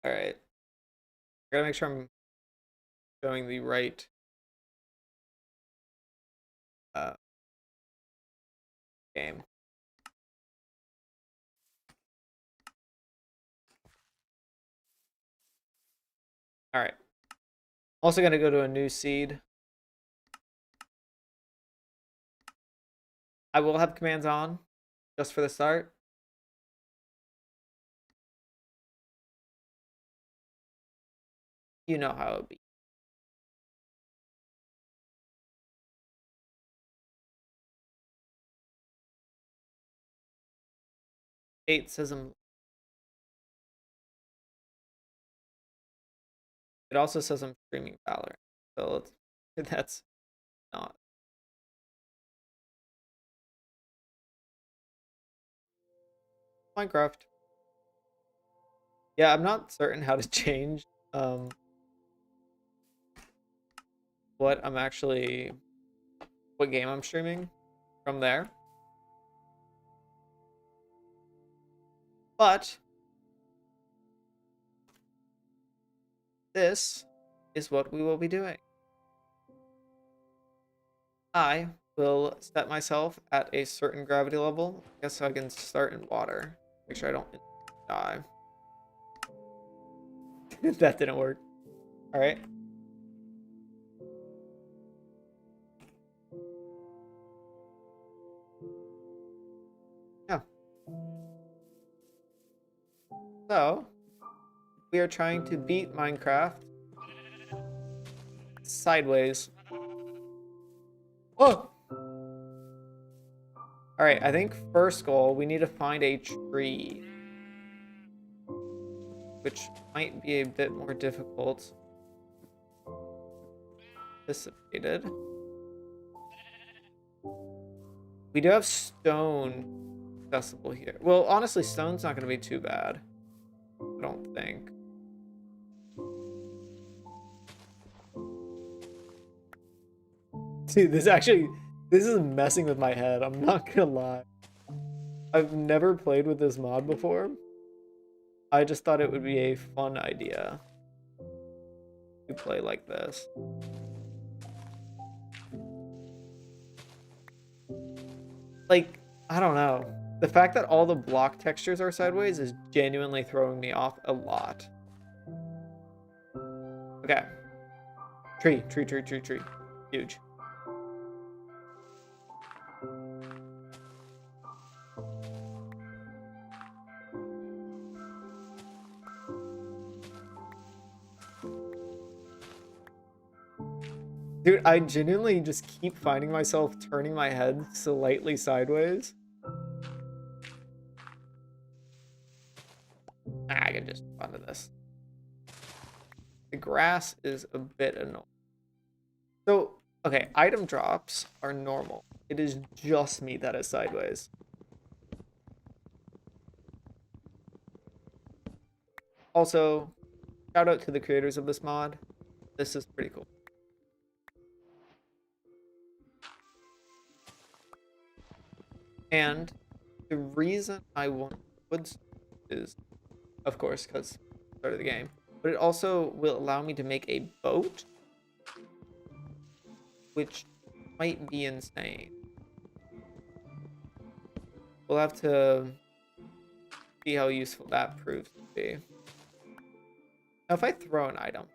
All right. I gotta make sure I'm showing the right uh, game. All right. Also gonna go to a new seed. I will have commands on just for the start. You know how it would be. 8 says it also says I'm streaming Valor. So that's not. Minecraft. Yeah, I'm not certain how to change um what I'm actually what game I'm streaming from there. But this is what we will be doing. I will set myself at a certain gravity level. I guess I can start in water. Make sure I don't die. That didn't work. All right. Yeah. So we are trying to beat Minecraft sideways. Whoa! All right, I think first goal, we need to find a tree, which might be a bit more difficult. Anticipated. We do have stone accessible here. Well, honestly, stone's not going to be too bad. I don't think. Dude, this is messing with my head. I'm not gonna lie. I've never played with this mod before. I just thought it would be a fun idea to play like this. Like, I don't know. The fact that all the block textures are sideways is genuinely throwing me off a lot. Okay. Tree, tree, tree, tree, tree. Huge. Dude, I genuinely just keep finding myself turning my head slightly sideways. I can just run to this. The grass is a bit annoying. So, okay, item drops are normal. It is just me that is sideways. Also, shout out to the creators of this mod. This is pretty cool. And the reason I want woods is, of course, because start of the game. But it also will allow me to make a boat, which might be insane. We'll have to see how useful that proves to be. Now, if I throw an item,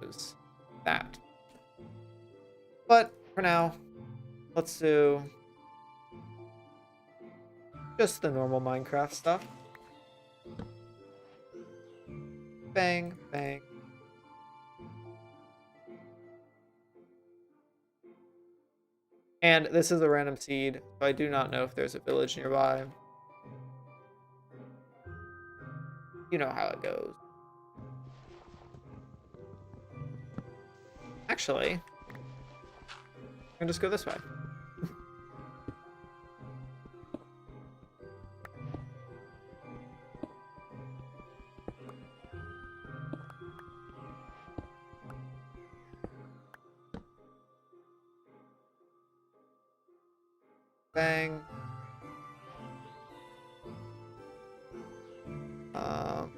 is that. But for now, let's do just the normal Minecraft stuff. Bang, bang. And this is a random seed, so I do not know if there's a village nearby. You know how it goes. Actually, I can just go this way. Bang. Um,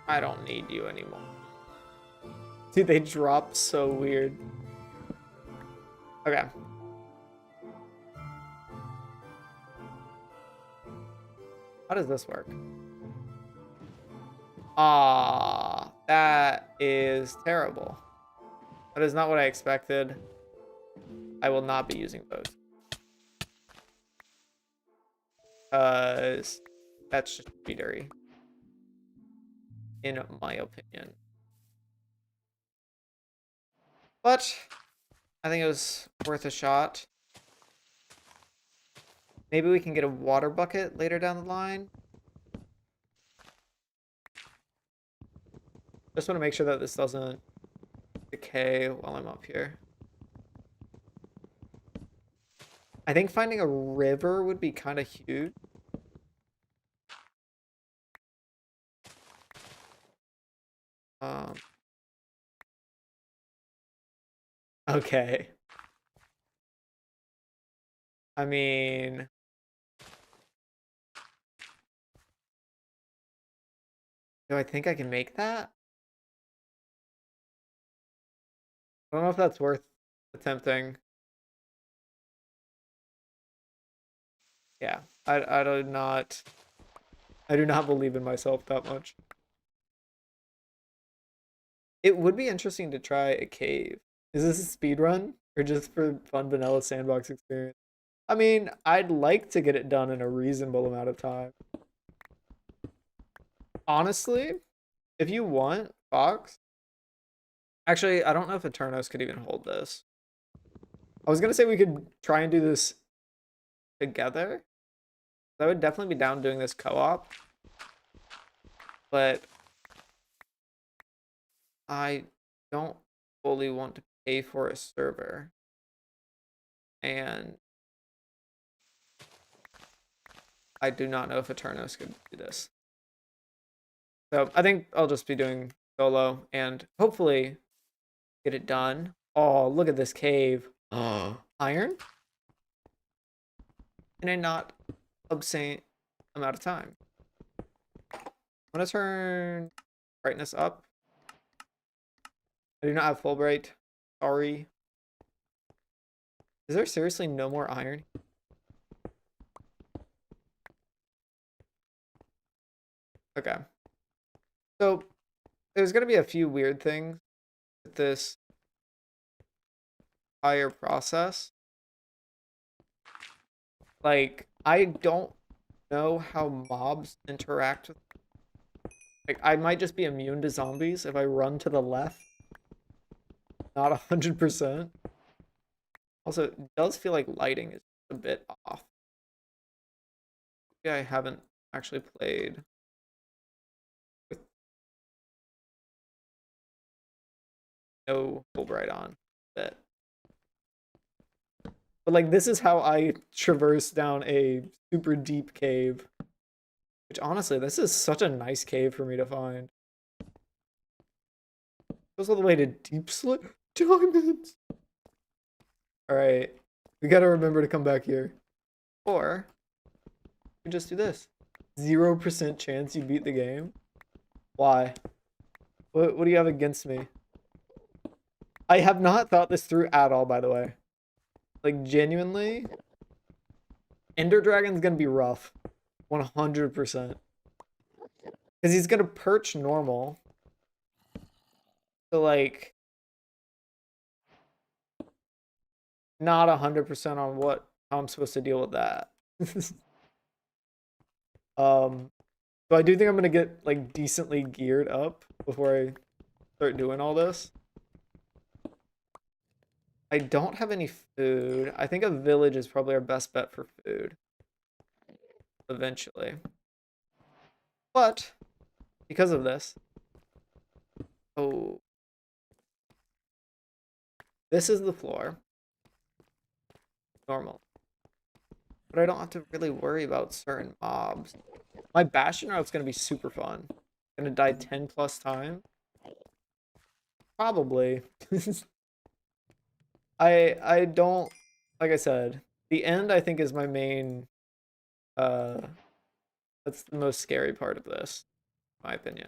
I don't need you anymore. Dude, they drop so weird. Okay. How does this work? Ah, that is terrible. That is not what I expected. I will not be using those. Because that's just cheatery. In my opinion. But I think it was worth a shot. Maybe we can get a water bucket later down the line. Just want to make sure that this doesn't decay while I'm up here. I think finding a river would be kind of huge. Okay. I mean, do I think I can make that? I don't know if that's worth attempting. Yeah, I do not believe in myself that much. It would be interesting to try a cave. Is this a speed run or just for fun vanilla sandbox experience? I mean, I'd like to get it done in a reasonable amount of time. Honestly, if you want, Fox. Actually, I don't know if Eternos could even hold this. I was gonna say we could try and do this together. I would definitely be down doing this co-op. But I don't fully want to pay for a server. And I do not know if Eternos could do this. So I think I'll just be doing solo and hopefully get it done. Oh, look at this cave. Iron? In a not obscene amount of time. I'm gonna turn brightness up. I do not have full bright. Sorry. Is there seriously no more iron? Okay. So there's gonna be a few weird things with this entire process. Like, I don't know how mobs interact with. Like, I might just be immune to zombies if I run to the left. Not 100%. Also, it does feel like lighting is a bit off. Maybe I haven't actually played with no Fulbright on. But like, this is how I traverse down a super deep cave. Which, honestly, this is such a nice cave for me to find. Goes all the way to deep slip diamonds. All right, we gotta remember to come back here, or we just do this. 0% chance you beat the game. Why? What do you have against me? I have not thought this through at all, by the way. Like, genuinely, Ender Dragon's gonna be rough, 100%. Because he's gonna perch normal. So, like, not 100% on how I'm supposed to deal with that. So I do think I'm gonna get like decently geared up before I start doing all this. I don't have any food. I think a village is probably our best bet for food. Eventually. But because of this. Oh. This is the floor. Normal. But I don't have to really worry about certain mobs. My Bastion route's gonna be super fun. Gonna die 10 plus times. Probably. I don't, like I said, the end I think is my main that's the most scary part of this, in my opinion.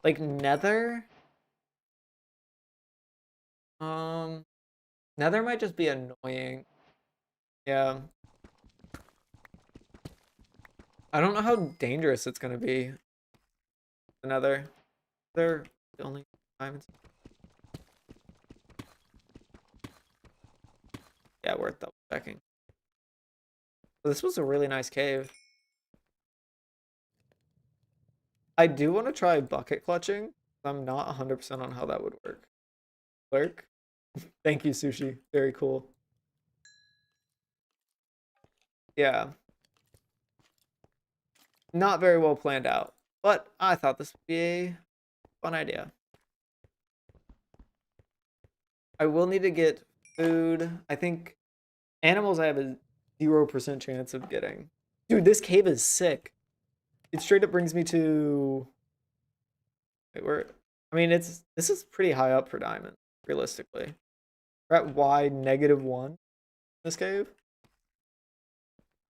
Like nether? Nether might just be annoying. Yeah. I don't know how dangerous it's gonna be. The nether. They're the only diamonds. Yeah, worth double checking. This was a really nice cave. I do want to try bucket clutching. I'm not 100% on how that would work. Work? Thank you, Sushi. Very cool. Yeah. Not very well planned out, but I thought this would be a fun idea. I will need to get food. I think animals I have a 0% chance of getting. Dude, this cave is sick. It straight up brings me to... Wait, where... I mean, this is pretty high up for diamond, realistically. We're at Y -1 in this cave.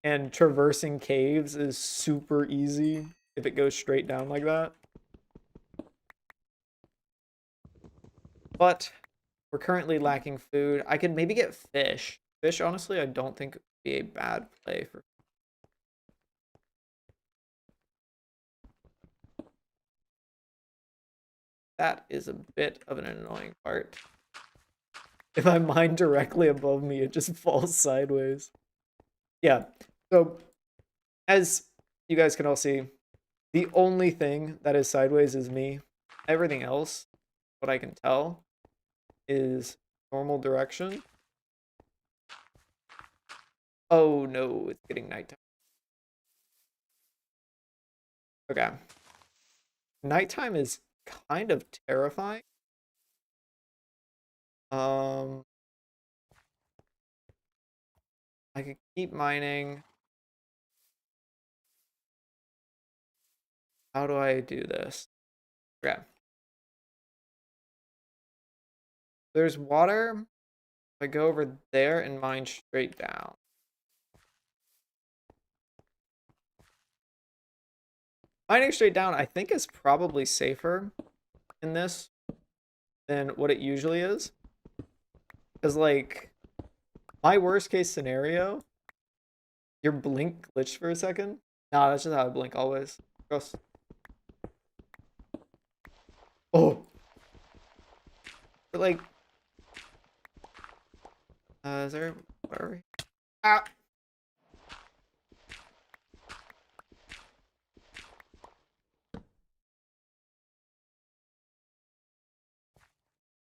And traversing caves is super easy if it goes straight down like that. But we're currently lacking food. I could maybe get fish. Fish, honestly, I don't think would be a bad play for... That is a bit of an annoying part. If I mine directly above me, it just falls sideways. Yeah, so as you guys can all see, the only thing that is sideways is me. Everything else, what I can tell, is normal direction. Oh no, it's getting nighttime. Okay. Nighttime is kind of terrifying. I could keep mining. How do I do this? Okay. There's water. If I go over there and mine straight down. Mining straight down, I think, is probably safer in this than what it usually is. Because, like, my worst case scenario, your blink glitched for a second. Nah, that's just how I blink always. Gross. Oh. But, like, is there... Where are we? Ah!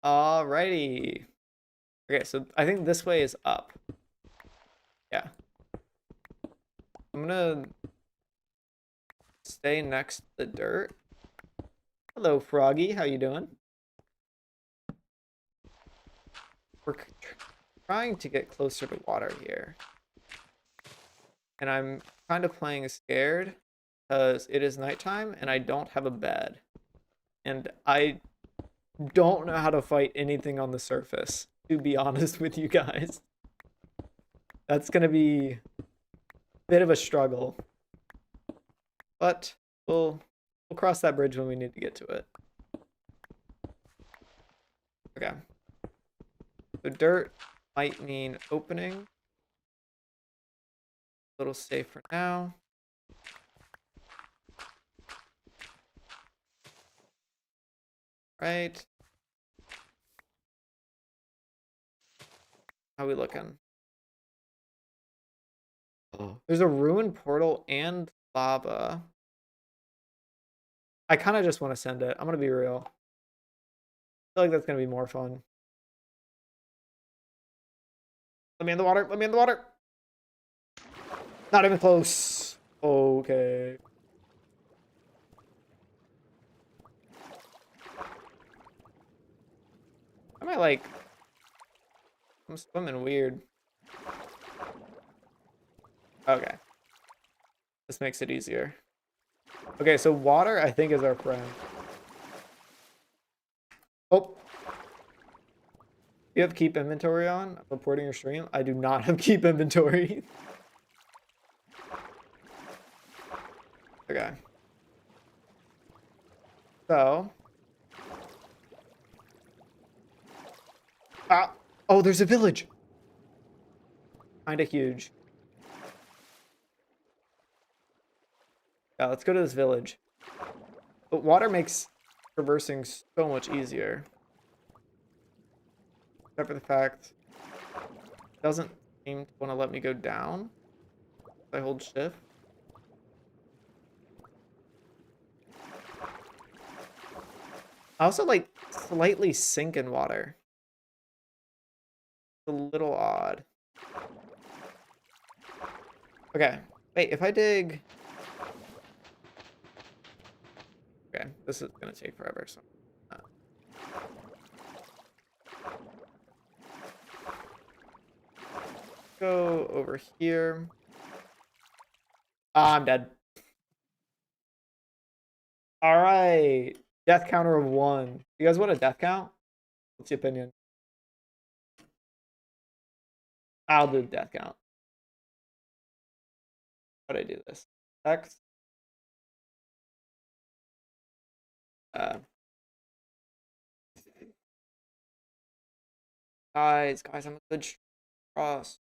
Alrighty. Okay, so I think this way is up. Yeah. I'm gonna stay next to the dirt. Hello, Froggy. How you doing? We're trying to get closer to water here. And I'm kind of playing scared because it is nighttime and I don't have a bed. And I don't know how to fight anything on the surface, to be honest with you guys. That's going to be a bit of a struggle. But we'll cross that bridge when we need to get to it. Okay. So dirt might mean opening. A little safe for now. Right. How we looking? Oh, there's a ruined portal and lava. I kind of just want to send it. I'm going to be real. I feel like that's going to be more fun. Let me in the water. Let me in the water. Not even close. Okay. Am I like... I'm swimming weird. Okay. This makes it easier. Okay, so water, I think, is our friend. Oh. You have keep inventory on? Reporting your stream? I do not have keep inventory. Okay. So, Ah! Oh, there's a village! Kinda huge. Yeah, let's go to this village. But water makes traversing so much easier. Except for the fact it doesn't seem to want to let me go down if I hold shift. I also like slightly sink in water. It's a little odd. Okay. Wait, if I dig... Okay, this is gonna take forever, so... Go over here. Ah, I'm dead. Alright. Death counter of 1. You guys want a death count? What's your opinion? I'll do death count. How do I do this? X. Guys, I'm a good cross.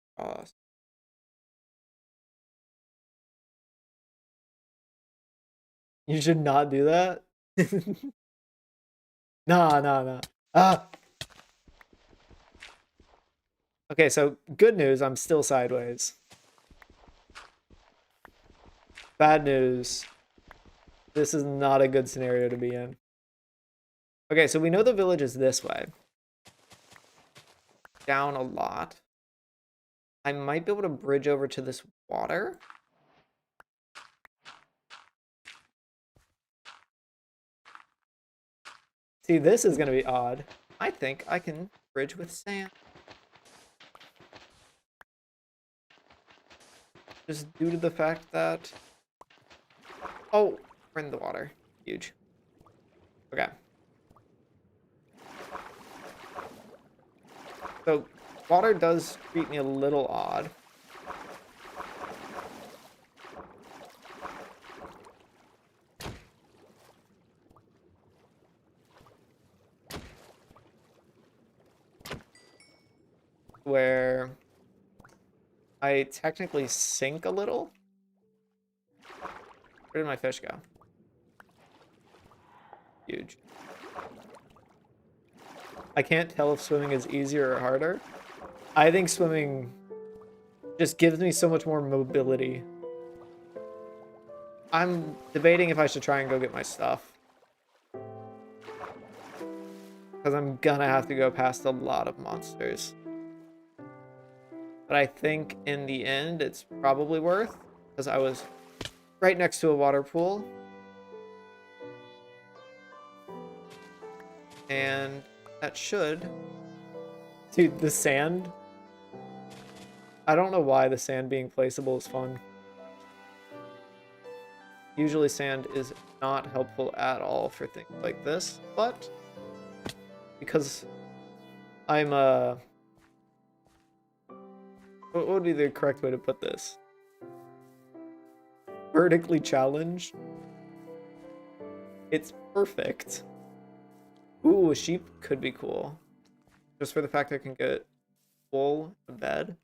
You should not do that. Nah. Ah. Okay, so good news, I'm still sideways. Bad news, this is not a good scenario to be in. Okay, so we know the village is this way. Down a lot. I might be able to bridge over to this water. See, this is going to be odd. I think I can bridge with sand. Just due to the fact that... Oh, we're in the water. Huge. Okay. So, water does treat me a little odd. Where I technically sink a little. Where did my fish go? Huge. I can't tell if swimming is easier or harder. I think swimming just gives me so much more mobility. I'm debating if I should try and go get my stuff. Because I'm gonna have to go past a lot of monsters. But I think in the end, it's probably worth, because I was right next to a water pool. And that should... Dude, the sand... I don't know why the sand being placeable is fun. Usually sand is not helpful at all for things like this, but because I'm what would be the correct way to put this? Vertically challenged. It's perfect. Ooh, a sheep could be cool. Just for the fact I can get full bed.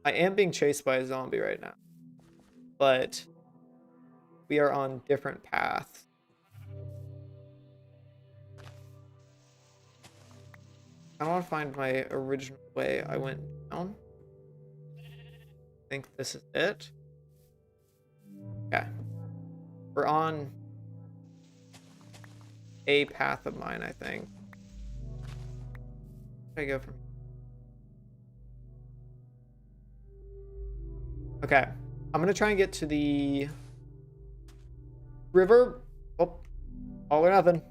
I am being chased by a zombie right now. But we are on different paths. I want to find my original way I went down. I think this is it. Okay. We're on a path of mine, I think. Where do I go from? Okay. I'm gonna try and get to the river. Oh, all or nothing.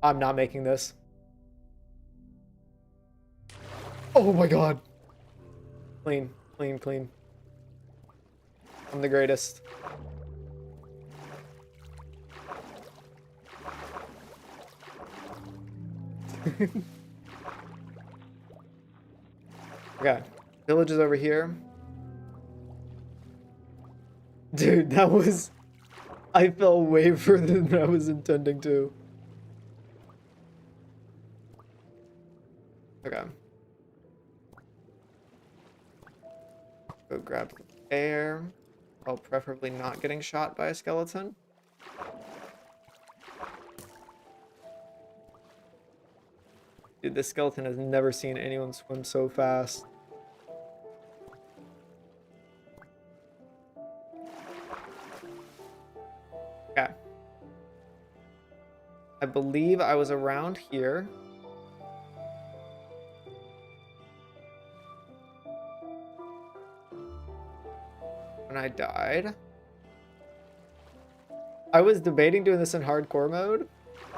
I'm not making this. Oh my god. Clean. I'm the greatest. Okay. Village is over here. Dude, that was... I fell way further than I was intending to. Okay. grab the air, while preferably not getting shot by a skeleton. Dude, this skeleton has never seen anyone swim so fast. Okay. I believe I was around here. When I died. I was debating doing this in hardcore mode.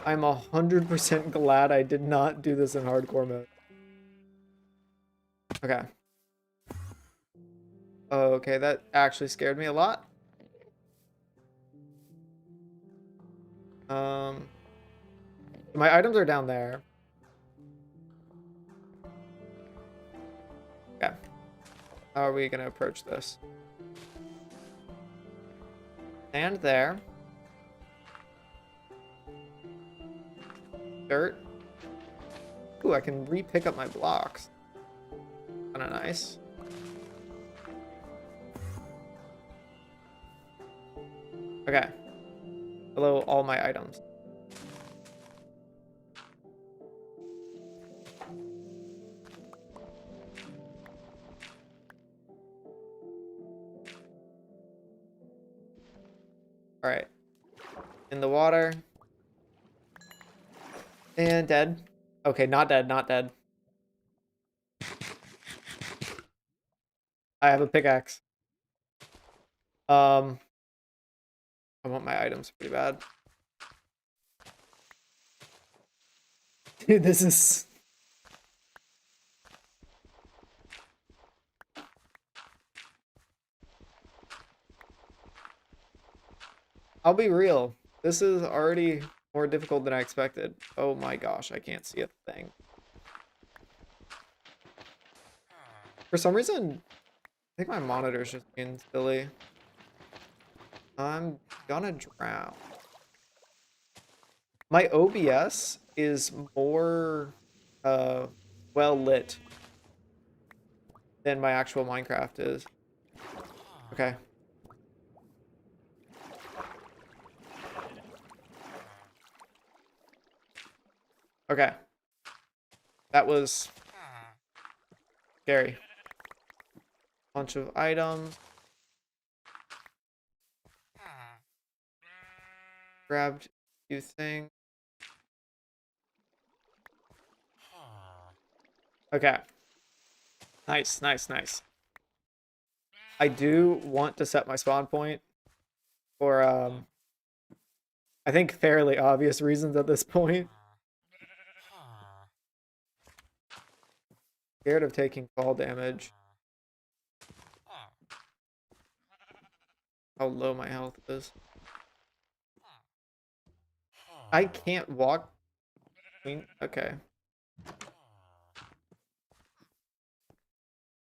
I'm 100% glad I did not do this in hardcore mode. Okay. Okay, that actually scared me a lot. My items are down there. Okay. How are we gonna approach this? Stand there. Dirt. Ooh, I can re-pick up my blocks. Kinda nice. Okay. Hello, all my items. All right. In the water. And dead. Okay, not dead, not dead. I have a pickaxe. I want my items pretty bad. Dude, this is... I'll be real. This is already more difficult than I expected. Oh my gosh, I can't see a thing. For some reason, I think my monitor's just being silly. I'm gonna drown. My OBS is more well lit than my actual Minecraft is. Okay. Okay. That was scary. Bunch of items. Grabbed a few things. Okay. Nice, nice, nice. I do want to set my spawn point for I think fairly obvious reasons at this point. Scared of taking fall damage. How low my health is. I can't walk between... Okay.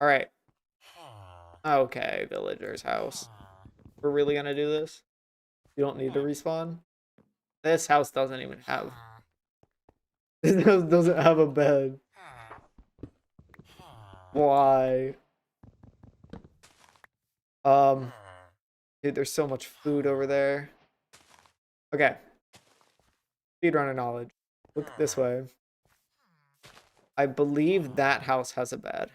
Alright. Okay, villager's house. We're really gonna do this? You don't need to respawn? This house doesn't even have... This house doesn't have a bed. Why? Dude, there's so much food over there. Okay. Speedrunner knowledge. Look this way. I believe that house has a bed.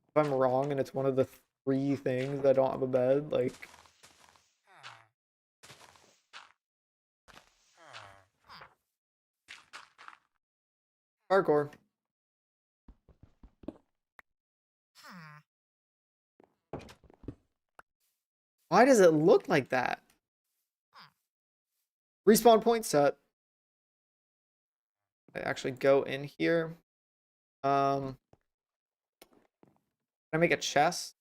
If I'm wrong and it's one of the 3 things that don't have a bed, like... Hardcore. Why does it look like that? Respawn point set. I actually go in here. Can I make a chest?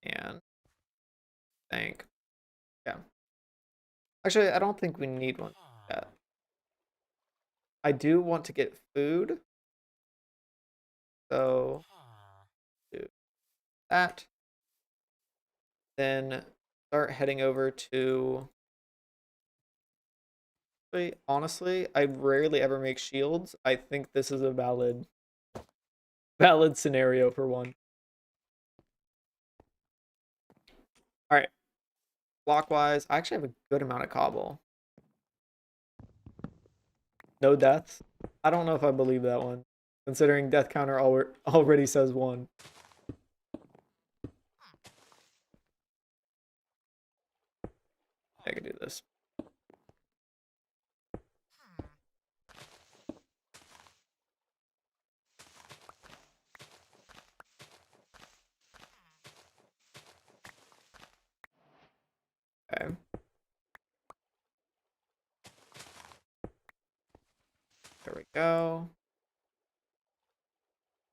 And thank. Yeah. Actually, I don't think we need one yet. I do want to get food. So do that. Then start heading over to Honestly, I rarely ever make shields. I think this is a valid scenario for one. All right, clockwise. I actually have a good amount of cobble. No deaths. I don't know if I believe that one, considering death counter already says 1. I can do this. Okay. There we go.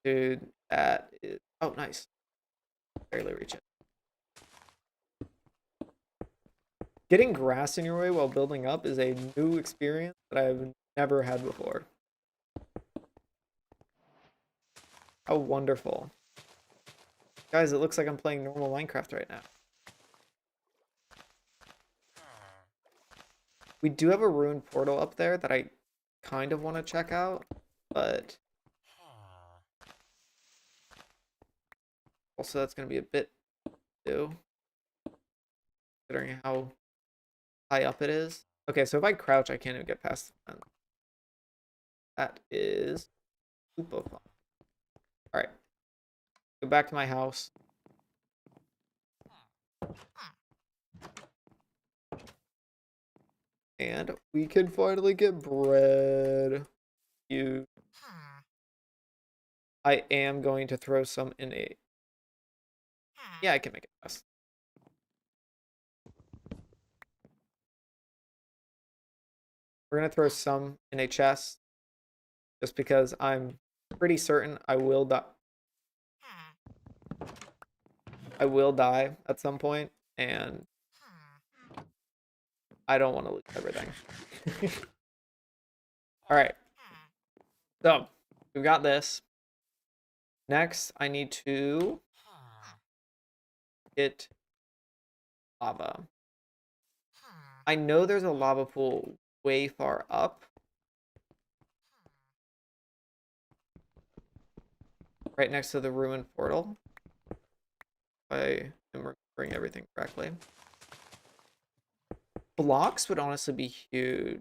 Dude, that is... Oh, nice. Barely reach it. Getting grass in your way while building up is a new experience that I've never had before. How wonderful. Guys, it looks like I'm playing normal Minecraft right now. We do have a ruined portal up there that I kind of want to check out, but also that's going to be a bit new, considering how high up it is. Okay, so if I crouch, I can't even get past the fence. That is super fun. All right, go back to my house. And we can finally get bread. I am going to throw some in a... Yeah, I can make it fast. We're going to throw some in a chest, just because I'm pretty certain I will die. I will die at some point, and I don't want to lose everything. All right. So, we've got this. Next, I need to get lava. I know there's a lava pool way far up. Right next to the ruined portal. If I am remembering everything correctly. Blocks would honestly be huge.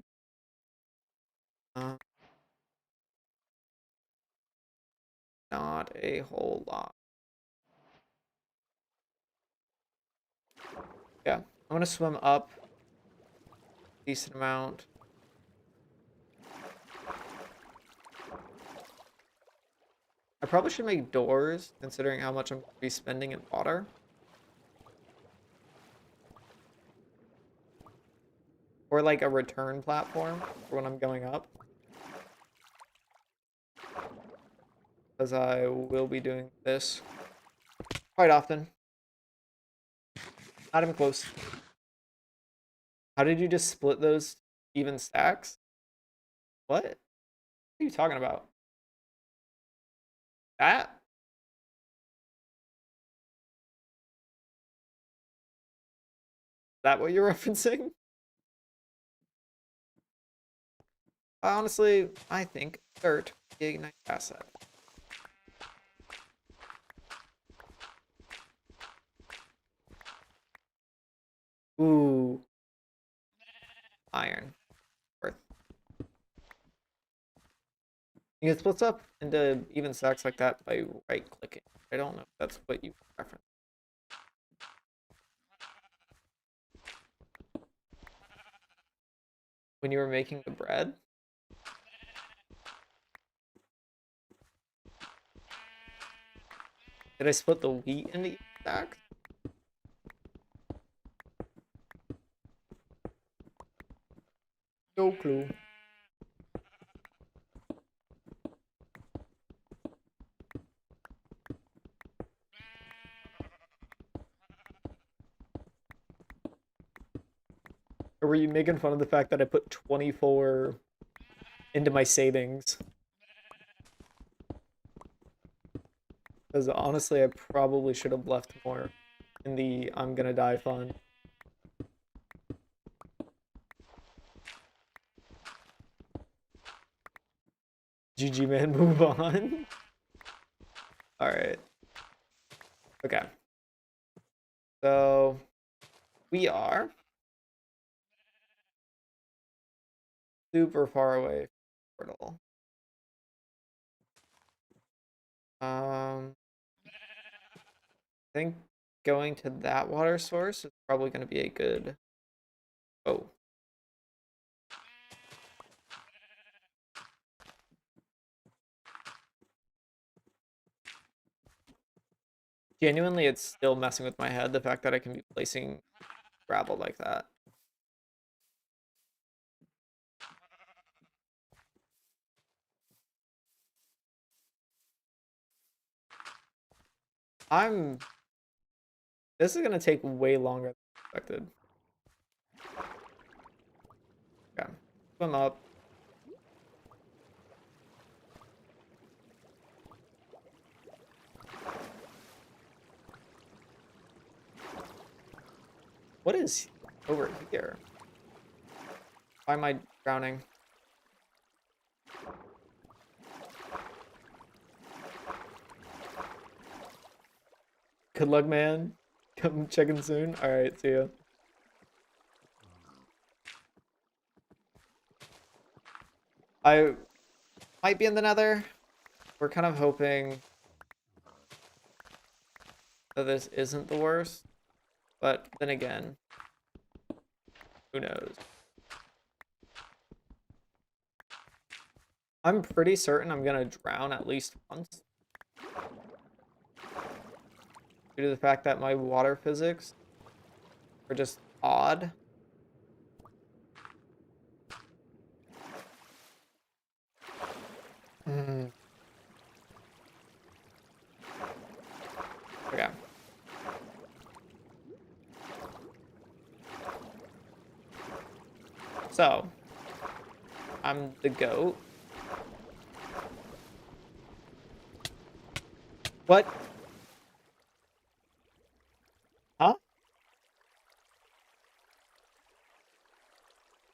Not a whole lot. Yeah, I'm gonna swim up a decent amount. I probably should make doors, considering how much I'm going to be spending in water. Or like a return platform for when I'm going up. Because I will be doing this quite often. Not even close. How did you just split those even stacks? What? What are you talking about? That? Is that what you're referencing? Honestly, I think dirt is a nice asset. Ooh. Iron. Worth. You can split up into even stacks like that by right clicking. I don't know if that's what you prefer. When you were making the bread? Did I split the wheat into stacks? No clue. Or were you making fun of the fact that I put 24 into my savings? Because honestly, I probably should have left more in the I'm gonna die fund. GG, man. Move on. All right. Okay. So we are super far away from the portal. I think going to that water source is probably going to be a good. Oh. Genuinely, it's still messing with my head, the fact that I can be placing gravel like that. This is gonna take way longer than expected. Okay. Swim up. What is over here? Why am I drowning? Good luck, man. Come checking soon. All right, see ya. I might be in the Nether. We're kind of hoping that this isn't the worst, but then again, who knows? I'm pretty certain I'm gonna drown at least once, due to the fact that my water physics are just odd. Okay. So, I'm the goat. What? Huh?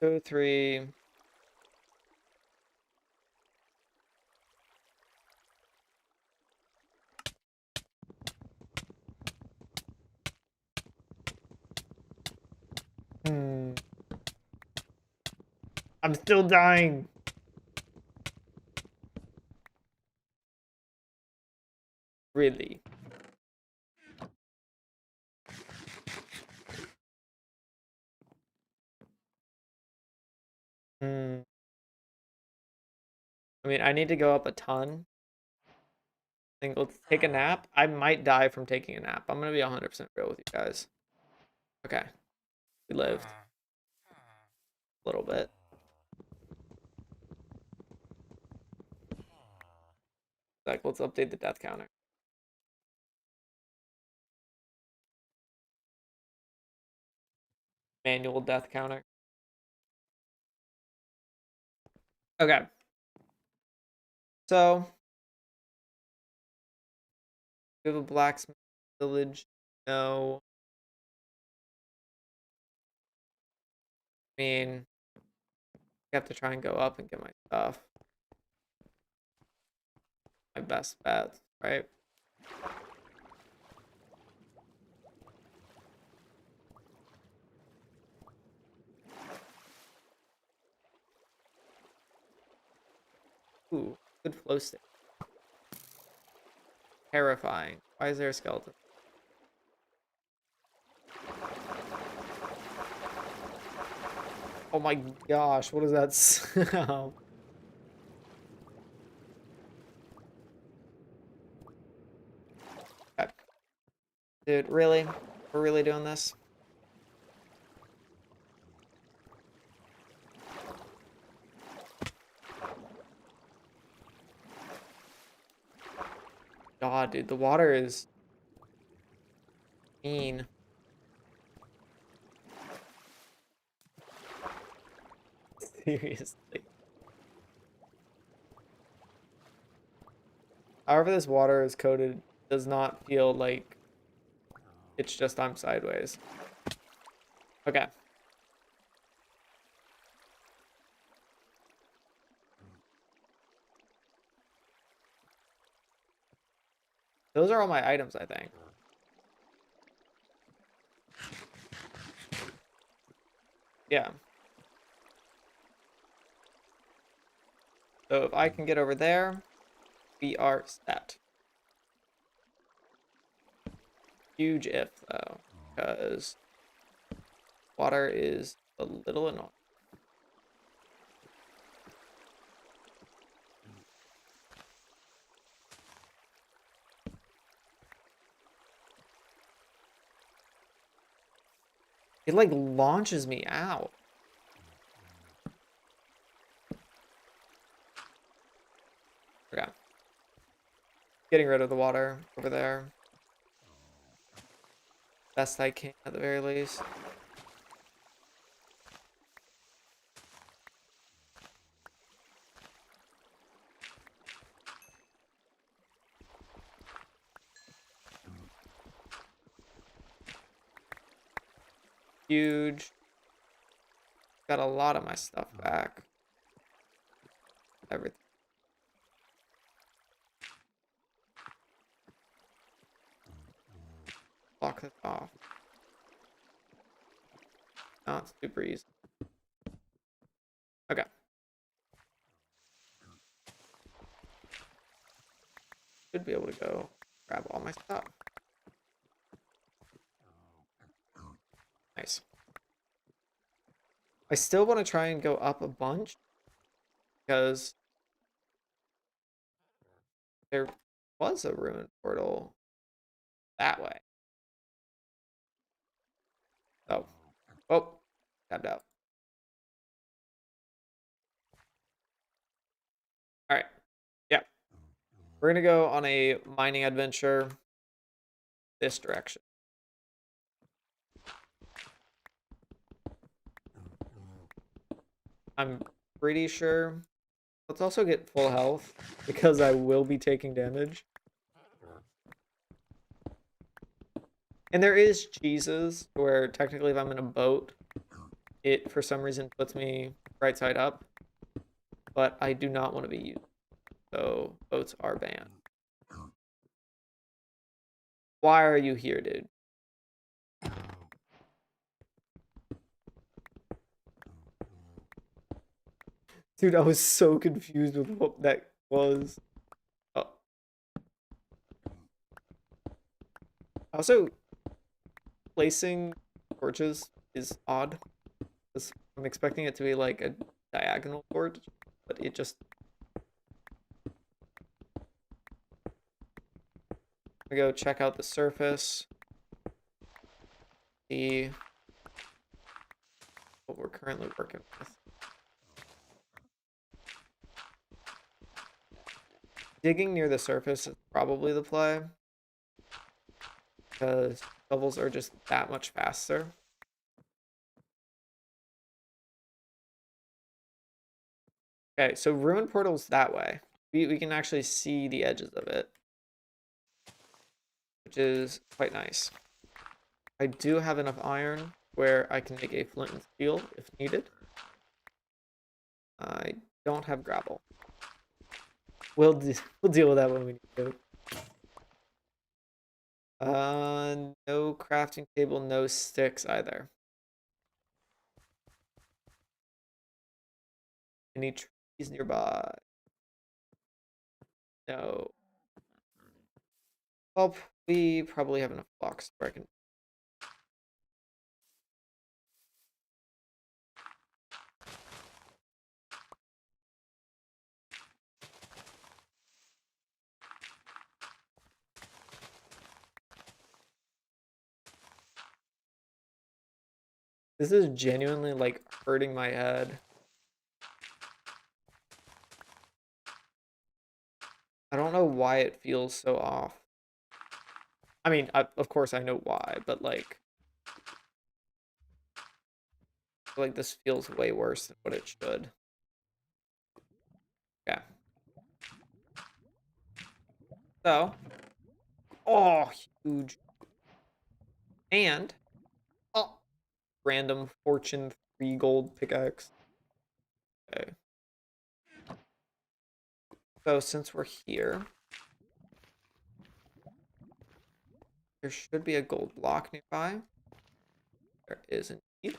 2, 3. I'm still dying. Really? Hmm. I mean, I need to go up a ton. I think let's take a nap. I might die from taking a nap. I'm gonna be 100% real with you guys. Okay. We lived. A little bit. Like, let's update the death counter. Manual death counter. Okay. So, we have a blacksmith village. No. I mean, I have to try and go up and get my stuff. My best bet, right? Ooh, good flow state. Terrifying. Why is there a skeleton? Oh my gosh, what is that sound? Okay. Dude, really? We're really doing this? God, dude, the water is mean. Seriously. However this water is coated does not feel like it's just I'm sideways. Okay. Those are all my items, I think. Yeah. So if I can get over there, we are set. Huge if, though, because water is a little annoying. It, like, launches me out. Okay. Getting rid of the water over there. Best I can, at the very least. Huge. Got a lot of my stuff back. Everything. Block this off. Not super easy. Okay. Should be able to go grab all my stuff. Nice. I still want to try and go up a bunch because there was a ruined portal that way. Oh. Oh. Tapped out. Alright. Yeah. We're going to go on a mining adventure this direction. I'm pretty sure. Let's also get full health because I will be taking damage. And there is cheeses where technically if I'm in a boat, it for some reason puts me right side up. But I do not want to be used. So boats are banned. Why are you here, dude? Dude, I was so confused with what that was. Oh. Also, placing torches is odd. I'm expecting it to be like a diagonal torch, but it just... I go check out the surface. See what we're currently working with. Digging near the surface is probably the play. Because levels are just that much faster. Okay, so ruined portal's that way. We can actually see the edges of it, which is quite nice. I do have enough iron where I can make a flint and steel if needed. I don't have gravel. We'll deal with that when we need to. No crafting table, no sticks either. Any trees nearby? No. Well, we probably have enough blocks where I can... This is genuinely like hurting my head. I don't know why it feels so off. I mean, of course I know why, but like this feels way worse than what it should. Yeah. So, oh, huge. And, oh, random fortune 3 gold pickaxe. Okay. So since we're here, There should be a gold block nearby. There is indeed.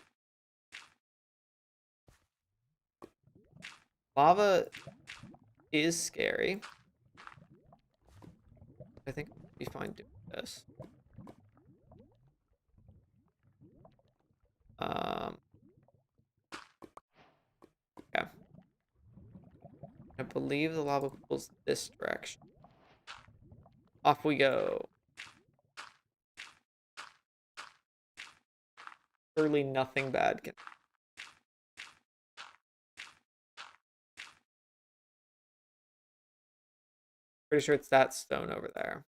Lava is scary. I think I'll be fine doing this. Yeah. I believe the lava pulls this direction. Off we go. Surely nothing bad can. Pretty sure it's that stone over there.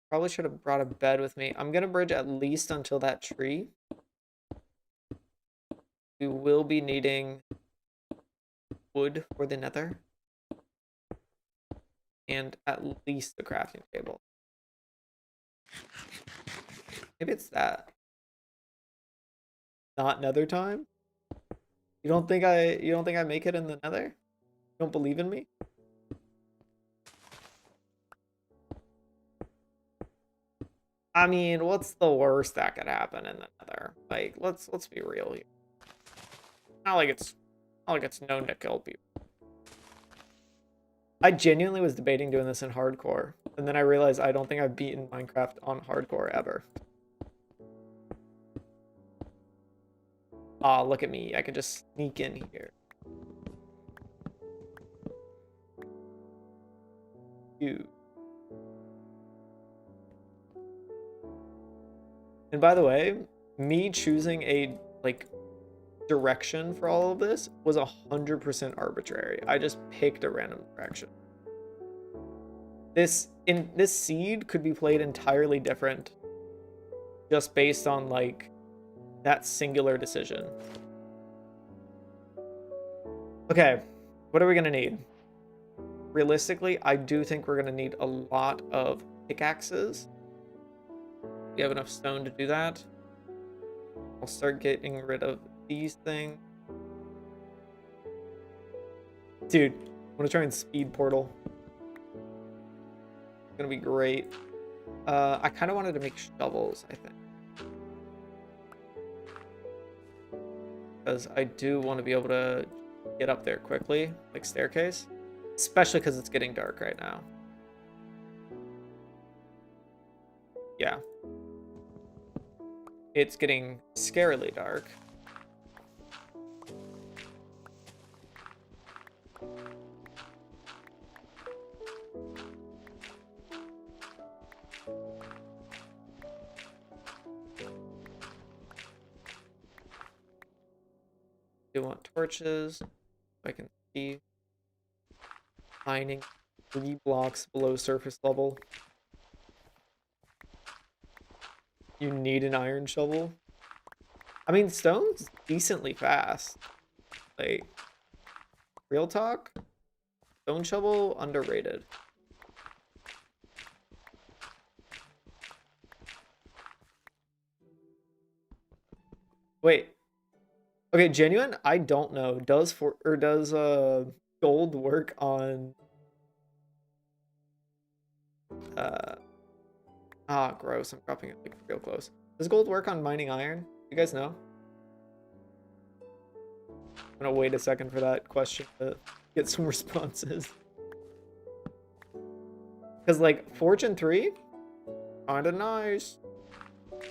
Probably should have brought a bed with me. I'm gonna bridge at least until that tree. We will be needing wood for the nether. And at least the crafting table. Maybe it's that. Not nether time? You don't think I make it in the nether? You don't believe in me? I mean, what's the worst that could happen in the nether? Like, let's be real here. Not like it's known to kill people. I genuinely was debating doing this in hardcore, and then I realized I don't think I've beaten Minecraft on hardcore ever. Aw, look at me. I could just sneak in here. Dude. And by the way, me choosing a, like, direction for all of this was 100% arbitrary. I just picked a random direction. This seed could be played entirely different just based on, like, that singular decision. Okay, what are we gonna need? Realistically, I do think we're gonna need a lot of pickaxes. We have enough stone to do that. I'll start getting rid of these things. Dude, I'm gonna try and speed portal. It's gonna be great. I kind of wanted to make shovels, I think. Because I do want to be able to get up there quickly, like staircase. Especially because it's getting dark right now. Yeah. It's getting scarily dark. Do want torches. If I can see. Mining 3 blocks below surface level. You need an iron shovel. I mean, stone's decently fast. Like, real talk? Stone shovel, underrated. Wait. Okay, genuine? I don't know. Does gold work on gross. I'm dropping it like real close. Does gold work on mining iron? You guys know? I'm gonna wait a second for that question to get some responses. Because, like, Fortune 3? Kinda nice.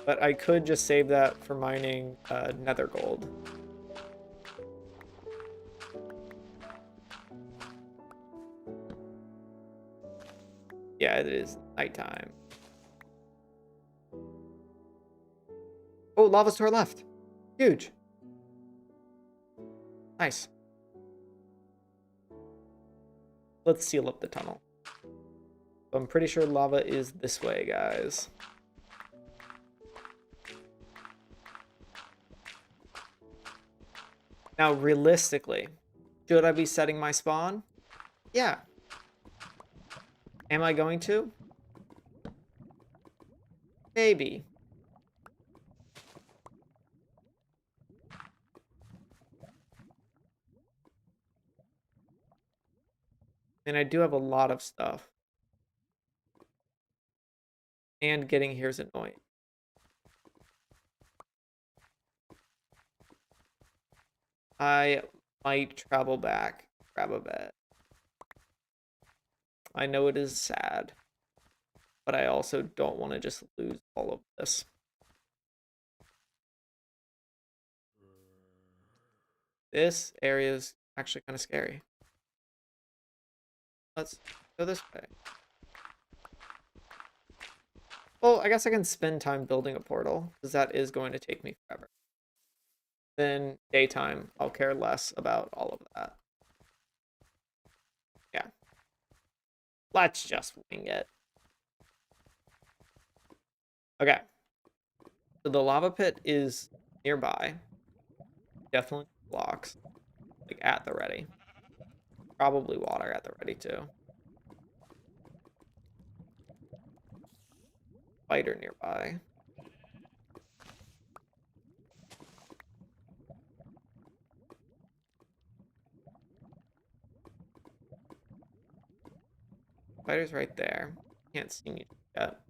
But I could just save that for mining nether gold. Yeah, it is nighttime. Oh, lava's to our left. Huge. Nice. Let's seal up the tunnel. I'm pretty sure lava is this way, guys. Now, realistically, should I be setting my spawn? Yeah. Am I going to? Maybe. And I do have a lot of stuff. And getting here is annoying. I might travel back, grab a bed. I know it is sad, but I also don't want to just lose all of this. This area is actually kind of scary. Let's go this way. Well, I guess I can spend time building a portal, because that is going to take me forever. Then daytime, I'll care less about all of that. Yeah. Let's just wing it. Okay. So the lava pit is nearby. Definitely blocks. Like at the ready. Probably water at the ready too. Spider nearby. Spider's right there. Can't see me yet.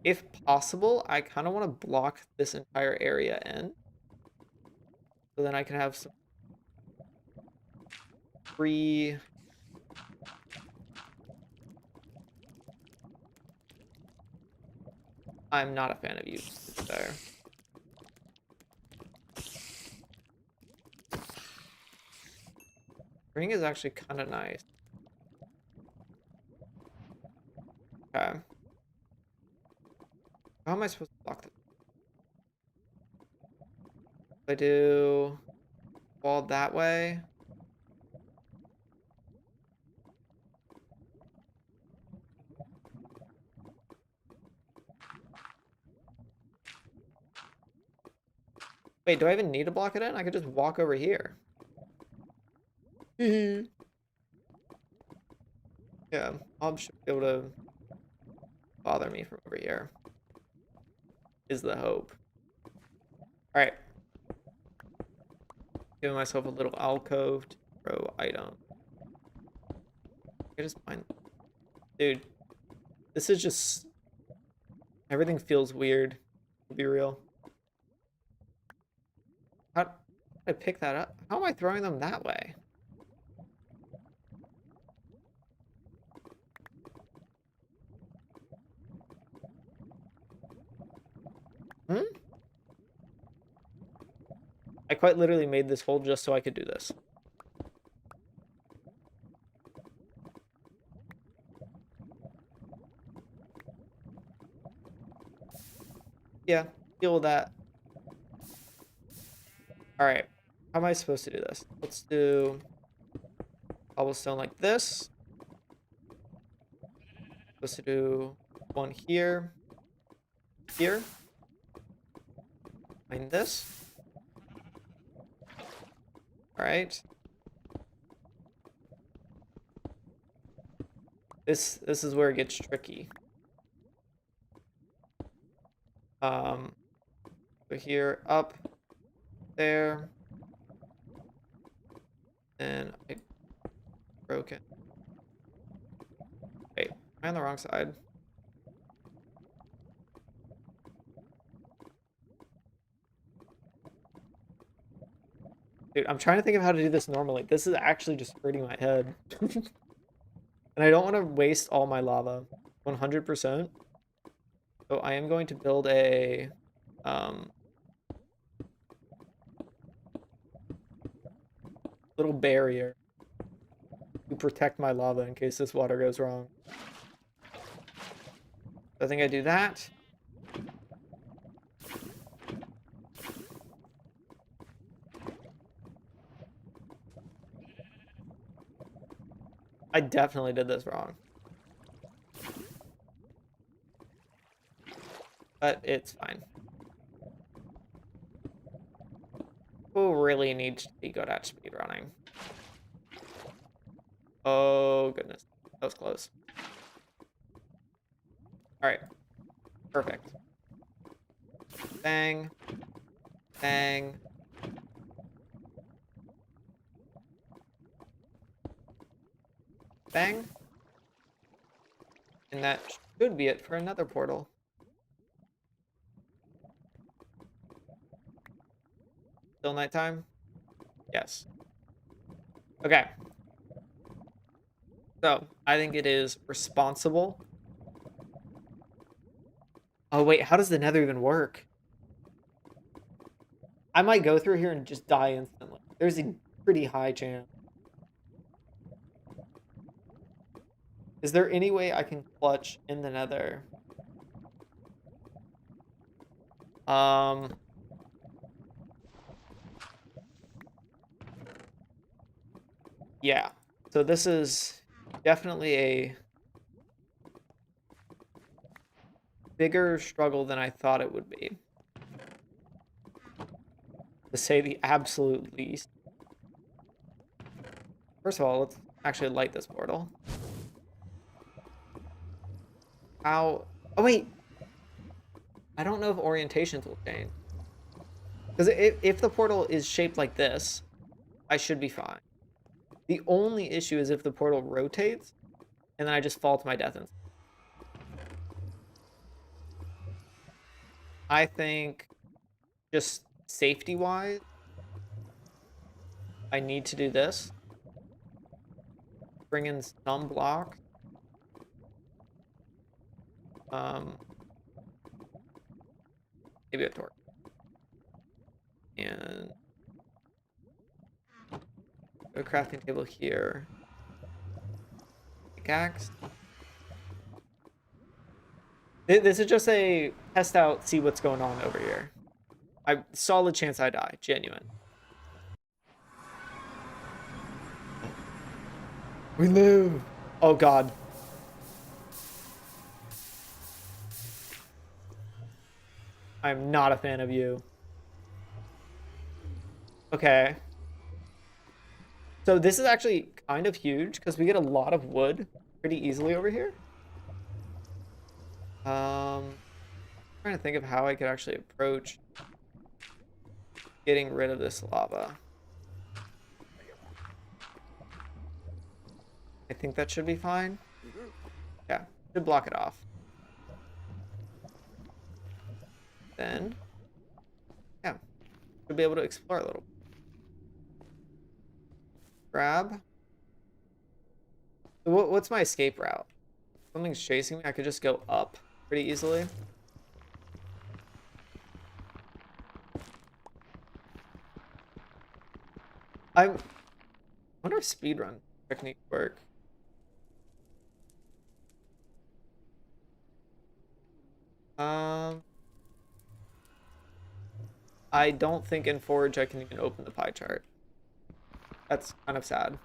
If possible, I kind of want to block this entire area in. So then I can have some free... I'm not a fan of you there. Ring is actually kind of nice. Okay. How am I supposed to block this? If I do wall that way. Wait, do I even need to block it in? I could just walk over here. Yeah, Mob should be able to bother me from over here. Is the hope. Alright. Giving myself a little alcove to throw item. I just find... Dude. This is just... Everything feels weird. To be real. How did I pick that up? How am I throwing them that way? Hmm? I quite literally made this hole just so I could do this. Yeah, deal with that. Alright. How am I supposed to do this? Let's do cobblestone like this. Supposed to do one here. Here. Find this. Alright. This is where it gets tricky. Over here, up, there. And I broke it. Wait, am I on the wrong side? Dude, I'm trying to think of how to do this normally. This is actually just hurting my head. And I don't want to waste all my lava. 100%. So I am going to build a... little barrier to protect my lava in case this water goes wrong. I think I do that. I definitely did this wrong. But it's fine. Who really needs to be good at speedrunning? Oh, goodness. That was close. Alright. Perfect. Bang. Bang. Bang. And that should be it for another portal. Still nighttime? Yes. Okay. So, I think it is responsible. Oh, wait, how does the nether even work? I might go through here and just die instantly. There's a pretty high chance. Is there any way I can clutch in the nether? Yeah. So this is definitely a bigger struggle than I thought it would be. To say the absolute least. First of all, let's actually light this portal. How? Oh, wait. I don't know if orientations will change. Because if the portal is shaped like this, I should be fine. The only issue is if the portal rotates, and then I just fall to my death. I think, just safety-wise, I need to do this. Bring in some blocks. Maybe a torch. And a crafting table here. Pickaxe. This is just a test out, see what's going on over here. Solid chance I die, genuine. We live. Oh God. I'm not a fan of you. Okay. So this is actually kind of huge because we get a lot of wood pretty easily over here. Trying to think of how I could actually approach getting rid of this lava. I think that should be fine. Yeah, should block it off. Then, yeah, should be able to explore a little. Grab. What's my escape route? Something's chasing me. I could just go up pretty easily. I wonder if speedrun techniques work. I don't think in Forge I can even open the pie chart. That's kind of sad.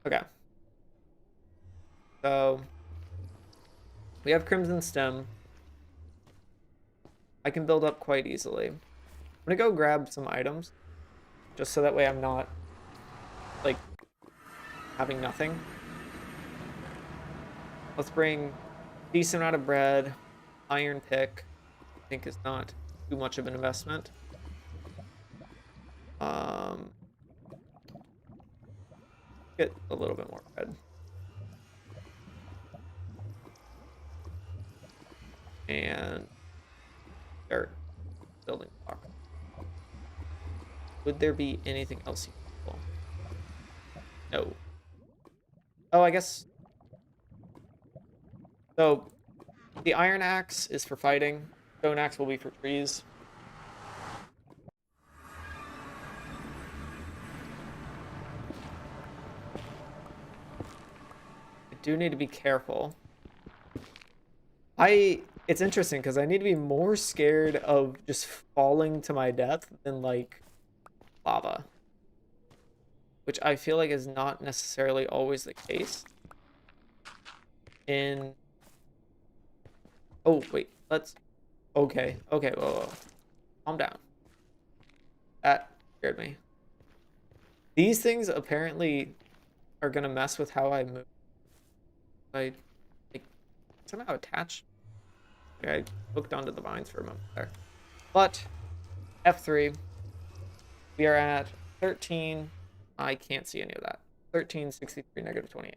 Okay. So we have Crimson Stem. I can build up quite easily. I'm gonna go grab some items, just so that way I'm not, like, having nothing. Let's bring a decent amount of bread, iron pick. I think is not too much of an investment. Get a little bit more bread. And dirt. Building block. Would there be anything else useful? No. Oh, I guess. So, the iron axe is for fighting. Stone axe will be for trees. I do need to be careful. It's interesting because I need to be more scared of just falling to my death than like lava. Which I feel like is not necessarily always the case. Oh, wait, okay, whoa. Calm down. That scared me. These things apparently are gonna mess with how I move. I like somehow attach. Okay, I hooked onto the vines for a moment there. But F3. We are at 13. I can't see any of that. 13, 63, negative 28.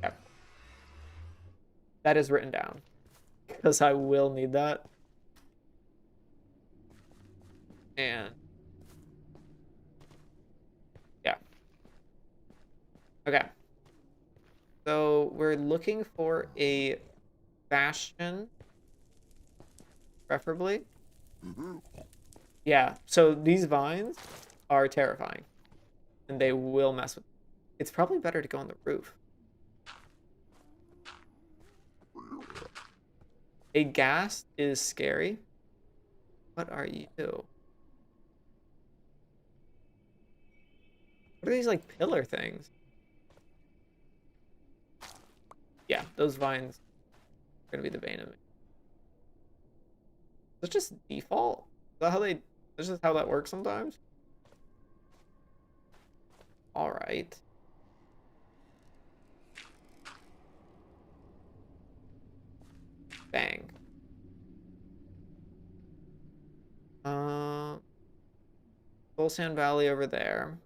Yep. That is written down because I will need that. And yeah. Okay. So we're looking for a bastion, preferably. Yeah, so these vines are terrifying, and they will mess with. It's probably better to go on the roof. A ghast is scary. What are you? What are these like pillar things? Yeah, those vines are gonna be the bane of me. Is it just default? Is that how they? This is how that works sometimes. All right. Bang. Soul Sand Valley over there.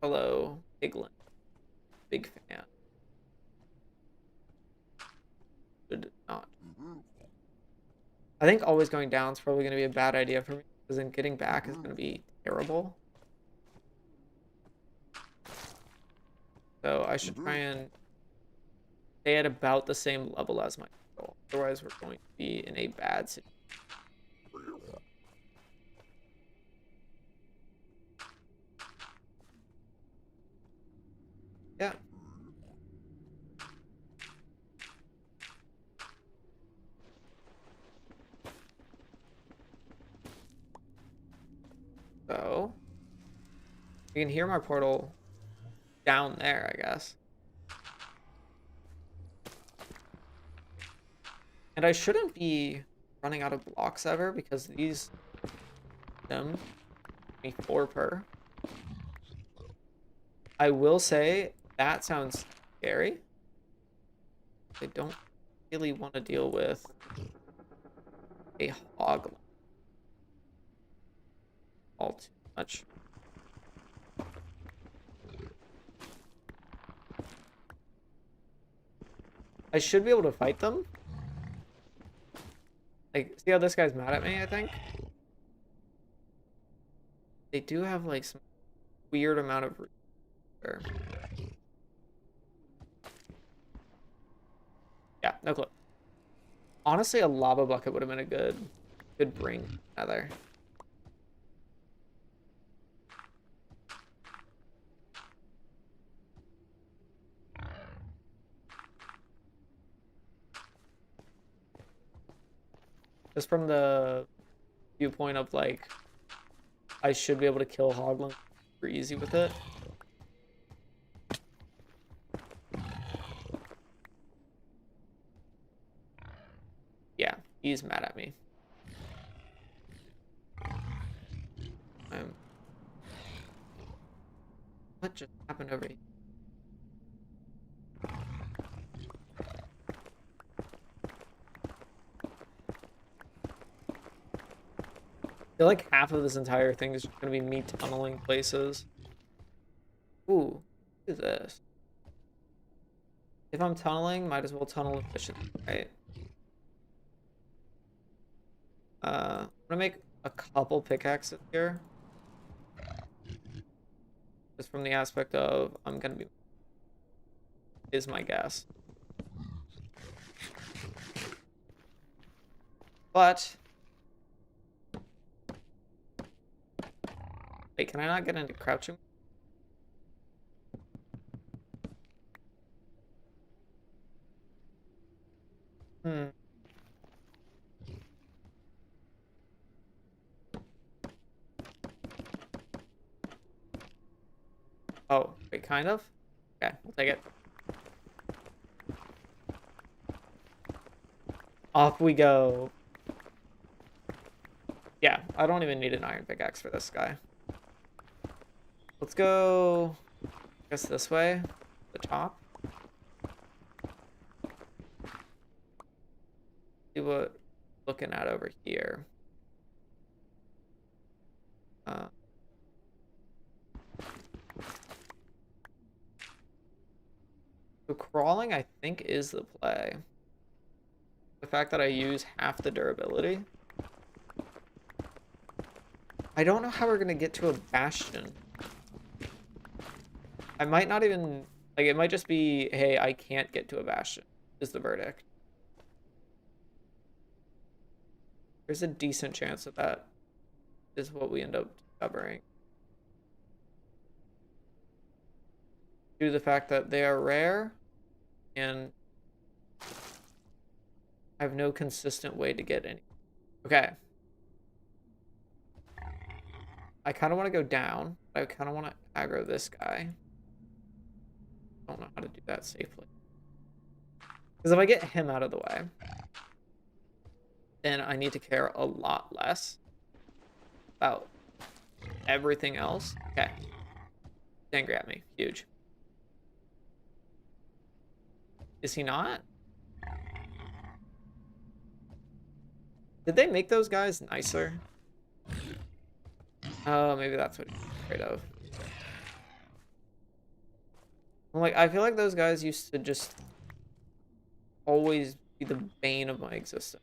Hello, Piglin. Big fan. Should not. I think always going down is probably going to be a bad idea for me, because then getting back is going to be terrible. So I should try and stay at about the same level as my goal. Otherwise, we're going to be in a bad situation. Yeah. So you can hear my portal down there, I guess. And I shouldn't be running out of blocks ever, because these them me 4 per. I will say that sounds scary. I don't really want to deal with a hog all too much. I should be able to fight them. Like, see how this guy's mad at me, I think? They do have, like, some weird amount of... Yeah, no clue. Honestly, a lava bucket would have been a good bring together. Just from the viewpoint of, like, I should be able to kill Hoglin super easy with it. Yeah, he's mad at me. What just happened over here? I feel like half of this entire thing is just gonna be me tunneling places. Ooh, what is this? If I'm tunneling, might as well tunnel efficiently, right? I'm gonna make a couple pickaxes here. Just from the aspect of I'm gonna be is my guess. But wait, can I not get into crouching? Hmm. Oh, wait, kind of? Okay, we'll take it. Off we go. Yeah, I don't even need an iron pickaxe for this guy. Let's go, I guess this way, the top. what we're looking at over here. So crawling, I think, is the play. The fact that I use half the durability. I don't know how we're gonna get to a bastion. I might not even, like, it might just be, hey, I can't get to a bastion, is the verdict. There's a decent chance that that is what we end up discovering. Due to the fact that they are rare, and I have no consistent way to get any. Okay. I kind of want to go down, but I kind of want to aggro this guy. Don't know how to do that safely. Because if I get him out of the way, then I need to care a lot less about everything else. Okay. Angry at me. Huge. Is he not? Did they make those guys nicer? Oh, maybe that's what he's afraid of. Like, I feel like those guys used to just always be the bane of my existence.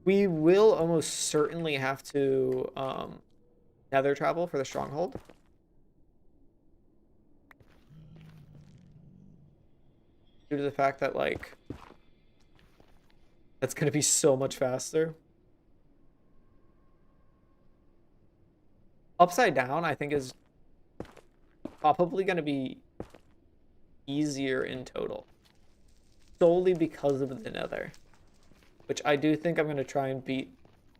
We will almost certainly have to nether travel for the stronghold. Due to the fact that, like, that's gonna be so much faster. Upside down, I think, is probably gonna be easier in total. Solely because of the nether. Which I do think I'm gonna try and beat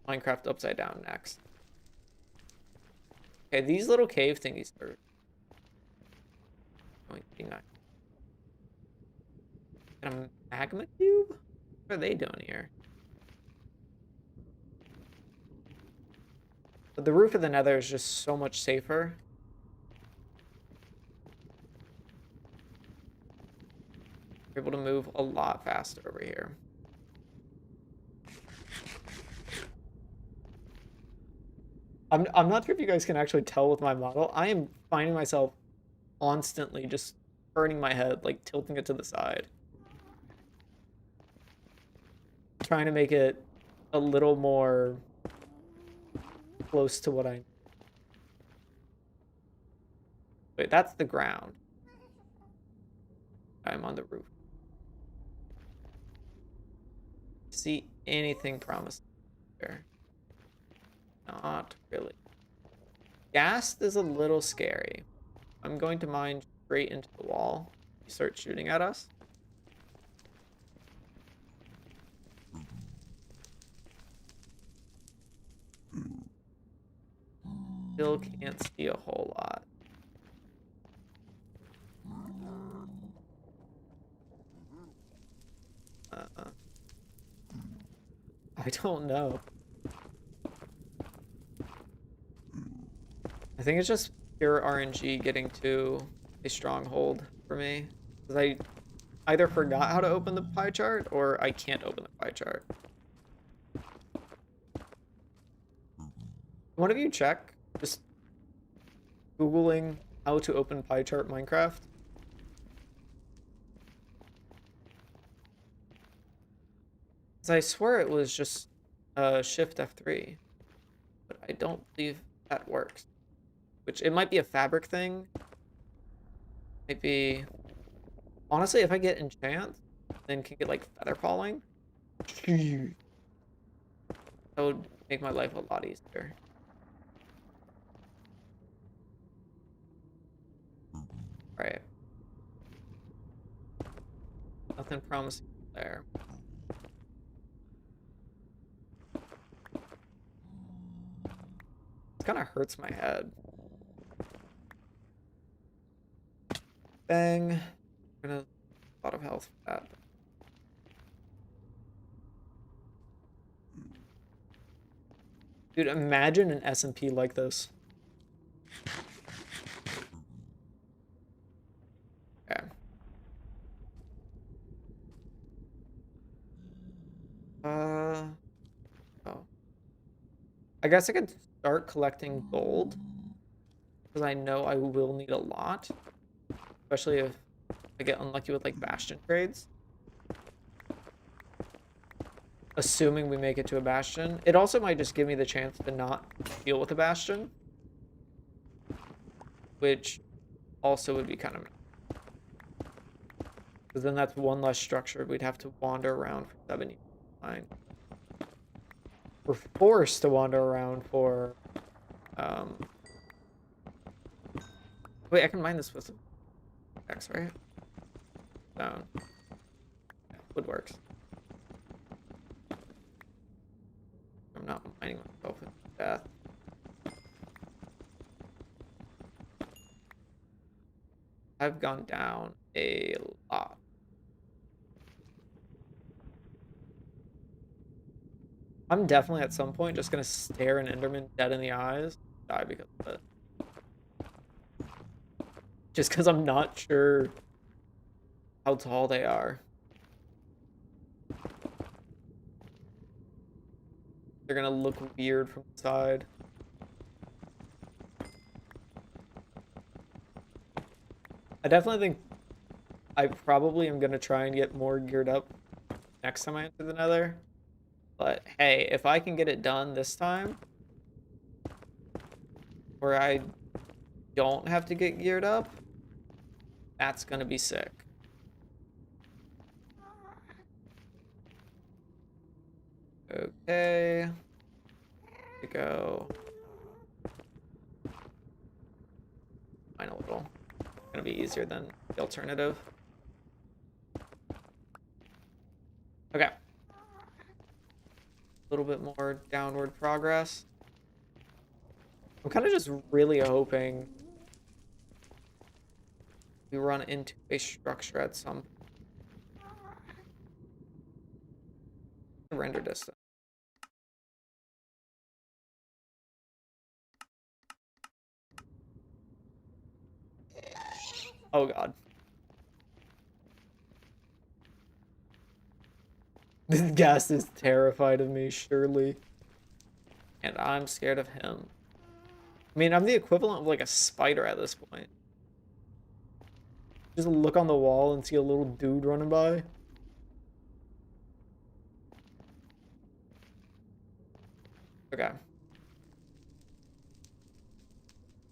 Minecraft upside down next. Okay, these little cave thingies are going to be nice. And a magma cube? What are they doing here? But the roof of the nether is just so much safer. We're able to move a lot faster over here. I'm not sure if you guys can actually tell with my model. I am finding myself constantly just turning my head, like tilting it to the side. Trying to make it a little more close to what I... Wait, that's the ground. I'm on the roof. See anything promising there? Not really. Ghast is a little scary. I'm going to mine straight into the wall. You start shooting at us. Still can't see a whole lot. I don't know. I think it's just pure RNG getting to a stronghold for me. Because I either forgot how to open the pie chart or I can't open the pie chart. One of you check? Just Googling how to open pie chart Minecraft. Because I swear it was just Shift F3. But I don't believe that works. Which, it might be a fabric thing. Maybe... Honestly, if I get enchant, then can get, like, feather falling. That would make my life a lot easier. Alright. Nothing promising there. It kind of hurts my head. Bang. Gonna a lot of health for that. Dude, imagine an SMP like this. Okay. I guess I could start collecting gold, because I know I will need a lot, especially if I get unlucky with like bastion trades. Assuming we make it to a bastion. It also might just give me the chance to not deal with a bastion, which also would be kind of, because then that's one less structure we'd have to wander around for 70. Fine. We're forced to wander around for wait, I can mine this with X, right? No. Yeah, wood works. I'm not mining myself into death. I've gone down a lot. I'm definitely at some point just gonna stare an Enderman dead in the eyes, die because of it. Just because I'm not sure how tall they are. They're gonna look weird from the side. I definitely think I probably am gonna try and get more geared up next time I enter the Nether. But hey, if I can get it done this time, where I don't have to get geared up, that's gonna be sick. Okay. To go. Mine a little. Gonna be easier than the alternative. Okay. A little bit more downward progress. I'm kind of just really hoping we run into a structure at some render distance. Oh god. This ghast is terrified of me, surely. And I'm scared of him. I mean, I'm the equivalent of like a spider at this point. Just look on the wall and see a little dude running by. Okay.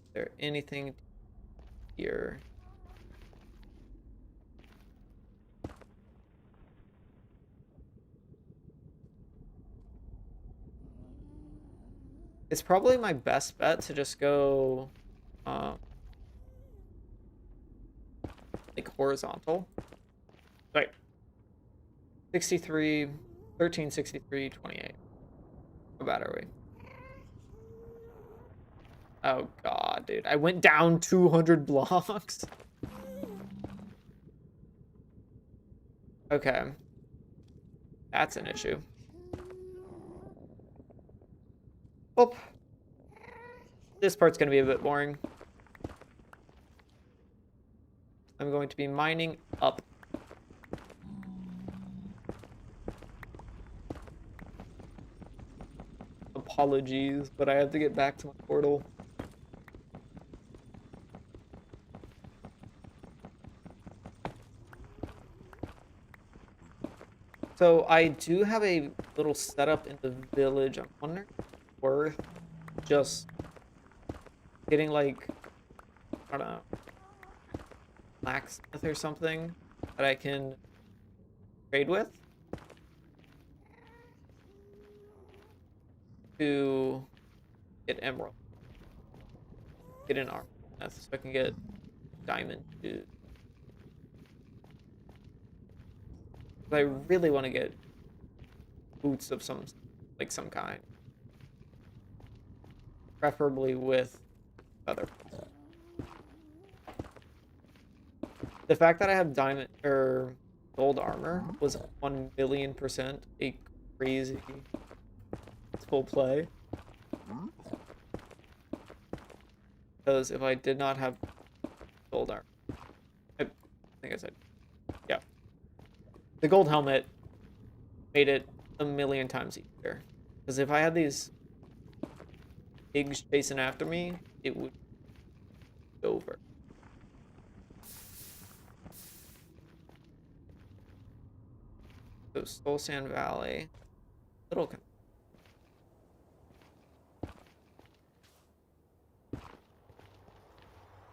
Is there anything here? It's probably my best bet to just go like horizontal. Right. 63, 13, 63, 28. How bad are we? Oh god, dude. I went down 200 blocks. Okay. That's an issue. Well, this part's going to be a bit boring. I'm going to be mining up. Apologies, but I have to get back to my portal. So I do have a little setup in the village. I'm wondering if it's worth just getting like, I don't know, blacksmith or something that I can trade with to get emerald, get an armor, so I can get diamond too. I really want to get boots of some kind, preferably with feather. The fact that I have diamond or gold armor was 1,000,000% a crazy full play. Because if I did not have gold armor, I think I said, yeah, the gold helmet made it 1,000,000 times easier. Because if I had these pigs chasing after me, it would be over. So Soul Sand Valley. Little. Am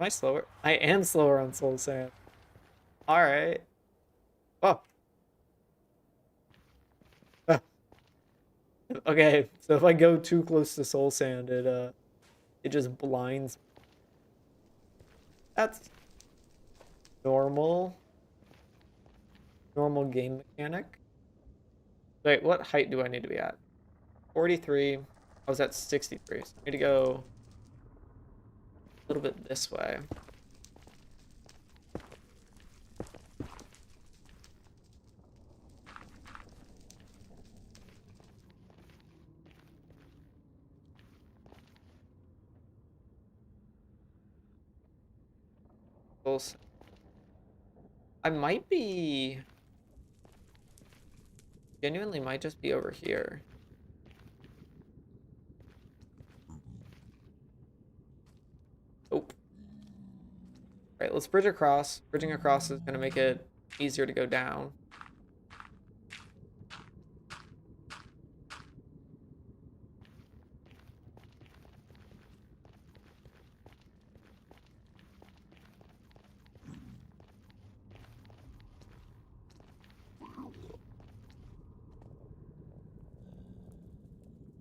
I slower? I am slower on Soul Sand. Alright. Oh. Ah. Okay, so if I go too close to Soul Sand, it just blinds. That's normal. Normal game mechanic. Wait, what height do I need to be at? 43. I was at 63, so I need to go a little bit this way. I might be... Genuinely might just be over here. Oh. Alright, let's bridge across. Bridging across is going to make it easier to go down.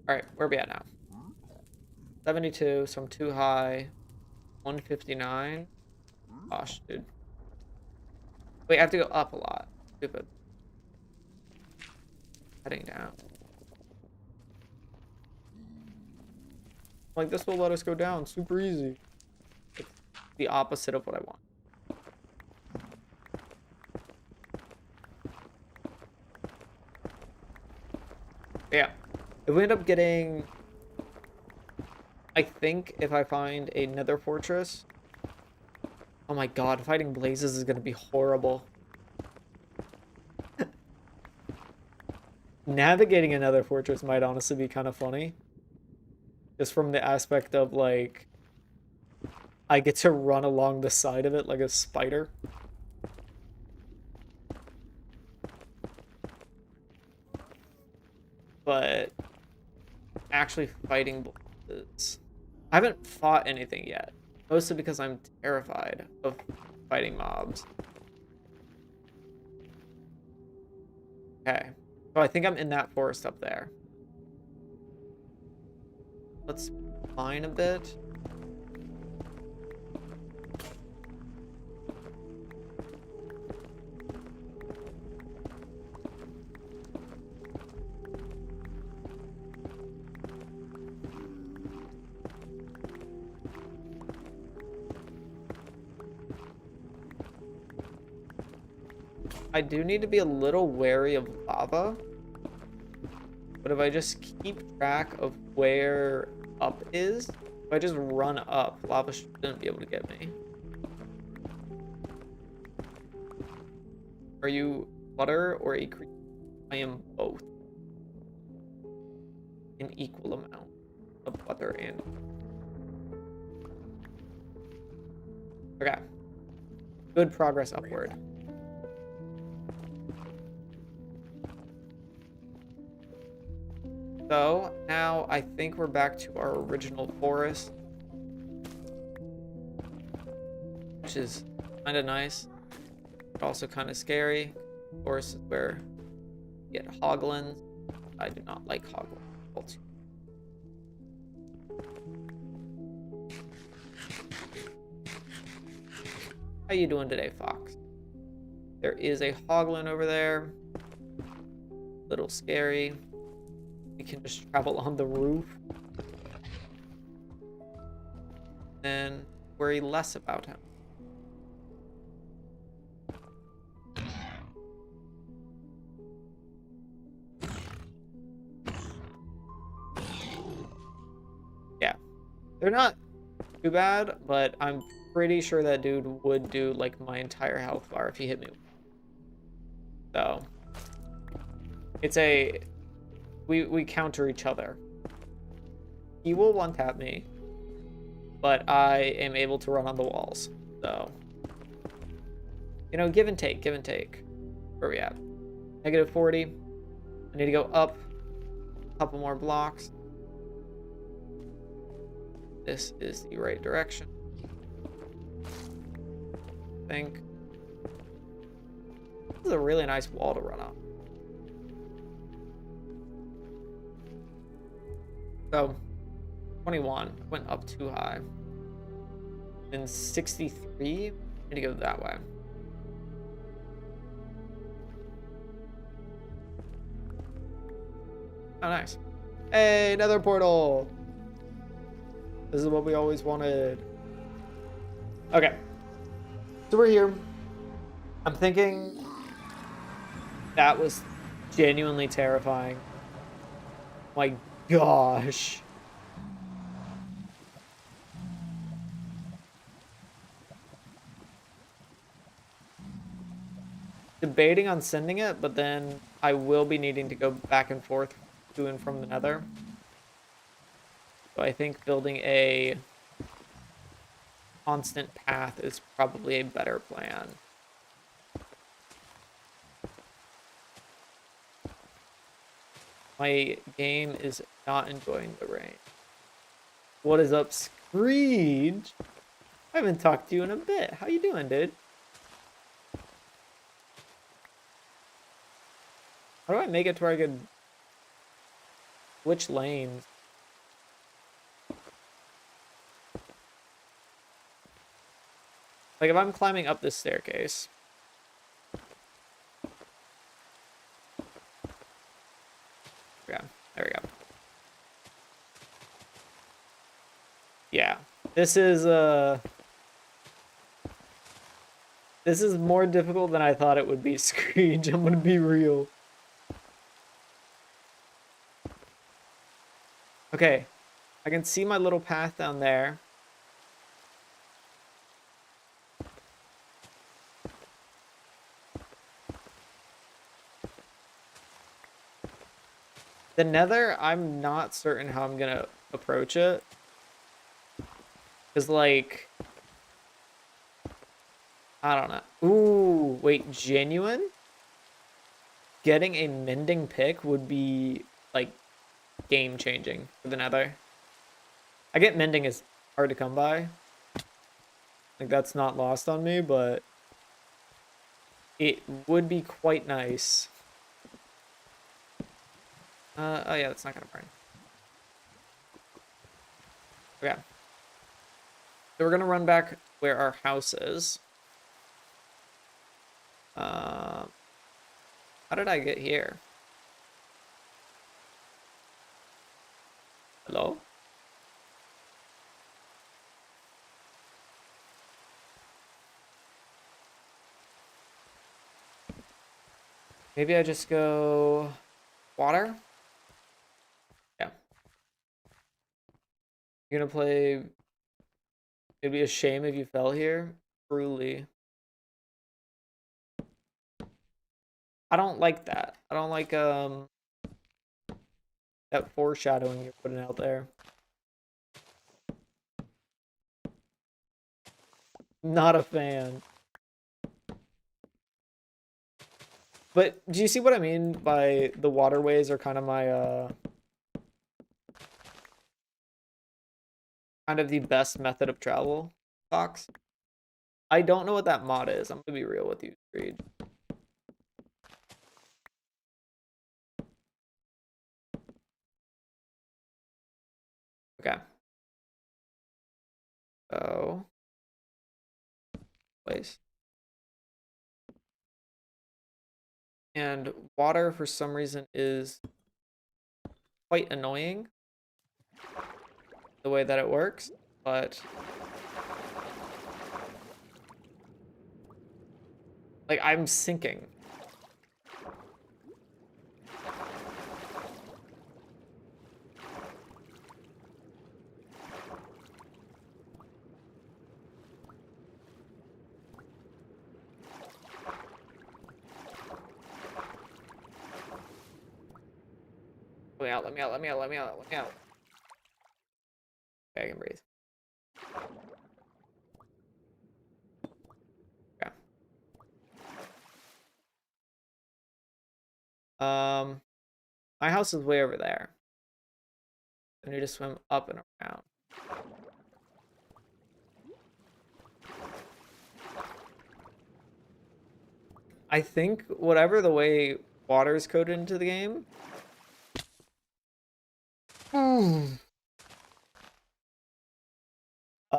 Alright, where are we at now? 72, so I'm too high. 159. Gosh, dude. Wait, I have to go up a lot. Stupid. Heading down. Like, this will let us go down super easy. It's the opposite of what I want. Yeah. If we end up getting... I think if I find a nether fortress... Oh my god, fighting blazes is going to be horrible. Navigating a nether fortress might honestly be kind of funny. Just from the aspect of, like... I get to run along the side of it like a spider. But... actually fighting blazes... I haven't fought anything yet. Mostly because I'm terrified of fighting mobs. Okay. So I think I'm in that forest up there. Let's mine a bit. I do need to be a little wary of lava. But if I just keep track of where up is, if I just run up, lava shouldn't be able to get me. Are you butter or a creature? I am both. An equal amount of butter and... Okay. Good progress upward. So, now I think we're back to our original forest. Which is kind of nice, but also kind of scary. Forest is where you get hoglins. I do not like hoglins. How you doing today, Fox? There is a hoglin over there. Little scary. We can just travel on the roof. Then worry less about him. Yeah. They're not too bad, but I'm pretty sure that dude would do like my entire health bar if he hit me. So it's a... We counter each other. he will one-tap me, but I am able to run on the walls. So, you know, give and take, give and take. Where are we at? -40. I need to go up a couple more blocks. This is the right direction. I think. This is a really nice wall to run up. So, 21 went up too high. Then 63, need to go that way. Oh, nice. Hey, another portal. This is what we always wanted. Okay. So we're here. I'm thinking that was genuinely terrifying. My gosh. Debating on sending it, but then I will be needing to go back and forth to and from the Nether. So I think building a constant path is probably a better plan. My game is not enjoying the rain. What is up, Screech? I haven't talked to you in a bit. How you doing, dude? How do I make it to where I could switch lanes? Like if I'm climbing up this staircase. Yeah, there we go. Yeah, this is more difficult than I thought it would be, Screech. I'm gonna be real. Okay, I can see my little path down there. The Nether, I'm not certain how I'm gonna approach it. Because, like, I don't know. Ooh, wait, genuine? Getting a mending pick would be, like, game-changing for the Nether. I get mending is hard to come by. Like, that's not lost on me, but it would be quite nice. Oh yeah, that's not gonna burn. Okay. So we're gonna run back where our house is. How did I get here? Hello? Maybe I just go water? Yeah. You're gonna play. It'd be a shame if you fell here. Truly. I don't like that. I don't like that foreshadowing you're putting out there. Not a fan. But do you see what I mean by the waterways are kind of my kind of the best method of travel, Fox? I don't know what that mod is. I'm gonna be real with you, Creed. Okay. So, place. And water, for some reason, is quite annoying the way that it works, but like I'm sinking. Let me out, let me out, let me out, let me out, let me out. Okay, I can breathe. Okay. My house is way over there. I need to swim up and around. I think whatever the way water is coded into the game.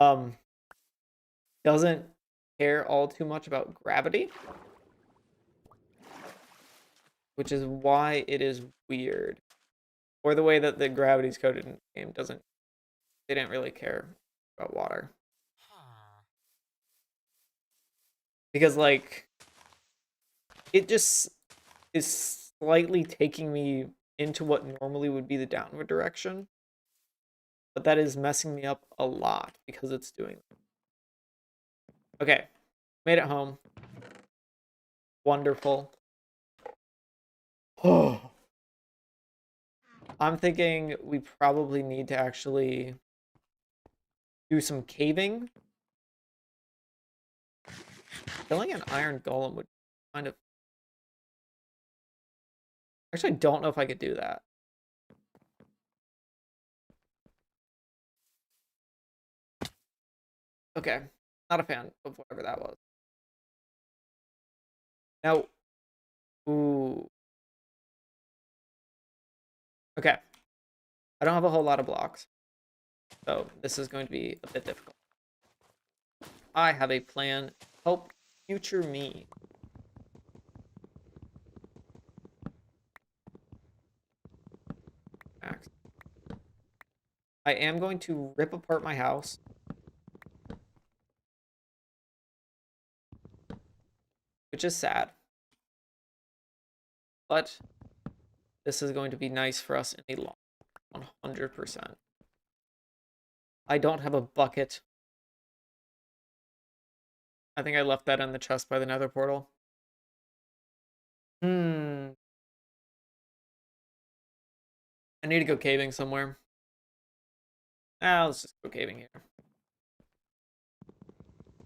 um doesn't care all too much about gravity, which is why it is weird. Or the way that the gravity's coded in the game doesn't, they didn't really care about water. Because like it just is slightly taking me into what normally would be the downward direction. But that is messing me up a lot because it's doing that. Okay, made it home. Wonderful. Oh. I'm thinking we probably need to actually do some caving. Killing an iron golem would kind of... Actually, I don't know if I could do that. Okay, not a fan of whatever that was. Now, ooh. Okay. I don't have a whole lot of blocks, so this is going to be a bit difficult. I have a plan. Help future me. Max. I am going to rip apart my house. Which is sad. But this is going to be nice for us in the long 100%. I don't have a bucket. I think I left that in the chest by the nether portal. I need to go caving somewhere. Let's just go caving here.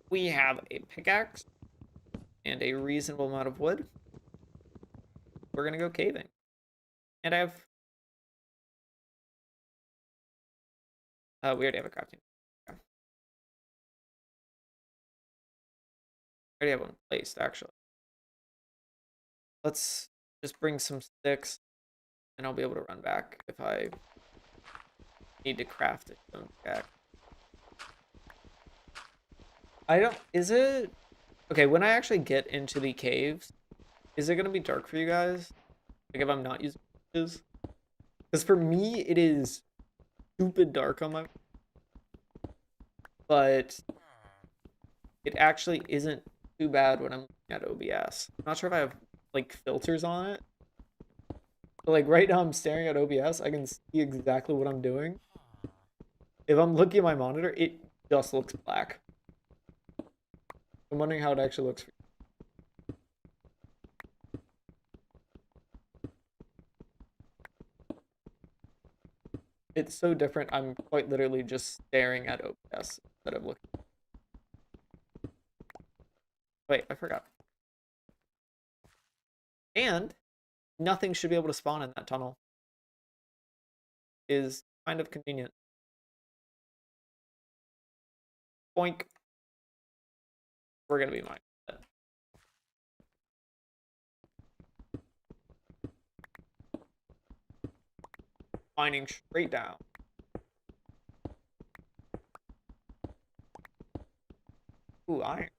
We have a pickaxe and a reasonable amount of wood. We're gonna go caving. And I have... we already have a crafting. Okay. I already have one placed, actually. Let's just bring some sticks, and I'll be able to run back if I need to craft it. I don't... Is it... Okay, when I actually get into the caves, is it going to be dark for you guys? Like if I'm not using torches? Because for me, it is stupid dark on my... But it actually isn't too bad when I'm looking at OBS. I'm not sure if I have like filters on it. But like right now I'm staring at OBS, I can see exactly what I'm doing. If I'm looking at my monitor, it just looks black. I'm wondering how it actually looks for you. It's so different. I'm quite literally just staring at OBS instead of looking. Wait, I forgot. And nothing should be able to spawn in that tunnel. Is kind of convenient. Boink. We're gonna be mine. Mining straight down. Ooh, iron.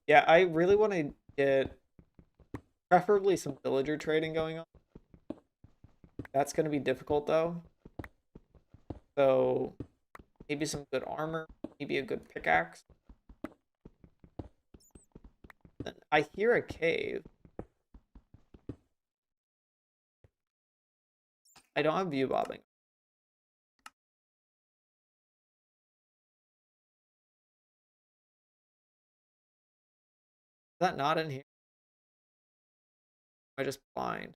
Yeah, I really want to get preferably some villager trading going on. That's going to be difficult though. So maybe some good armor, maybe a good pickaxe. I hear a cave. I don't have view bobbing. Is that not in here? Am I just blind?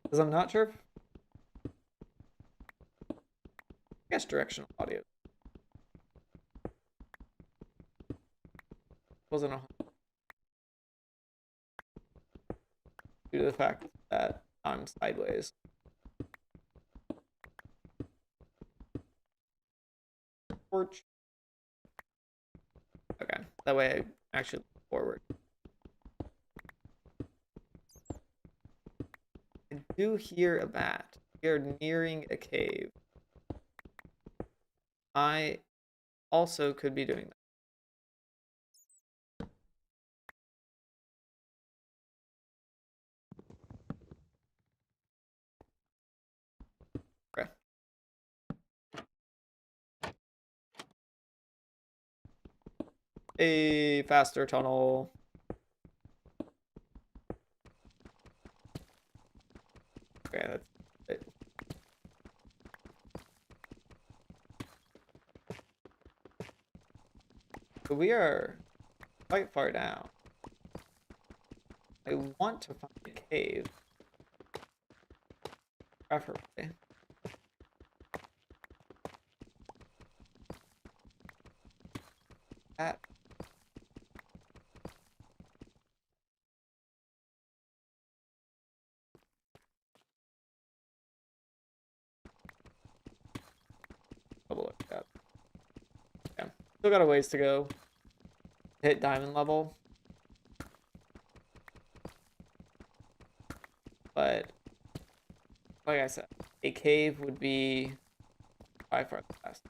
Because I'm not sure if, I guess directional audio wasn't a due to the fact that I'm sideways. Torch. Okay, that way I actually look forward. I do hear a bat. We are nearing a cave. I also could be doing that. Okay. A faster tunnel. Okay, that's it. So we are quite far down. I want to find a cave. Preferably. That. Double look at. Yeah. Still got a ways to go. Hit diamond level. But like I said, a cave would be by far the best.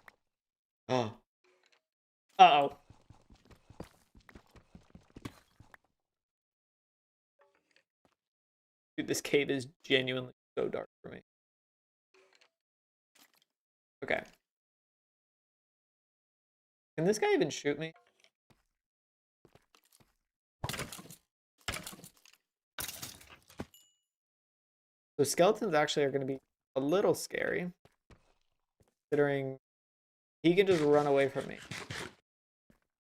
Oh. Uh-oh. Dude, this cave is genuinely so dark for me. Okay. Can this guy even shoot me? So skeletons actually are going to be a little scary, considering he can just run away from me.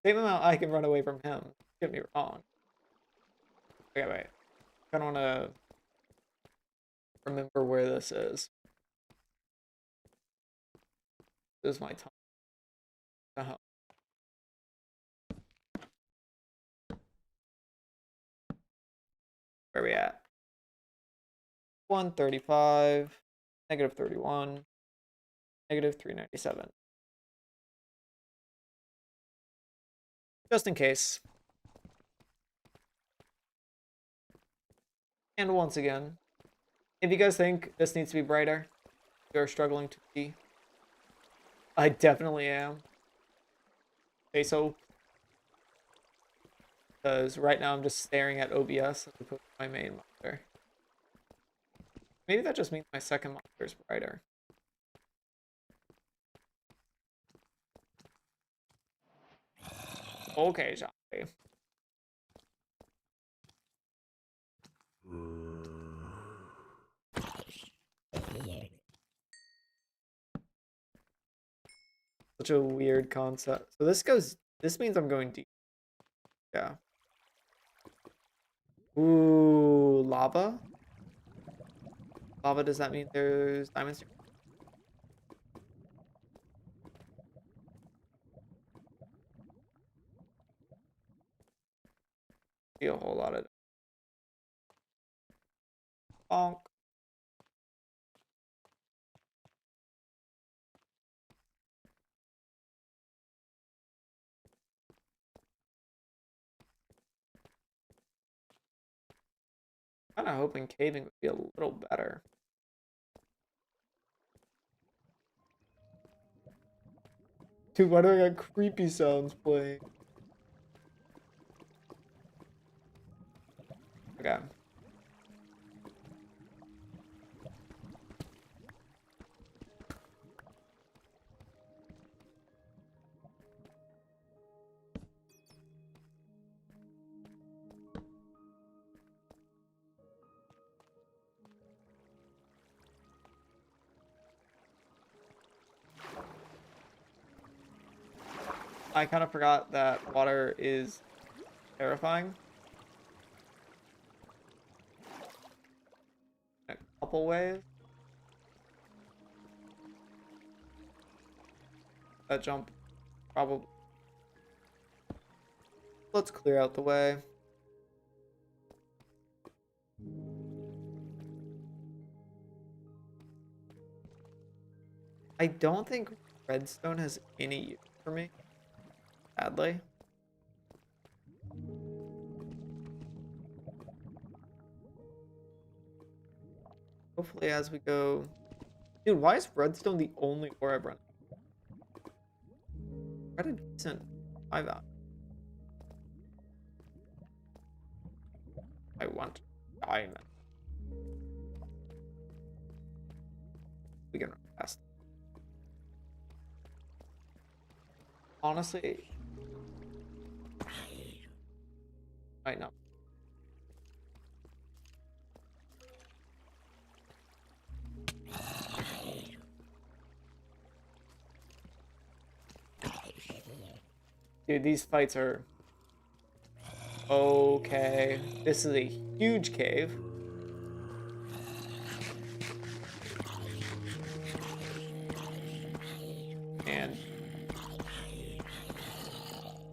Same amount I can run away from him. Don't get me wrong. Okay, wait. I kind of want to remember where this is. This is my time. Uh-huh. Where are we at? 135, negative 31, negative 397. Just in case. And once again, if you guys think this needs to be brighter, you're struggling to see, I definitely am. Say so. Because right now I'm just staring at OBS as opposed to my main monitor. Maybe that just means my second monitor is brighter. Okay, Johnny. Such a weird concept. So this means I'm going deep. Yeah. Ooh, lava? Lava, does that mean there's diamonds? See a whole lot of bonk. Kind of hoping caving would be a little better. Dude, why do I got creepy sounds playing? Okay. I kind of forgot that water is terrifying. In a couple ways. That jump probably. Let's clear out the way. I don't think redstone has any use for me. Sadly. Hopefully as we go... Dude, why is redstone the only ore I've run? Got a decent I want diamond. We can run fast. Honestly, I know. Dude, these fights are okay. This is a huge cave. And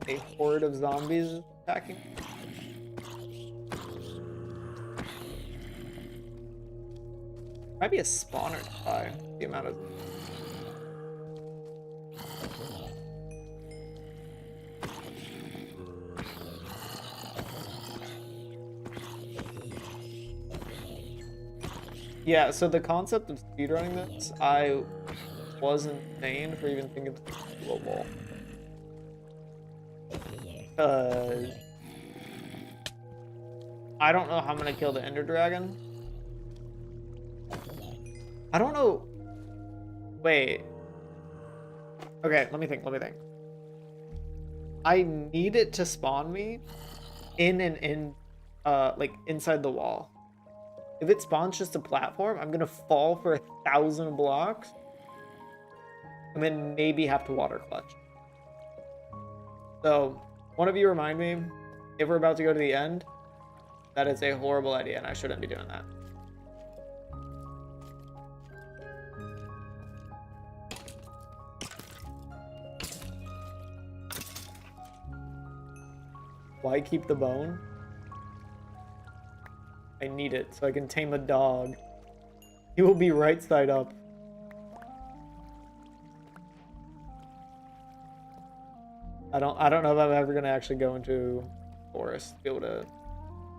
a horde of zombies attacking. Might be a spawner by the amount of... Yeah, so the concept of speedrunning this, I was insane for even thinking it's doable. I don't know how I'm gonna kill the Ender Dragon. I don't know. Wait. Okay, let me think. I need it to spawn me like inside the wall. If it spawns just a platform, I'm gonna fall for 1,000 blocks and then maybe have to water clutch. So, one of you remind me, if we're about to go to the end, that is a horrible idea and I shouldn't be doing that. Why keep the bone? I need it so I can tame a dog. He will be right side up. I don't know if I'm ever gonna actually go into forest to be able to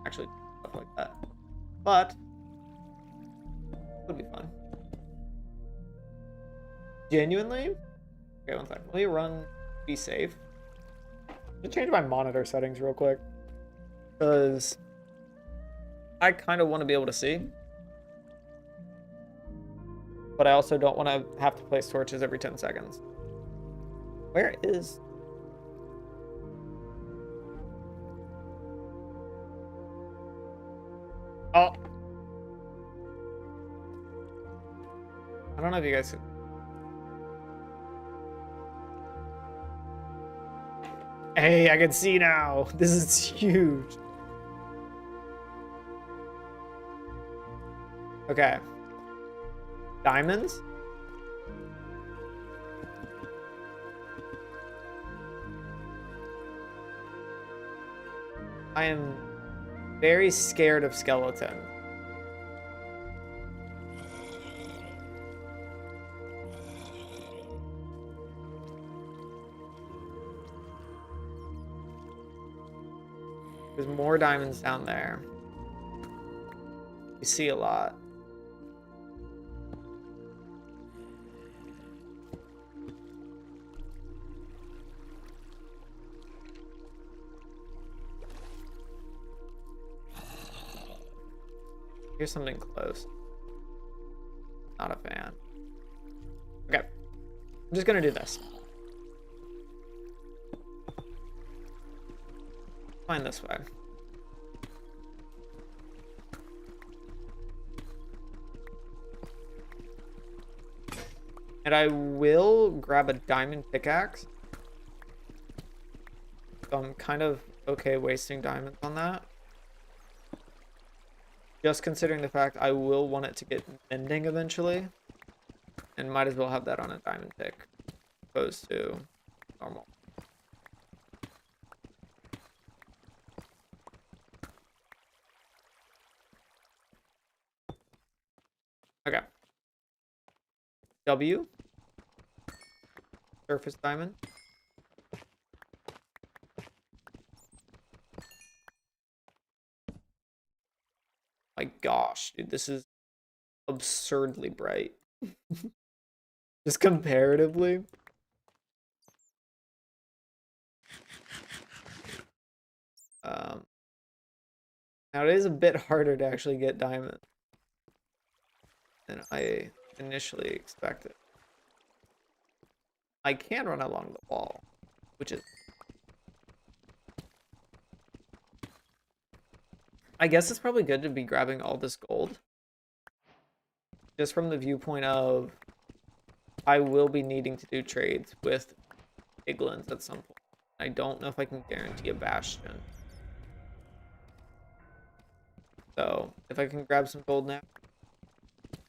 actually do stuff like that. But it'll be fun. Genuinely? Okay, one second. Let me run be safe. I'm gonna change my monitor settings real quick. Because I kind of want to be able to see. But I also don't want to have to place torches every 10 seconds. Where is... Oh! I don't know if you guys can... Hey, I can see now! This is huge! Okay. Diamonds? I am very scared of skeleton. There's more diamonds down there. You see a lot. Here's something close. Not a fan. Okay. I'm just gonna do this. Find this way. And I will grab a diamond pickaxe. So I'm kind of okay wasting diamonds on that. Just considering the fact I will want it to get mending eventually. And might as well have that on a diamond pick. Opposed to normal. Okay. W. Surface diamond. My gosh, dude, this is absurdly bright. Just comparatively. Now it is a bit harder to actually get diamond than I initially expected. I can run along the wall, which is... I guess it's probably good to be grabbing all this gold. Just from the viewpoint of I will be needing to do trades with piglins at some point. I don't know if I can guarantee a bastion. So if I can grab some gold now,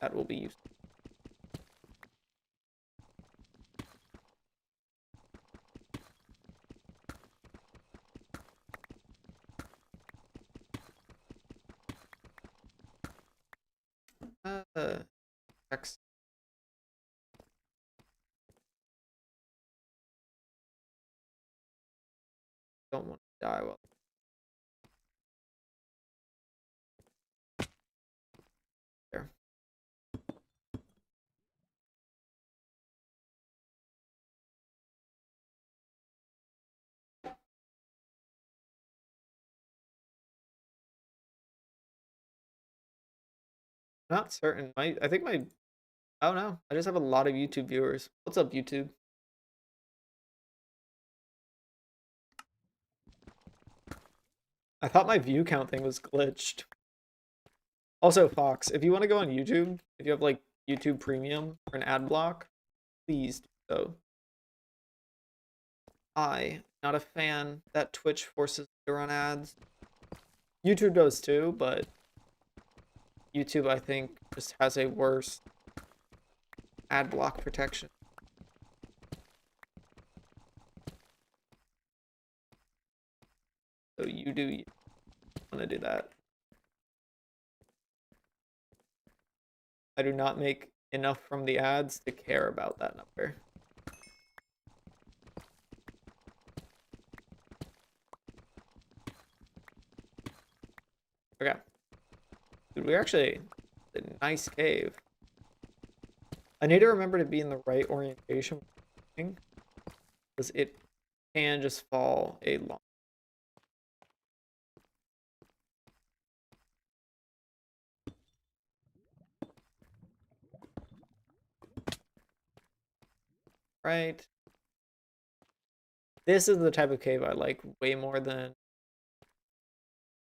that will be useful. X. Don't want to die well. There. Not certain. I think my... I don't know. I just have a lot of YouTube viewers. What's up, YouTube? I thought my view count thing was glitched. Also, Fox, if you want to go on YouTube, if you have like YouTube Premium or an ad block, please do so. Not a fan that Twitch forces to run ads. YouTube does too, but YouTube, I think, just has a worse ad block protection. So you do want to do that. I do not make enough from the ads to care about that number. Okay. Dude, we actually did a nice cave. I need to remember to be in the right orientation because it can just fall a long. Right. This is the type of cave I like way more than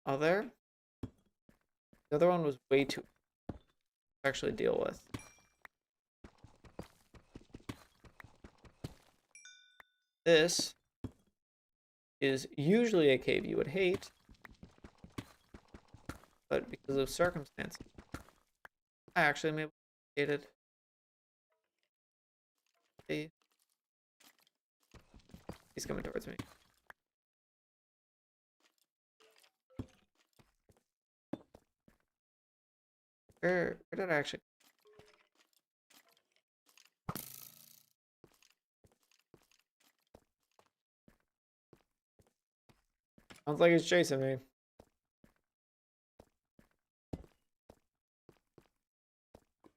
other. The other one was way too actually deal with. This is usually a cave you would hate, but because of circumstances, I actually am able to hate it. See? He's coming towards me. Where did I actually... Sounds like he's chasing me.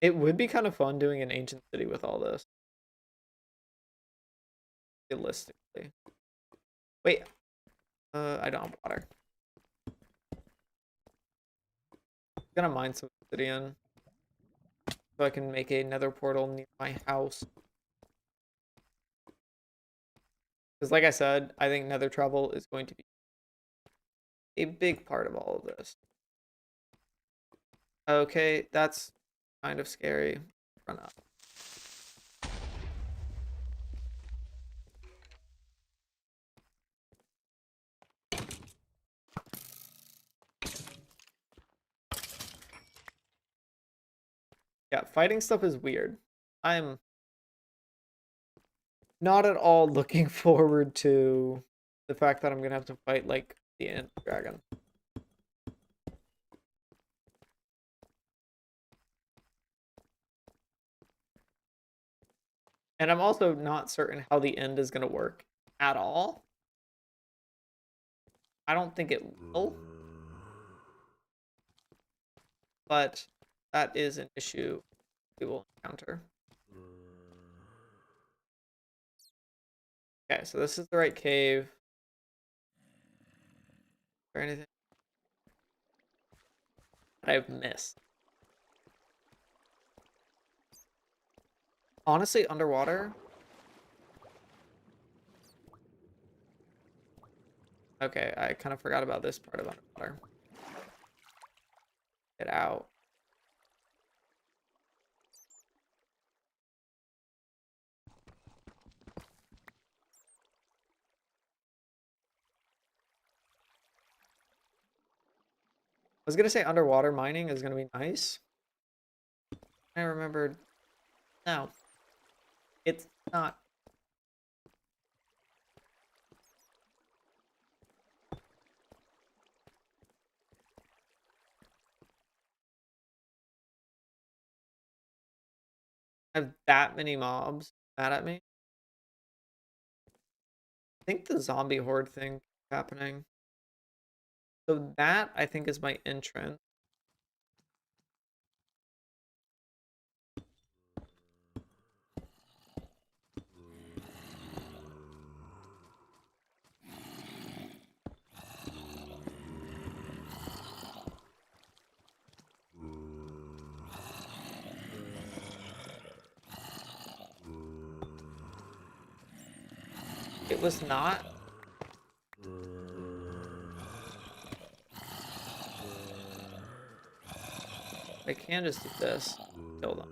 It would be kind of fun doing an ancient city with all this. Realistically. Wait. I don't have water. gonna mine some obsidian so I can make a nether portal near my house. Because like I said, I think nether travel is going to be a big part of all of this. Okay, that's kind of scary. Run up. Yeah, fighting stuff is weird. I'm not at all looking forward to the fact that I'm gonna have to fight like the Ender Dragon. And I'm also not certain how the end is gonna work at all. I don't think it will, but that is an issue we will encounter. Okay, so this is the right cave. Is there anything that I've missed? Honestly, underwater. Okay, I kind of forgot about this part of underwater. Get out. I was gonna say underwater mining is gonna be nice. I remembered. No, it's not. I have that many mobs mad at me. I think the zombie horde thing is happening. So that I think is my entrance. It was not. I can just do this. Kill them.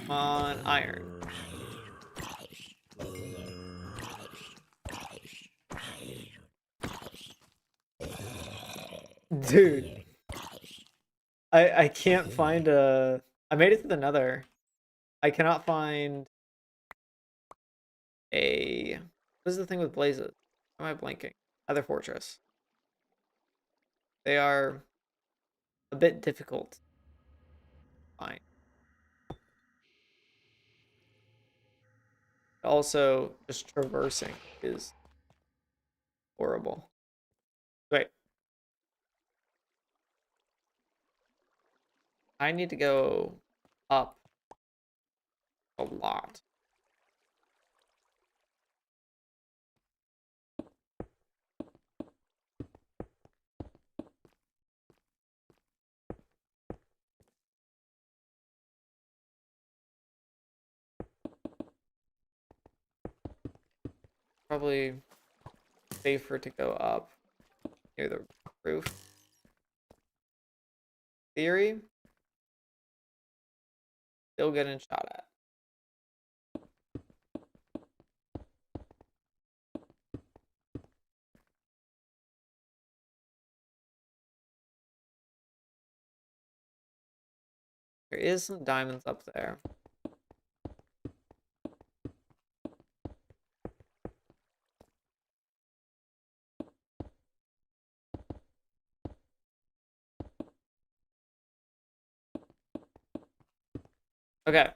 On iron. Dude. I can't find a... I made it to the nether. I cannot find a... What is the thing with blazes? Am I blanking? Nether fortress. They are a bit difficult to find. Also, just traversing is horrible. Wait. I need to go up a lot. Probably safer to go up near the roof. Theory, still getting shot at. There is some diamonds up there. Okay.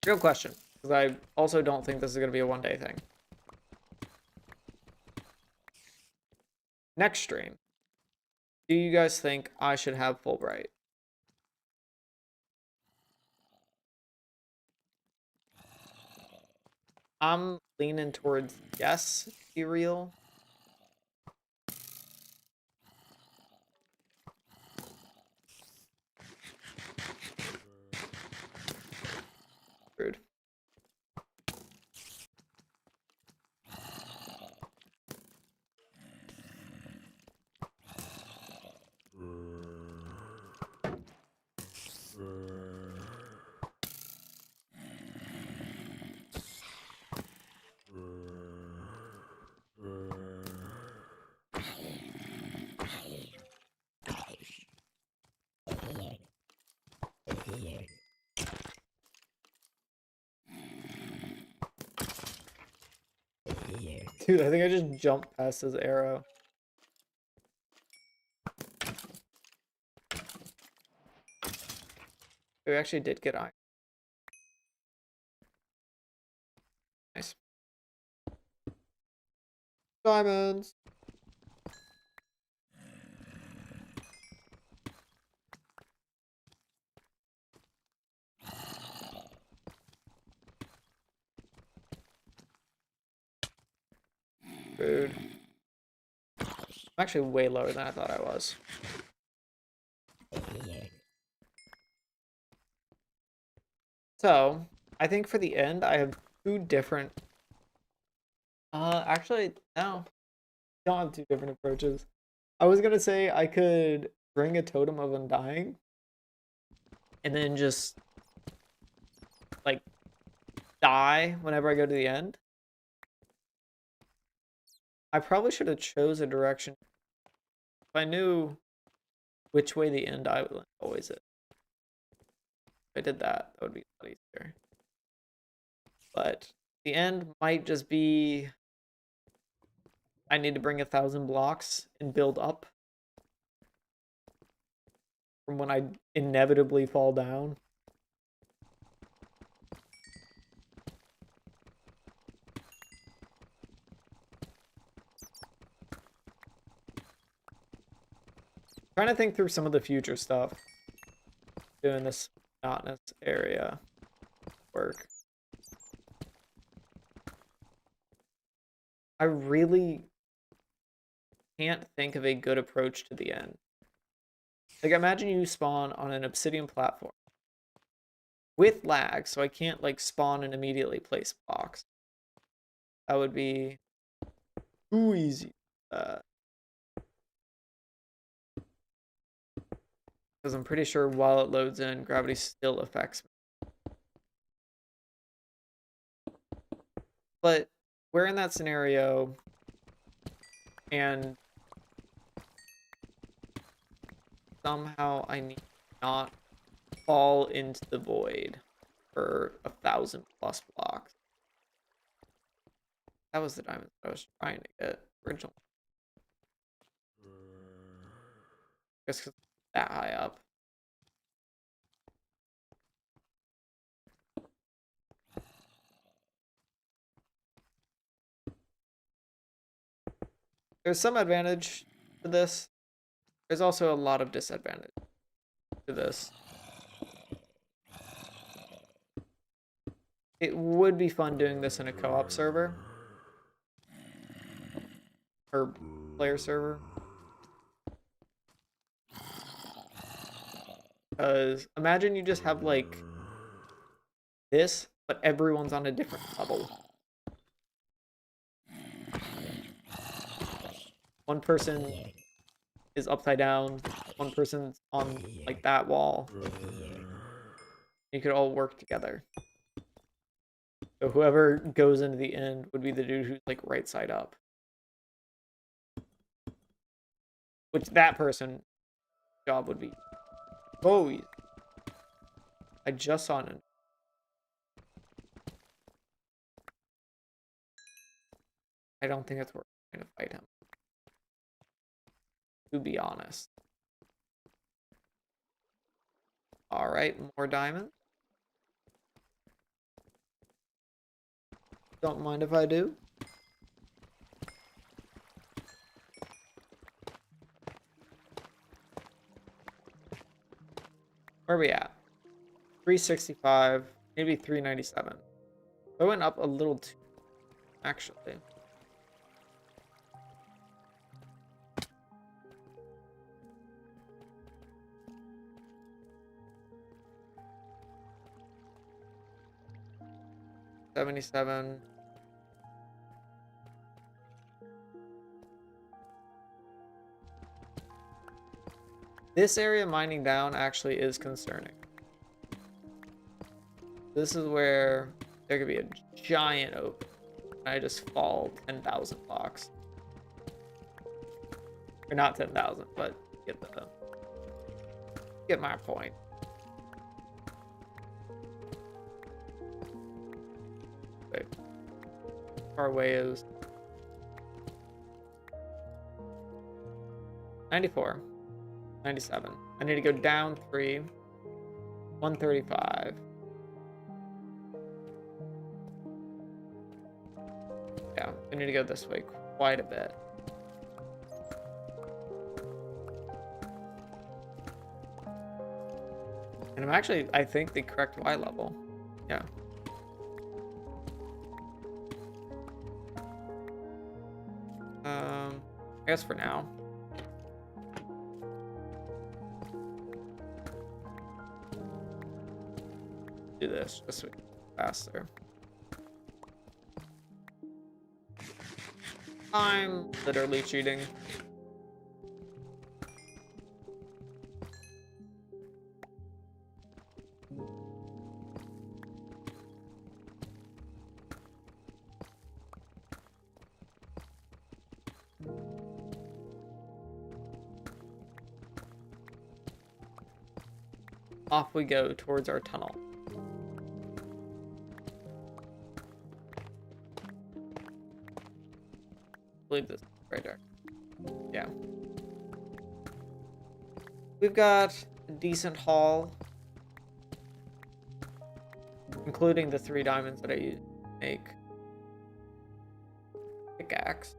Real question, because I also don't think this is going to be a one-day thing. Next stream, Do you guys think I should have Fulbright? I'm leaning towards yes, to be real. Rude. Dude, I think I just jumped past his arrow. We actually did get iron. Nice. Diamonds. Food. I'm actually way lower than I thought I was. So, I think for the end, I have two different... actually, no. Don't have two different approaches. I was gonna say I could bring a Totem of Undying and then just, like, die whenever I go to the end. I probably should have chose a direction. If I knew which way the end I would always it. If I did that, that would be a lot easier. But the end might just be I need to bring 1,000 blocks and build up from when I inevitably fall down. Trying to think through some of the future stuff. Doing this monotonous area work. I really can't think of a good approach to the end. Like, imagine you spawn on an obsidian platform with lag, so I can't, like, spawn and immediately place blocks. That would be too easy. Because I'm pretty sure while it loads in, gravity still affects me. But we're in that scenario, and somehow I need to not fall into the void for 1,000+ blocks. That was the diamond that I was trying to get originally. Guess 'cause it's that high up. There's some advantage to this. There's also a lot of disadvantage to this. It would be fun doing this in a co-op server. Or player server. Because imagine you just have, like, this, but everyone's on a different level. One person is upside down, one person's on, like, that wall. You could all work together. So whoever goes into the end would be the dude who's, like, right side up. Which that person job would be. Oh, I just saw an. I don't think it's worth trying to fight him. To be honest. Alright, more diamonds. Don't mind if I do. Where are we at? 365, maybe 397. I went up a little too, actually. $77. This area mining down actually is concerning. This is where there could be a giant open. And I just fall 10,000 blocks. Or not 10,000, but get my point. Wait. Far away is 94. 97. I need to go down 3. 135. Yeah, I need to go this way quite a bit. And I'm actually, I think, the correct Y level. Yeah. I guess for now. Do this just so we can go faster. I'm literally cheating. Off we go towards our tunnel. I believe this right there. Yeah. We've got a decent haul, including the 3 diamonds that I make. Pickaxe.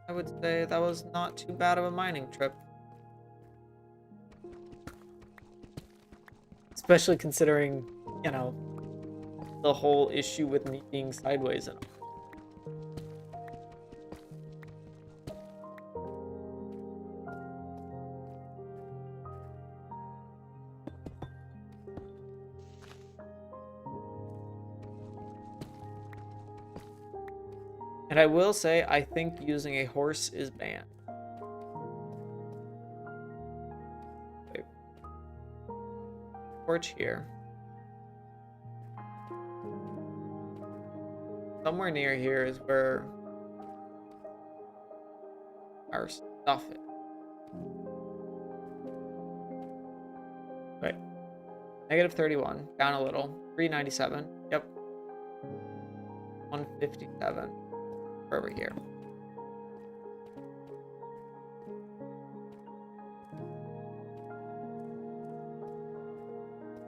I would say that was not too bad of a mining trip. Especially considering, you know, the whole issue with me being sideways and I will say, I think using a horse is banned. Wait. Torch here. Somewhere near here is where our stuff is. Wait. Negative 31. Down a little. 397. Yep. 157. We're over here.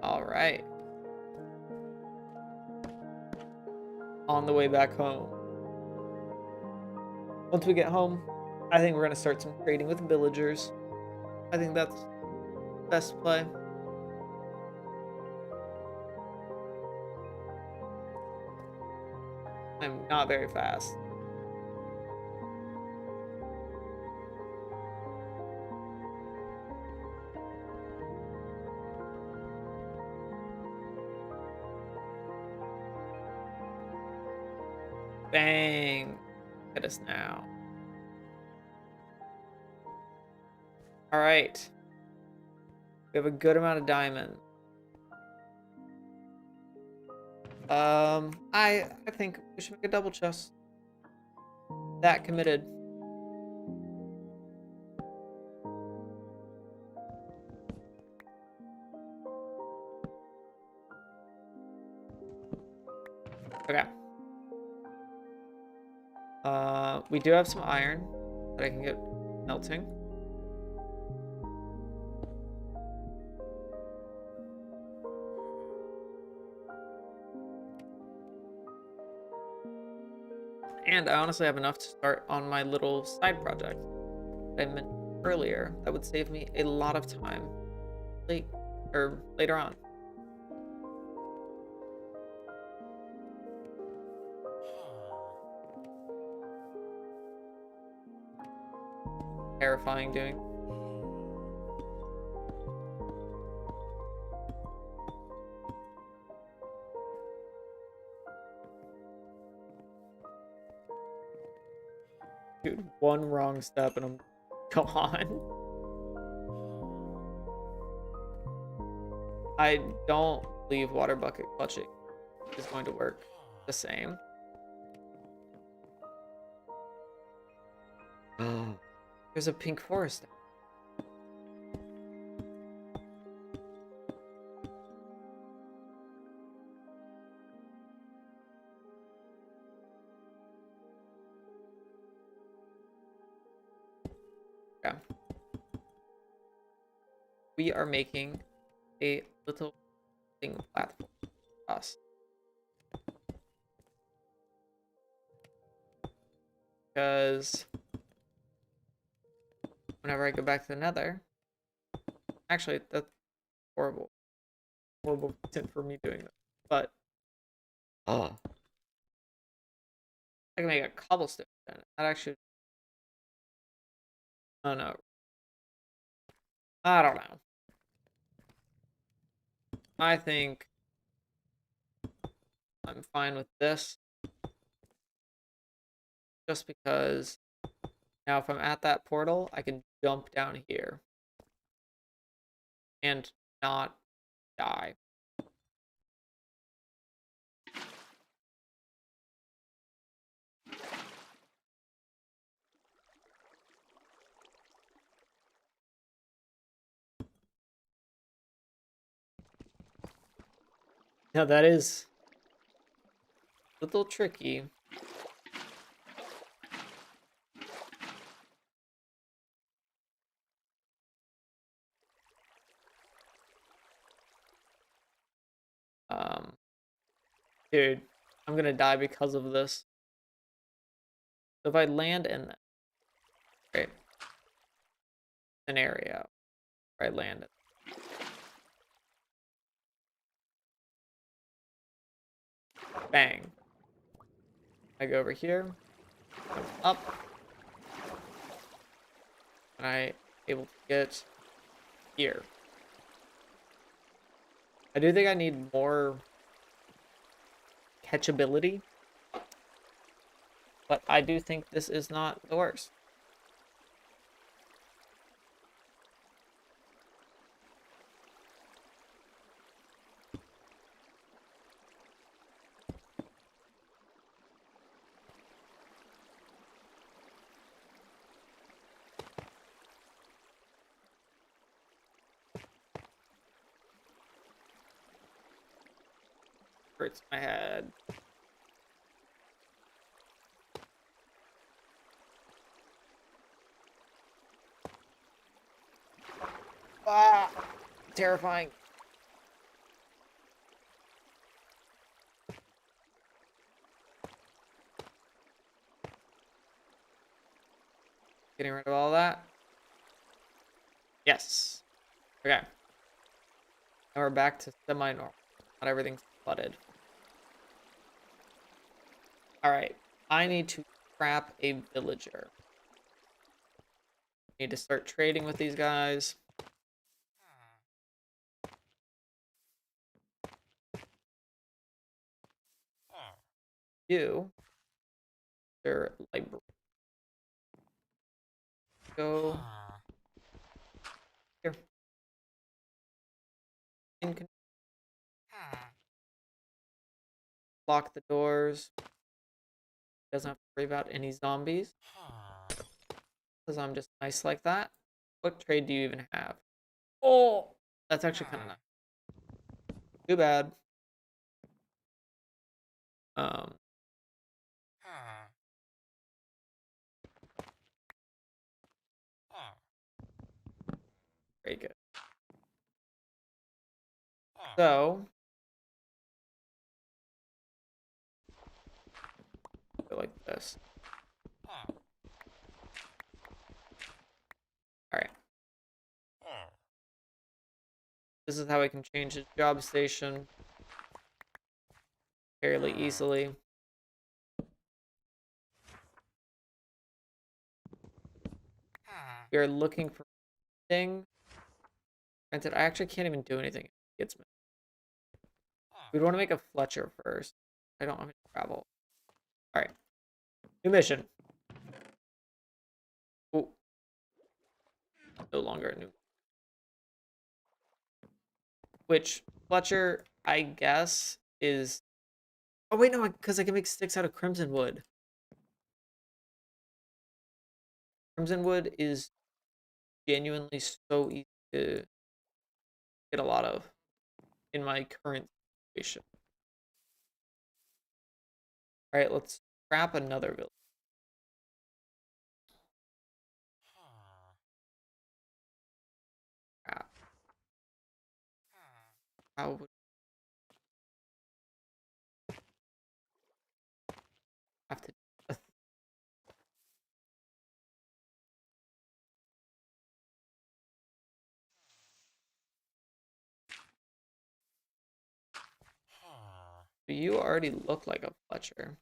All right. On the way back home. Once we get home, I think we're going to start some trading with villagers. I think that's the best play. I'm not very fast. Bang! Hit us now. Alright. We have a good amount of diamond. I think we should make a double chest. That committed. Okay. We do have some iron that I can get melting. And I honestly have enough to start on my little side project that I mentioned earlier. That would save me a lot of time. late or later on. Terrifying doing. Dude, one wrong step and I'm gone. I don't believe water bucket clutching is going to work the same. There's a pink forest. Yeah. We are making a little thing platform for us. Because whenever I go back to the nether, actually, that's horrible. Horrible content for me doing this. But I can make a cobblestone. That actually, oh no, I don't know. I think I'm fine with this. Just because now if I'm at that portal, I can jump down here and not die. Now that is a little tricky. Dude, I'm gonna die because of this. So if I land in that, right, scenario where I land it. Bang. I go over here, jump up, and I able to get here. I do think I need more catchability, but I do think this is not the worst. Hurts my head. Ah, terrifying. Getting rid of all that. Yes. Okay. Now we're back to semi-normal. Not everything's flooded. Alright. I need to trap a villager. Need to start trading with these guys. You. Their library. Go here. Lock the doors. Doesn't have to worry about any zombies. Because I'm just nice like that. What trade do you even have? Oh! That's actually kind of nice. Too bad. Um. Very good. So. Go like this. Alright. This is how I can change his job station fairly easily. We are looking for thing. Granted, I actually can't even do anything. It's me. We'd want to make a Fletcher first. I don't have any travel. Alright. New mission. Oh. No longer a new. Which, Fletcher, I guess, is... Oh, wait, no, because I can make sticks out of crimson wood. Crimson wood is genuinely so easy to get a lot of in my current situation. Alright, let's scrap another village. Scrap. How would have to... You already look like a Fletcher.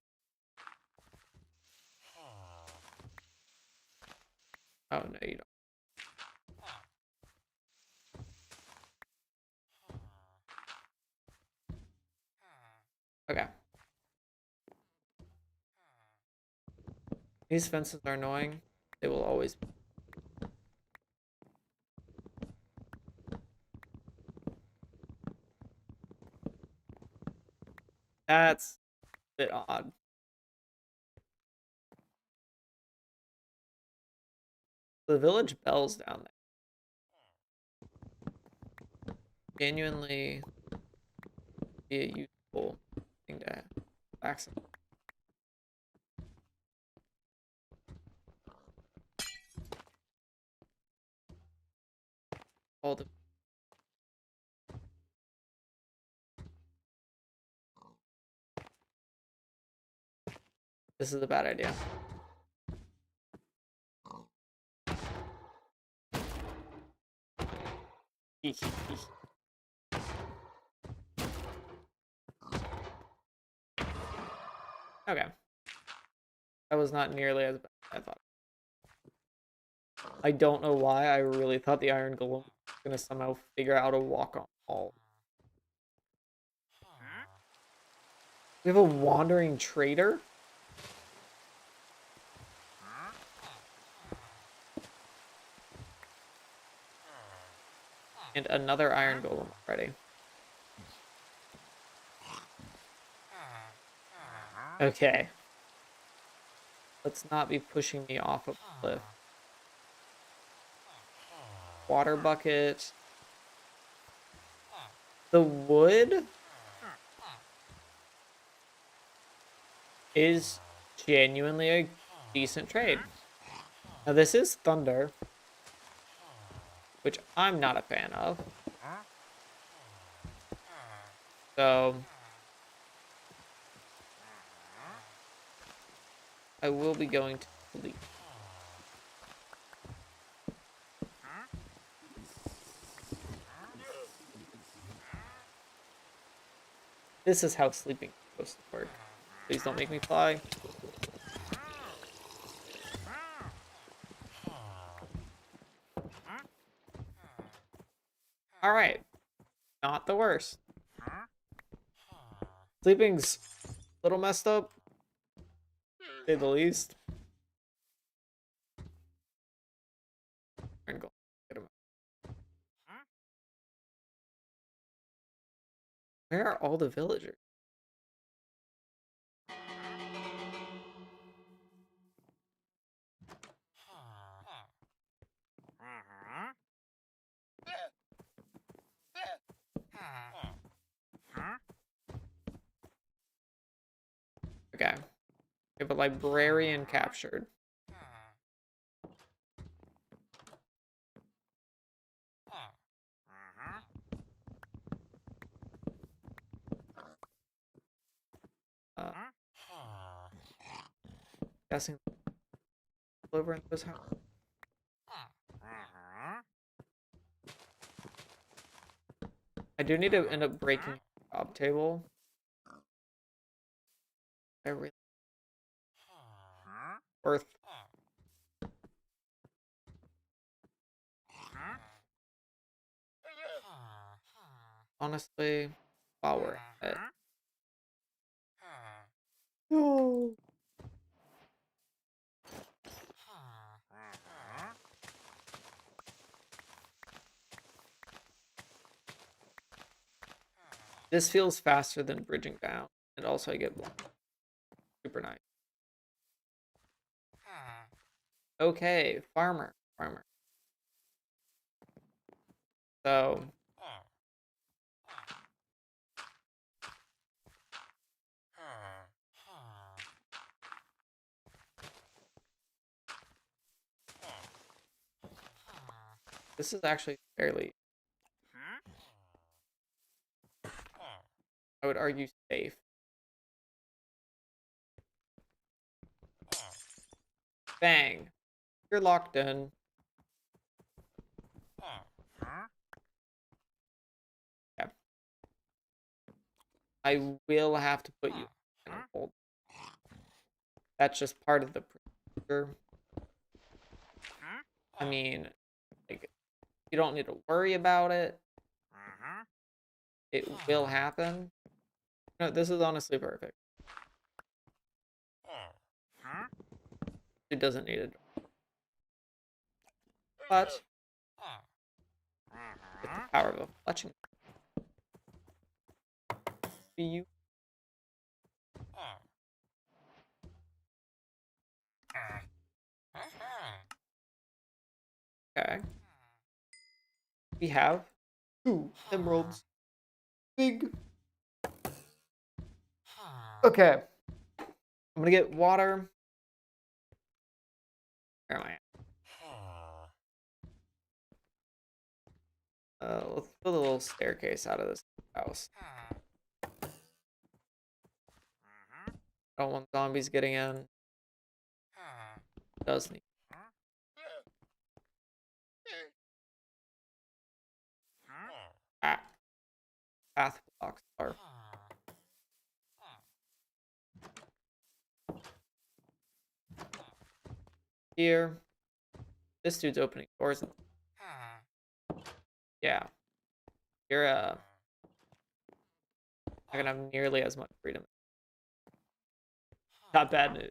Oh, no, you don't. Okay. These fences are annoying. They will always be. That's a bit odd. The village bells down there. Genuinely be a useful thing to access. All the This is a bad idea. Okay. That was not nearly as bad as I thought. I don't know why. I really thought the Iron Golem was gonna somehow figure out how to walk on all. We have a wandering trader? And another Iron Golem already. Okay. Let's not be pushing me off a cliff. Water bucket. The wood is genuinely a decent trade. Now this is thunder, which I'm not a fan of. So I will be going to sleep. This is how sleeping is supposed to work. Please don't make me fly. Alright. Not the worst. Sleeping's a little messed up, to say the least. Get him. Where are all the villagers? Okay. We have a librarian captured. Guessing over in this house. I do need to end up breaking the job table. I really worth. Honestly, while we're at it. No. This feels faster than bridging down, and also I get blocked. Super nice. Okay, farmer. So this is actually fairly, I would argue, safe. Bang. You're locked in. Yeah. I will have to put you in hold. That's just part of the procedure. I mean, like, you don't need to worry about it. It will happen. No, this is honestly perfect. It doesn't need it. But with the power of a fletching. Be you. Okay. We have 2 emeralds. Big. Okay. I'm gonna get water. Where am I at? Let's build a little staircase out of this house. I don't want zombies getting in. Does need. Ah. Path blocks are. Here. This dude's opening doors. Yeah. You're not gonna have nearly as much freedom. Not bad news.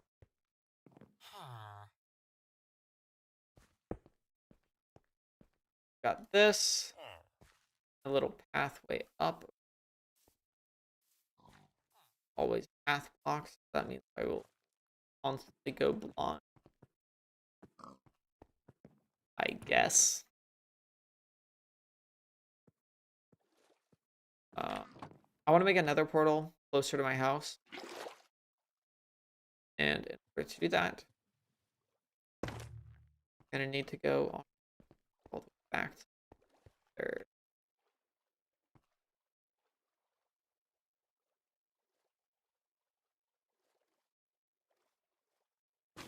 Got this. A little pathway up. Always path blocks. That means I will constantly go blind. I guess. I want to make another portal closer to my house. And in order to do that, I'm going to need to go all the way back to there.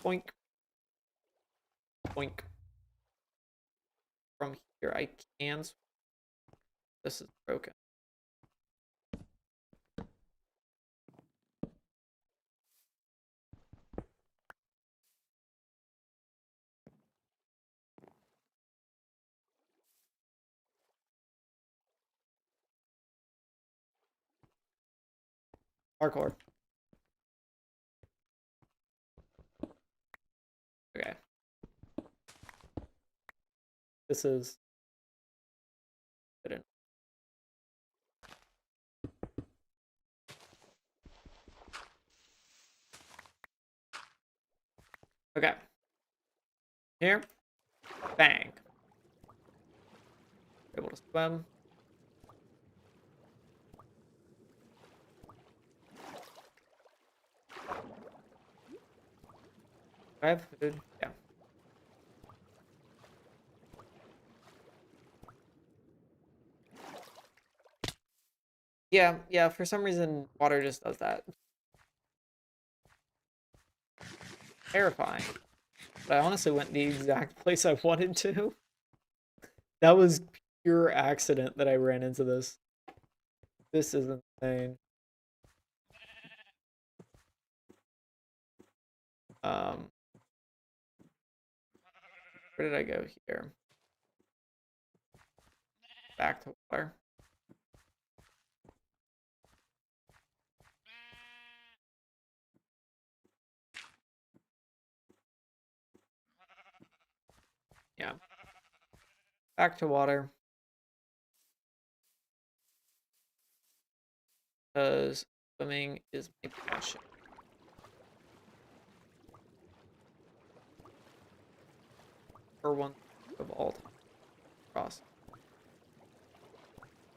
Boink. Boink. From here, I can. This is broken. Parkour. Okay. This is good enough. Okay. Here. Bang. Able to swim. I have food. Yeah. Yeah, for some reason, water just does that. Terrifying. But I honestly went the exact place I wanted to. That was pure accident that I ran into this. This is insane. Where did I go here? Back to water. Yeah. Back to water. Because swimming is my passion. For one of all time. Cross.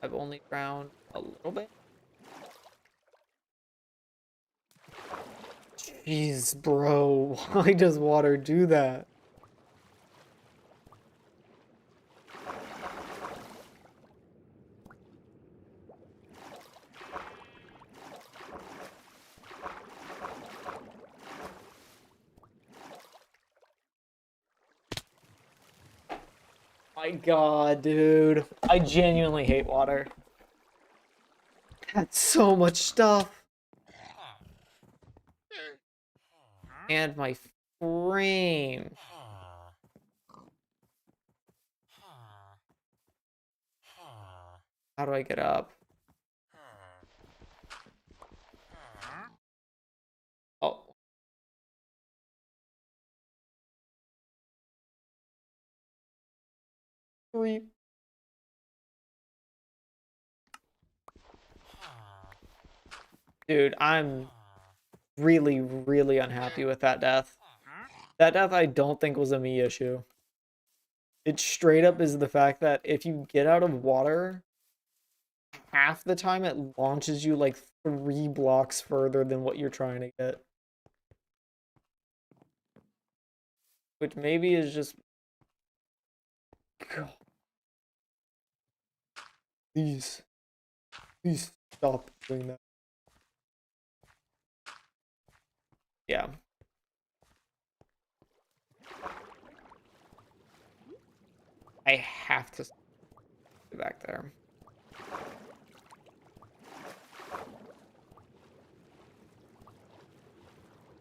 I've only drowned a little bit. Jeez, bro. Why does water do that? My God, dude. I genuinely hate water. That's so much stuff. And my frame. How do I get up? Oh. Three. Dude, I'm really, really unhappy with that death. That death I don't think was a me issue. It straight up is the fact that if you get out of water, half the time it launches you like 3 blocks further than what you're trying to get. Which maybe is just... God. Please. Please stop doing that. Yeah. I have to get back there.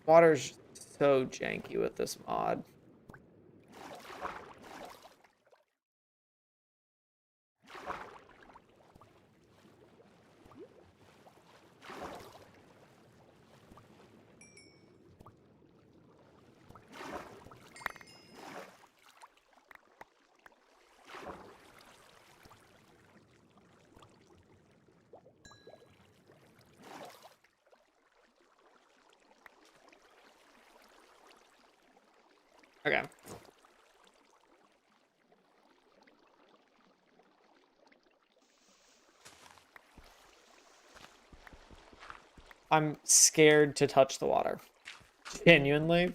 Water's so janky with this mod. Okay. I'm scared to touch the water. Genuinely. The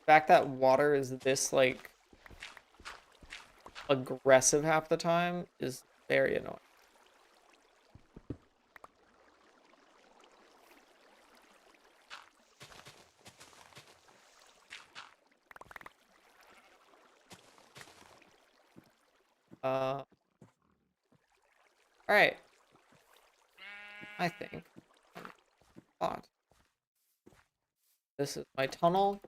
fact that water is this, like, aggressive half the time is very annoying. All right. I think. Thought. This is my tunnel.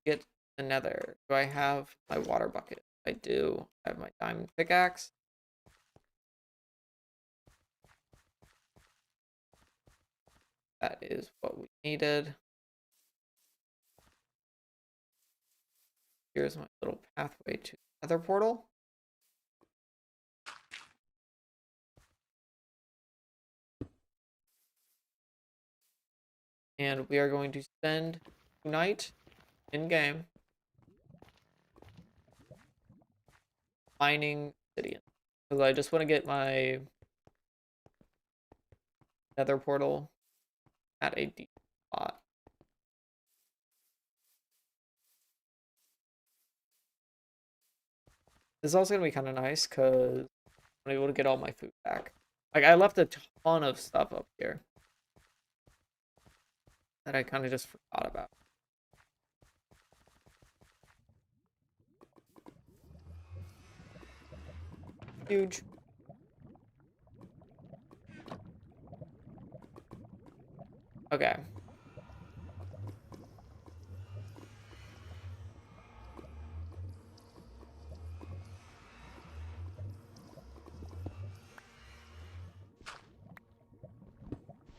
Get the nether. Do I have my water bucket? I do. I have my diamond pickaxe. That is what we needed. Here's my little pathway to the nether portal. And we are going to spend tonight in game mining obsidian. Because I just want to get my nether portal at a deep spot. This is also going to be kind of nice because I'm able to get all my food back. Like, I left a ton of stuff up here that I kind of just forgot about. Huge. Okay.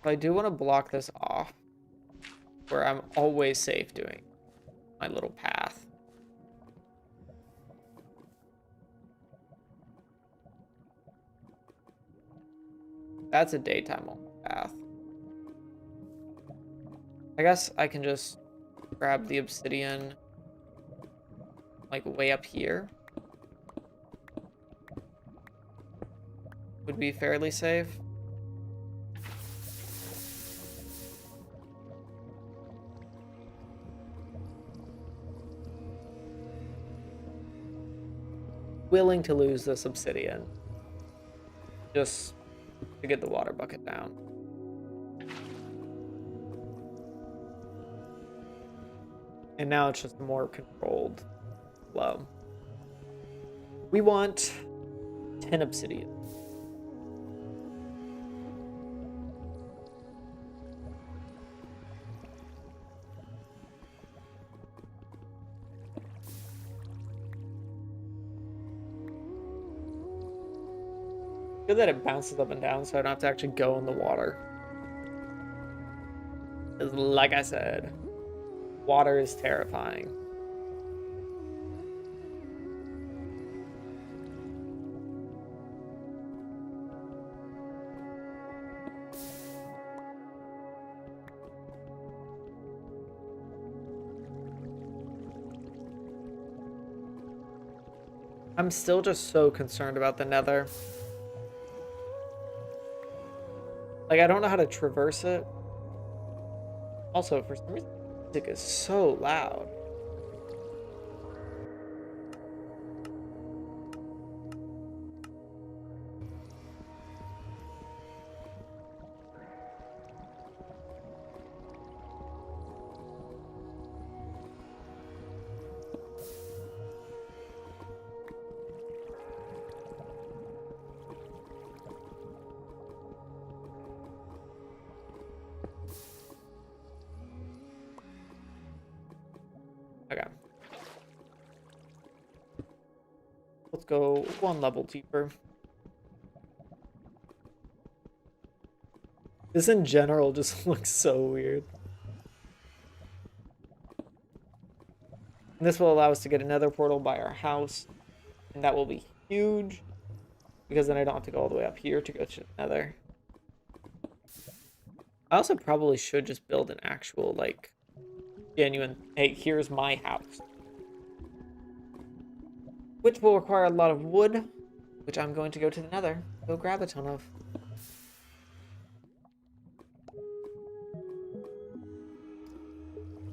I do want to block this off where I'm always safe doing my little path. That's a daytime only path. I guess I can just grab the obsidian like way up here. Would be fairly safe. Willing to lose this obsidian just to get the water bucket down. And now it's just a more controlled flow. We want 10 obsidian. Good that it bounces up and down so I don't have to actually go in the water. Because like I said, water is terrifying. I'm still just so concerned about the nether. Like, I don't know how to traverse it. Also, for some reason, the music is so loud. Okay. Let's go one level deeper. This in general just looks so weird. And this will allow us to get another portal by our house. And that will be huge. Because then I don't have to go all the way up here to go to the nether. I also probably should just build an actual, like, genuine, hey, here's my house. Which will require a lot of wood, which I'm going to go to the nether. Go grab a ton of.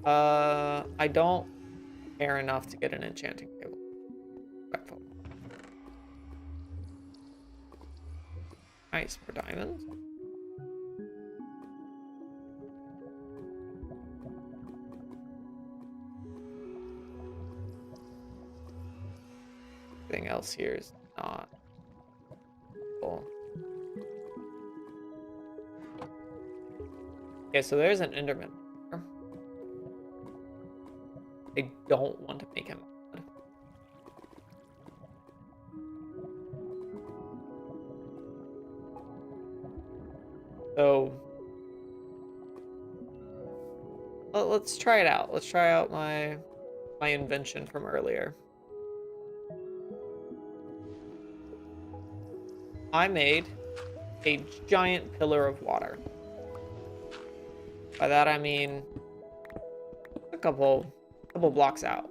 I don't care enough to get an enchanting table. Respectful. Nice, more diamonds. Everything else here is not cool. Okay, so there's an Enderman. I don't want to make him mad. So let's try it out. Let's try out my invention from earlier. I made a giant pillar of water. By that I mean a couple blocks out.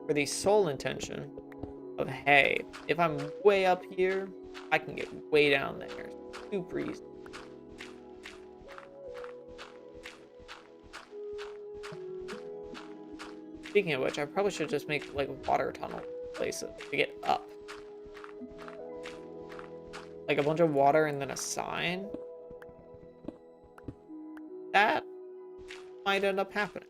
For the sole intention of, hey, if I'm way up here, I can get way down there. Super easy. Speaking of which, I probably should just make like water tunnel places to get up. Like a bunch of water and then a sign. That might end up happening.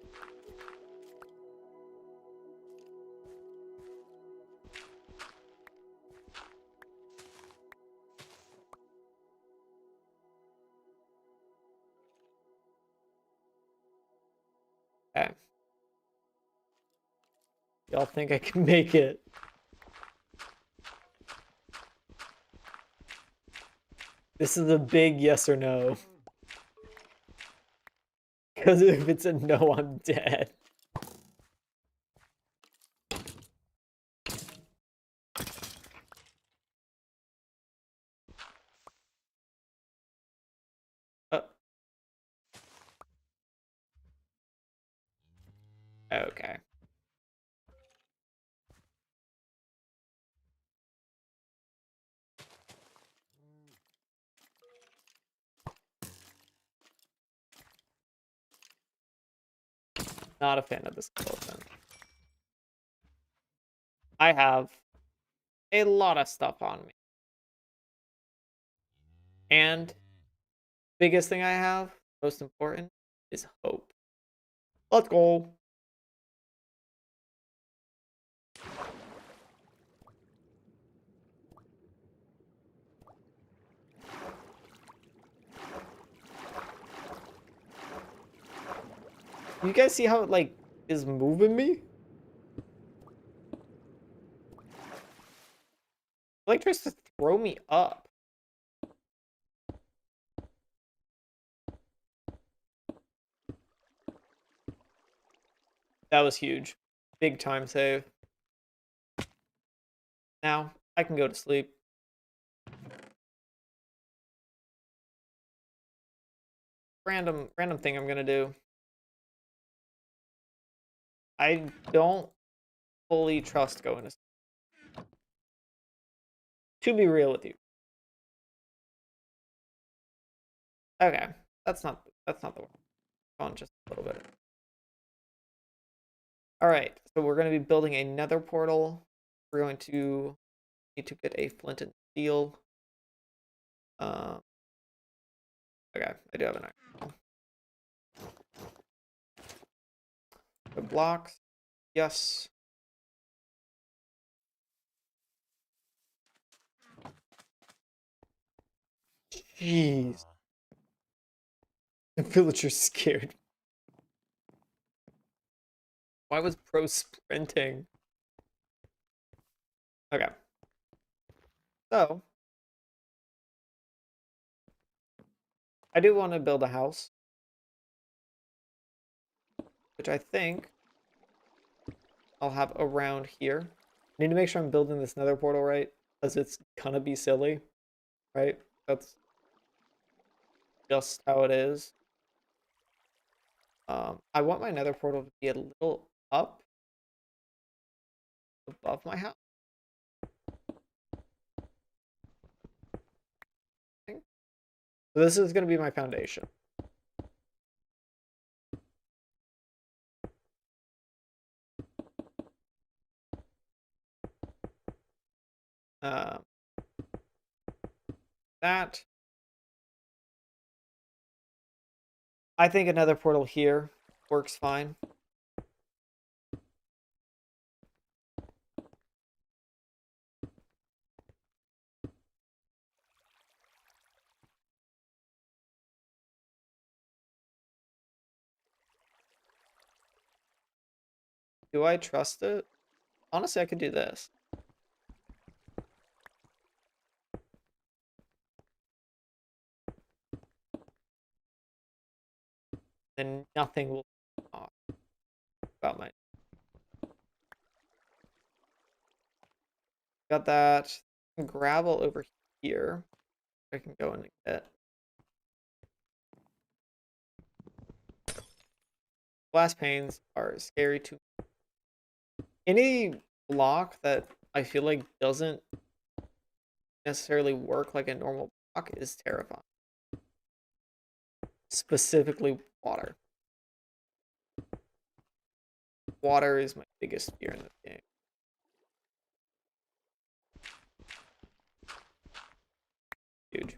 Okay. Y'all think I can make it? This is a big yes or no. Because if it's a no, I'm dead. Uh, okay. Not a fan of this skeleton. I have a lot of stuff on me. And biggest thing I have, most important, is hope. Let's go. You guys see how it like is moving me? It like tries to throw me up. That was huge. Big time save. Now I can go to sleep. Random thing I'm gonna do. I don't fully trust going to sleep. To be real with you. Okay. That's not the one. On just a little bit. Alright, so we're gonna be building another portal. We're going to need to get a flint and steel. Okay, I do have an iron. The blocks. Yes. Jeez. The villager's scared. Why was Pro sprinting? Okay. So, I do want to build a house. Which I think I'll have around here. I need to make sure I'm building this nether portal right. Because it's gonna be silly. Right? That's just how it is. I want my nether portal to be a little up above my house. So this is going to be my foundation. That. I think another portal here works fine. Do I trust it? Honestly, I could do this. Then nothing will off about my. Got that gravel over here. I can go and get. Glass panes are scary to any block that I feel like doesn't necessarily work like a normal block is terrifying. Specifically water. Water is my biggest fear in this game. Huge.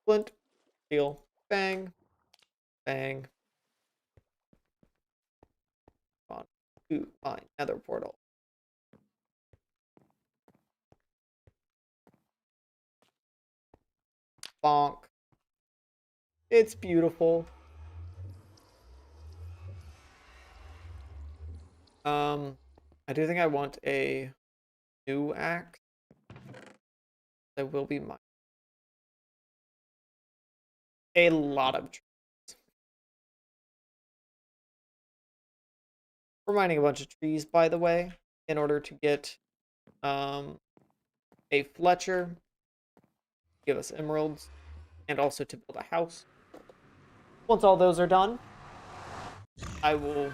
Flint, steel, bang, bang. On to my nether portal. Bonk. It's beautiful. I do think I want a new axe. That will be mine. A lot of trees. We're mining a bunch of trees, by the way, in order to get a Fletcher, give us emeralds, and also to build a house. Once all those are done, I will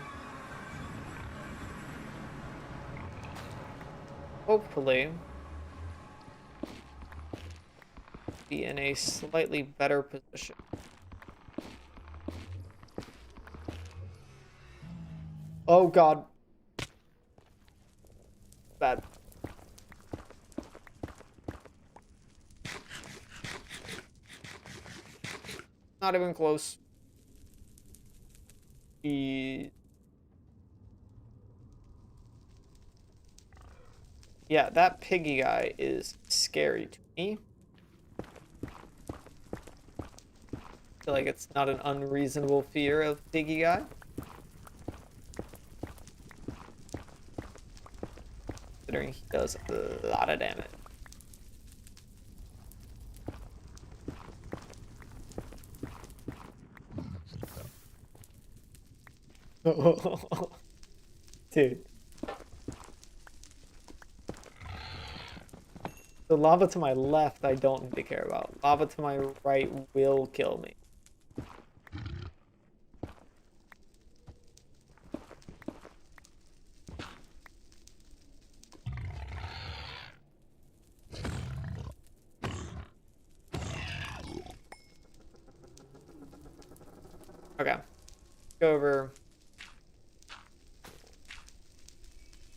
hopefully be in a slightly better position. Oh god. Bad. Not even close. Yeah, that piggy guy is scary to me. I feel like it's not an unreasonable fear of piggy guy. Considering he does a lot of damage. Dude. The lava to my left, I don't need to care about. Lava to my right will kill me. Okay. Go over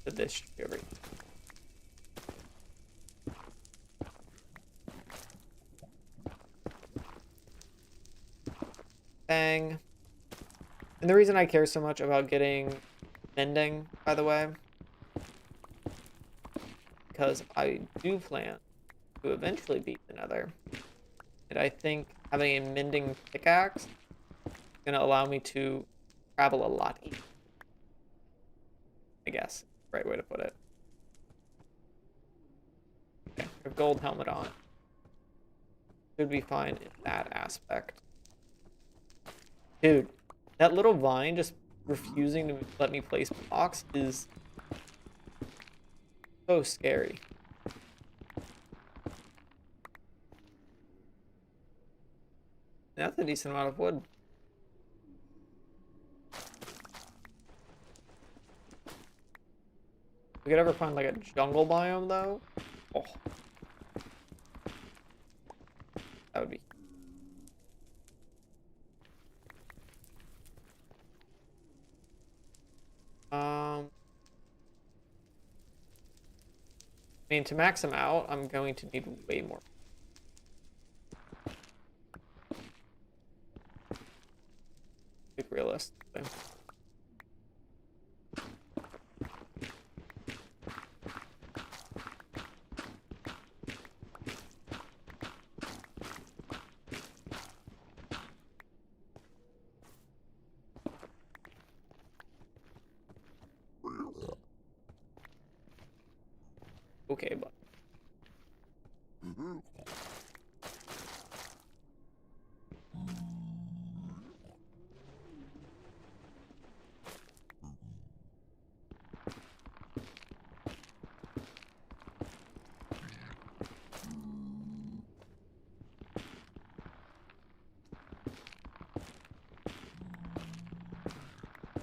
to this tree over here. Bang. And the reason I care so much about getting mending, by the way, because I do plan to eventually beat the Nether. And I think having a mending pickaxe is going to allow me to travel a lot easier. I guess, right way to put it. Okay, a gold helmet on. Should be fine in that aspect. Dude, that little vine just refusing to let me place blocks is so scary. That's a decent amount of wood. If we could ever find like a jungle biome though, oh, that would be. I mean, to max them out, I'm going to need way more. Be realistic. Okay, but.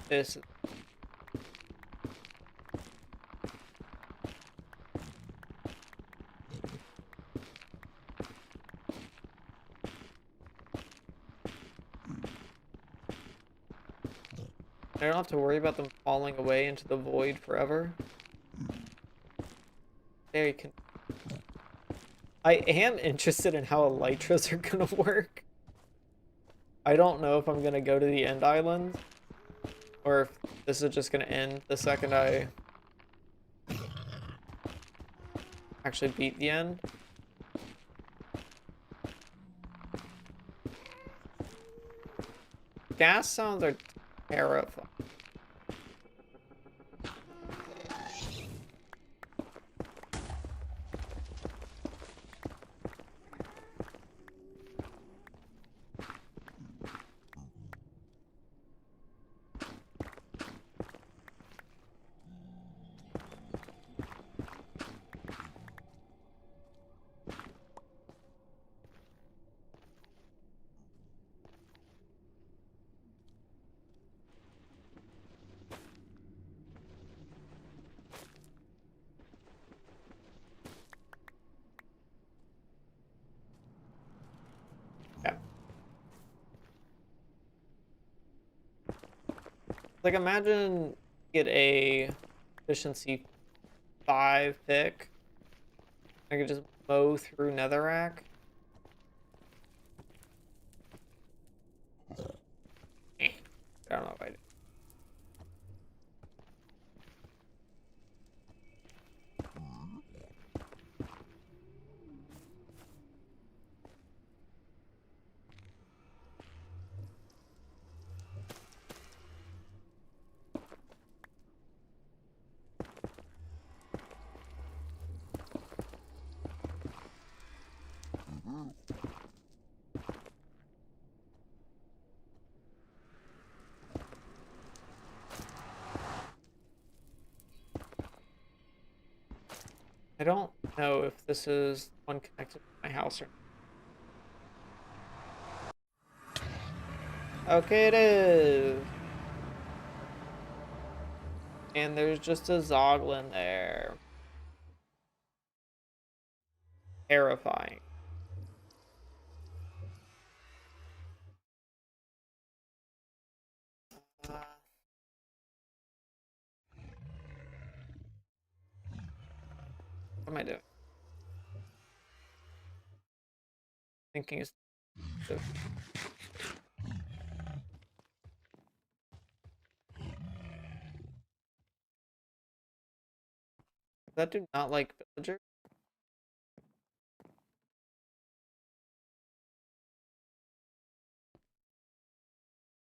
This. I don't have to worry about them falling away into the void forever. There you can. I am interested in how elytras are gonna work. I don't know if I'm gonna go to the end island, or if this is just gonna end the second I actually beat the end. Gas sounds are terrifying. Like, imagine get a efficiency 5 pick. I could just mow through Netherrack. I don't know if I do. I don't know if this is one connected to my house or not. Okay, it is. And there's just a Zoglin there. Terrifying. What am I doing? Thinking is. That dude not like villager?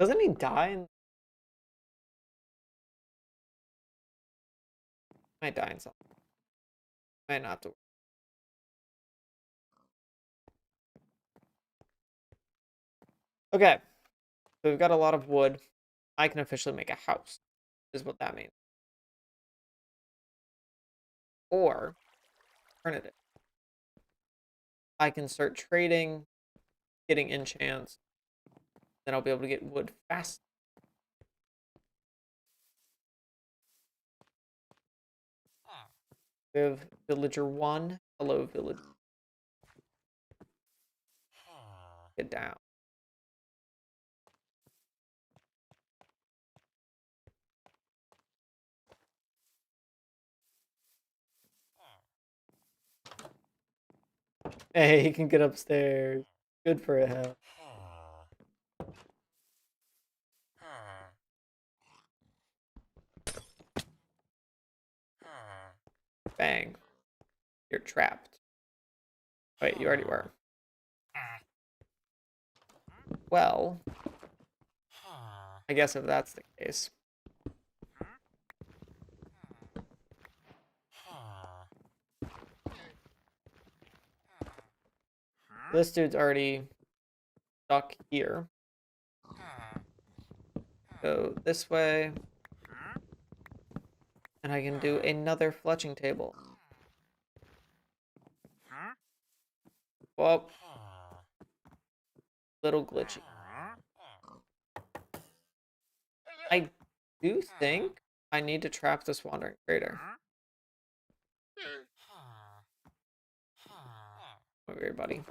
Doesn't he die in? Might die in something. Might not have to. Okay. So we've got a lot of wood. I can officially make a house, is what that means. Or, alternative. I can start trading, getting enchants, then I'll be able to get wood fast. We have villager 1. Hello, villager. Get down. Hey, he can get upstairs. Good for him. Bang. You're trapped. Wait, you already were. Well, I guess if that's the case. This dude's already stuck here. Go this way. And I can do another fletching table. Well, little glitchy. I do think I need to trap this wandering trader. Over here, buddy.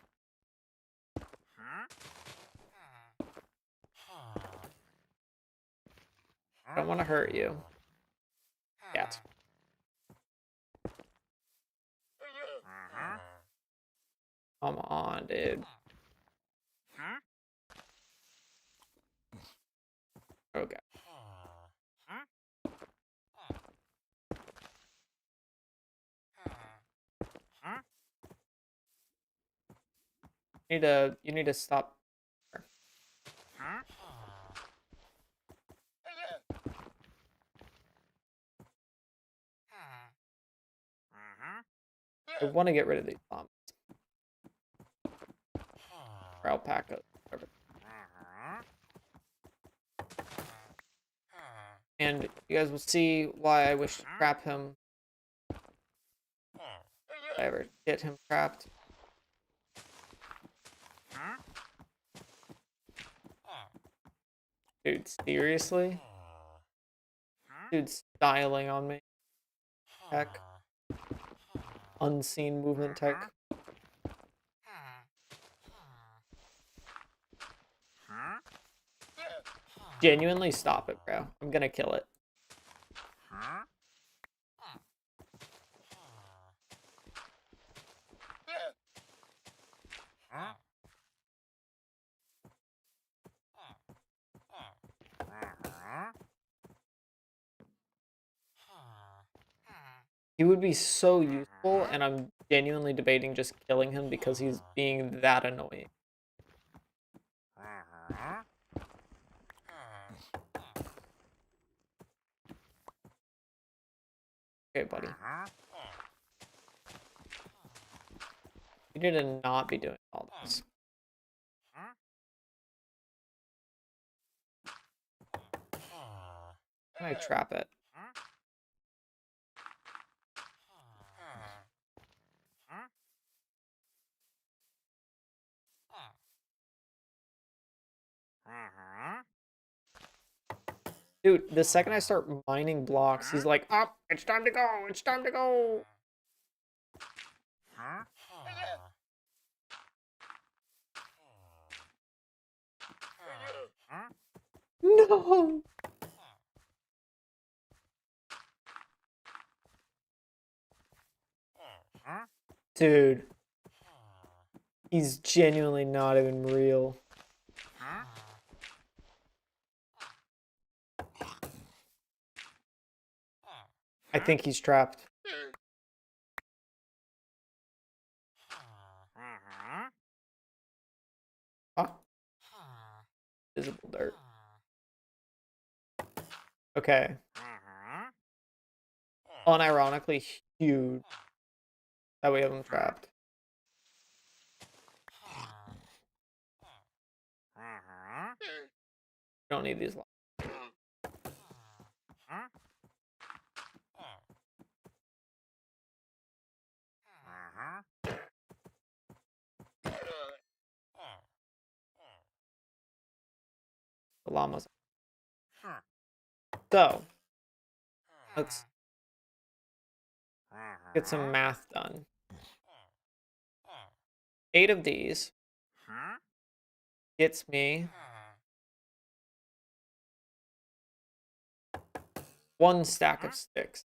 I don't want to hurt you. Yet. Come on, dude. Okay. You need to stop. I want to get rid of these bombs. Or alpaca. Whatever. And you guys will see why I wish to trap him. If I ever get him trapped. Dude, seriously? Dude's styling on me. Heck. Unseen movement tech. genuinely stop it, bro. I'm gonna kill it. He would be so useful, and I'm genuinely debating just killing him because he's being that annoying. Okay, buddy. You need to not be doing all this. Can I trap it? Dude, the second I start mining blocks, he's like, "Up, it's time to go, it's time to go." No! Dude. He's genuinely not even real. I think he's trapped. Huh? Visible dirt. Okay. Unironically huge that we have him trapped. Don't need these locks. The llamas. So, let's get some math done. 8 of these gets me 1 stack of sticks.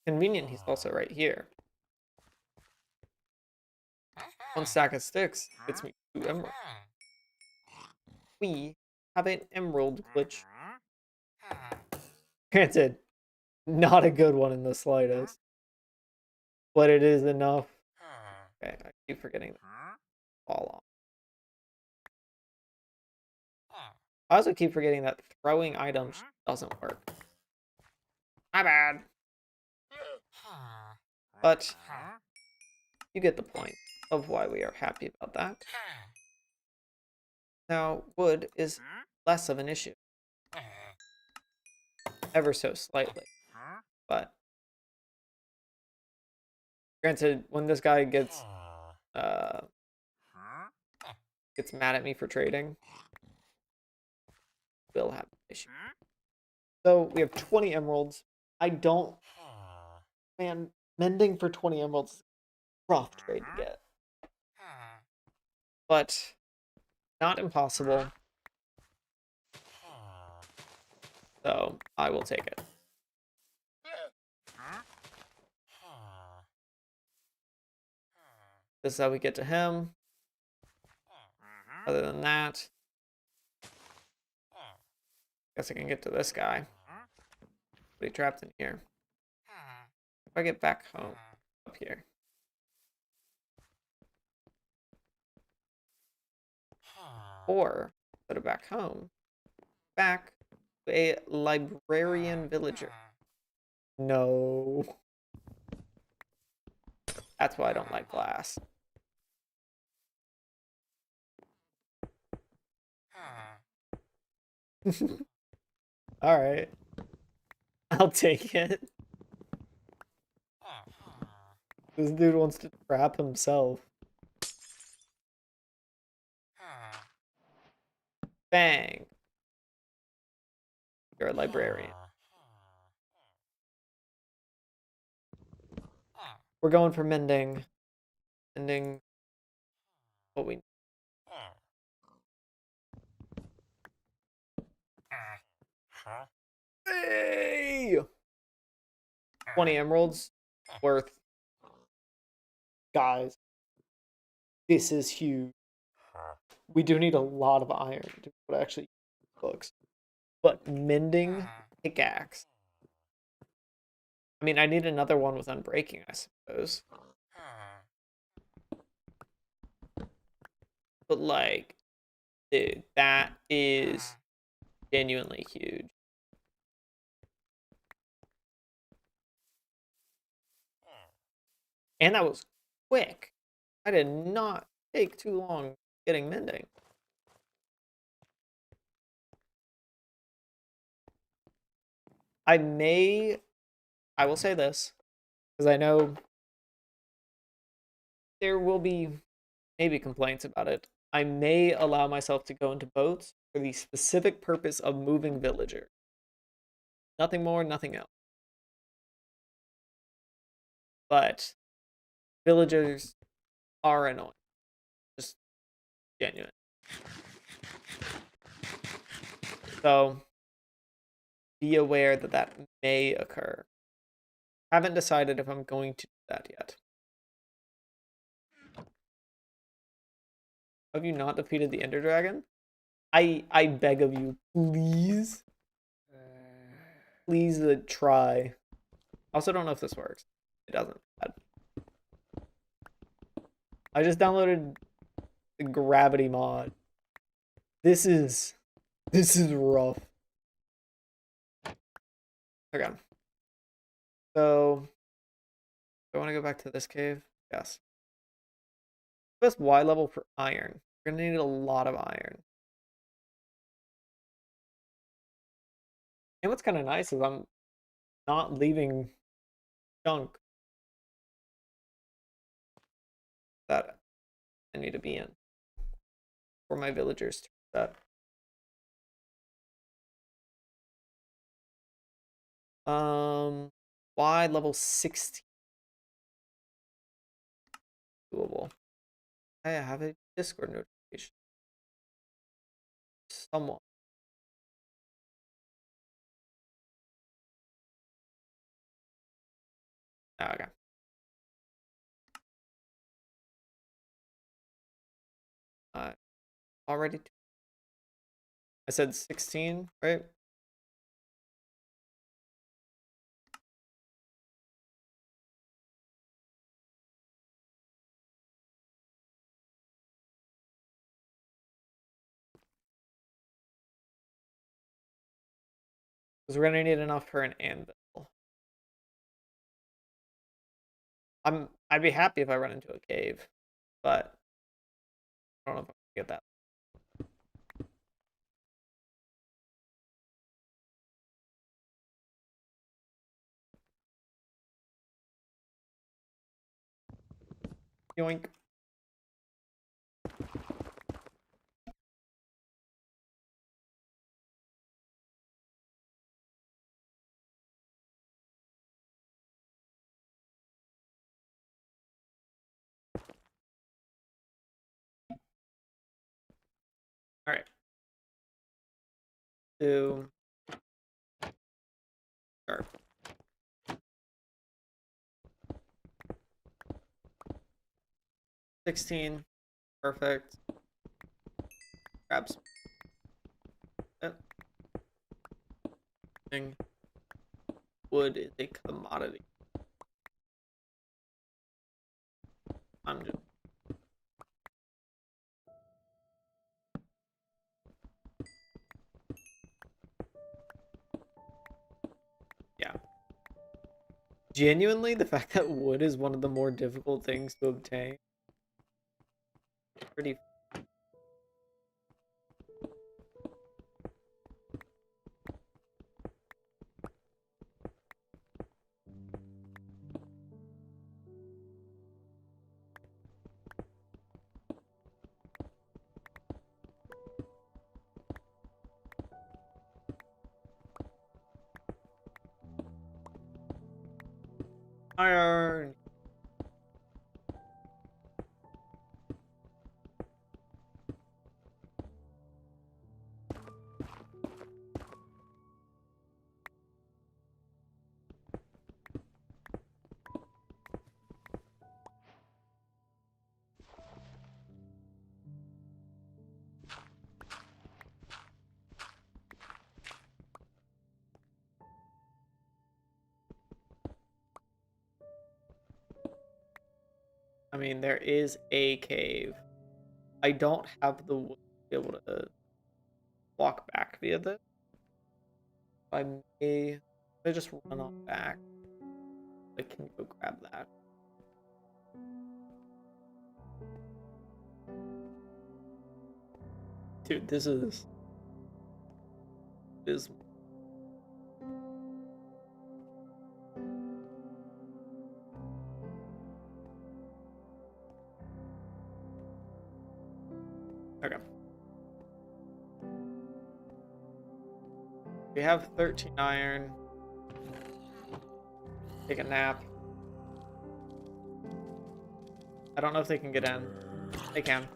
Convenient, he's also right here. 1 stack of sticks gets me 2 emeralds. We have an emerald glitch. Granted, not a good one in the slightest, but it is enough. Okay, I keep forgetting that. Fall off. I also keep forgetting that throwing items doesn't work. My bad. But you get the point of why we are happy about that. Now, wood is less of an issue. Ever so slightly. But granted, when this guy gets mad at me for trading, we'll have an issue. So we have 20 emeralds. I don't... Man, mending for 20 emeralds is a rough trade to get. But not impossible. So I will take it. This is how we get to him. Other than that, guess I can get to this guy. But he trapped in here. If I get back home, up here. Or go to back home. Back to a librarian villager. No. That's why I don't like glass. Alright. I'll take it. This dude wants to trap himself. Bang. You're a librarian. We're going for mending. Mending what we need. Yay! 20 emeralds worth. Guys, this is huge. We do need a lot of iron to put actually books. But mending pickaxe. I mean, I need another one with unbreaking, I suppose. But like, dude, that is genuinely huge. And that was quick. I did not take too long getting mending. I will say this, because I know there will be maybe complaints about it. I may allow myself to go into boats for the specific purpose of moving villagers. Nothing more, nothing else. But villagers are annoying. Just genuine. So be aware that that may occur. Haven't decided if I'm going to do that yet. Have you not defeated the Ender Dragon? I beg of you, please. Please try. I also don't know if this works. It doesn't. I just downloaded the gravity mod. This is rough. Okay. So, do I want to go back to this cave? Yes. Best Y level for iron. We're gonna need a lot of iron. And what's kind of nice is I'm not leaving junk that I need to be in for my villagers to set. Y level 16. Doable. I have a Discord notification. Someone. Oh, okay. Already. I said 16, right? Because we're gonna need enough for an anvil. I'd be happy if I run into a cave, but I don't know if I can get that. Yoink. All right. Two. Sure. 16. Perfect. Grabs. Wood is a commodity. I'm just. Yeah. Genuinely, the fact that wood is one of the more difficult things to obtain. Pretty. Iron. I mean, there is a cave. I don't have the wood to be able to walk back via this. I may just run on back. I can go grab that. Dude, this is okay. We have 13 iron. Take a nap. I don't know if they can get in. They can.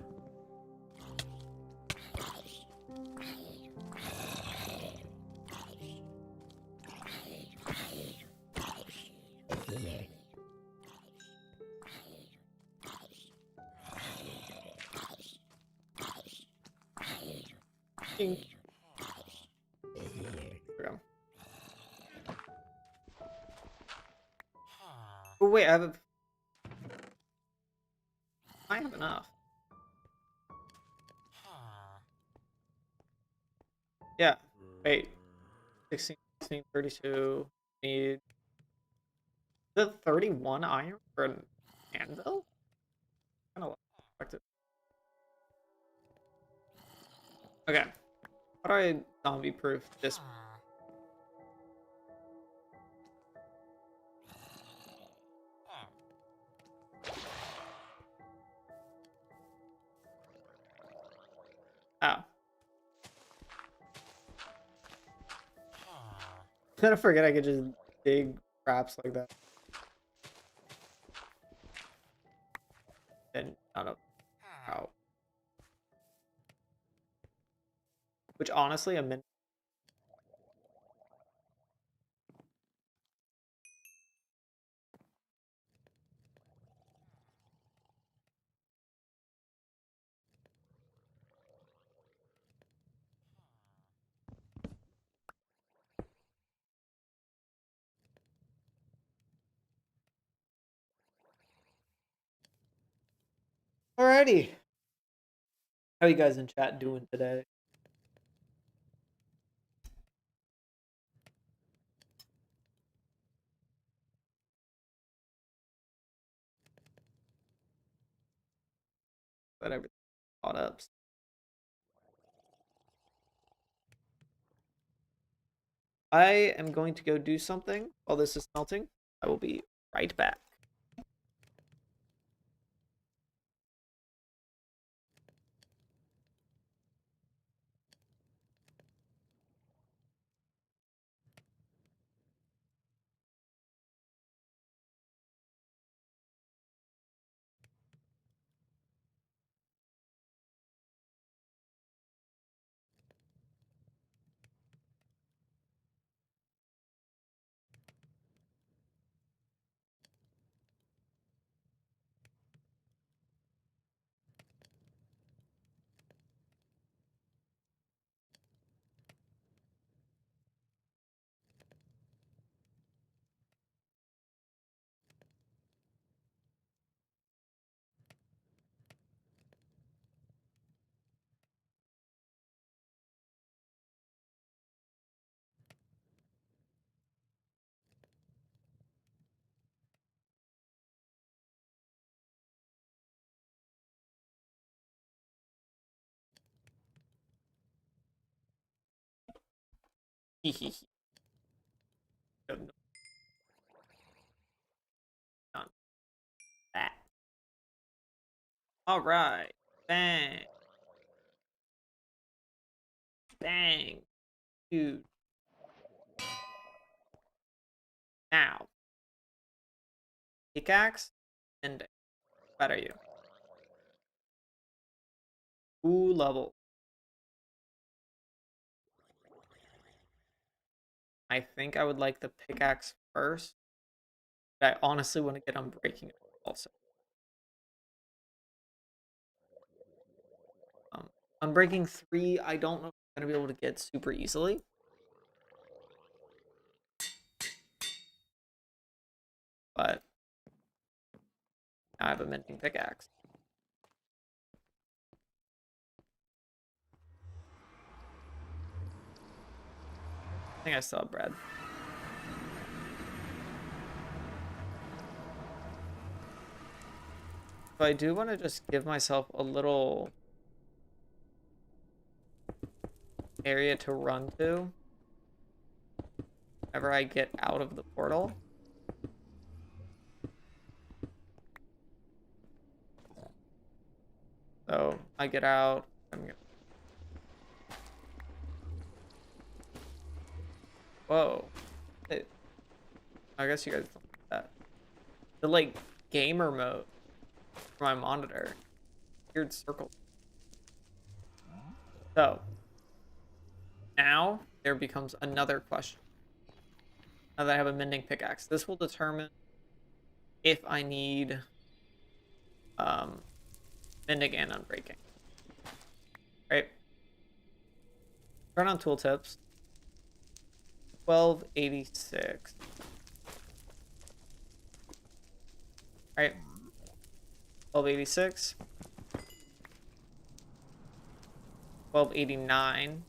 There we go. Oh wait, I have enough. Yeah. Wait. 16, 16, 32. Need the 31 iron for an anvil? Kind of expected. Okay. How do I zombie proof this? Oh. I forget I could just dig traps like that. And I don't know how. Which honestly, a minute. Alrighty. How you guys in chat doing today? But everything caught up. I am going to go do something while this is melting. I will be right back. Done that. All right. Bang. Bang. Dude. Now. Pickaxe and what are you? Ooh, level. I think I would like the pickaxe first. But I honestly want to get Unbreaking also. Unbreaking 3, I don't know if I'm going to be able to get super easily. But I have a mending pickaxe. I think I still have bread. So I do want to just give myself a little area to run to whenever I get out of the portal. So I get out. Whoa. I guess you guys don't like that. The like gamer mode for my monitor. Weird circle. So now there becomes another question. Now that I have a mending pickaxe, this will determine if I need mending and unbreaking. Right? Turn on tooltips. 1286. Right? 1286. 1289.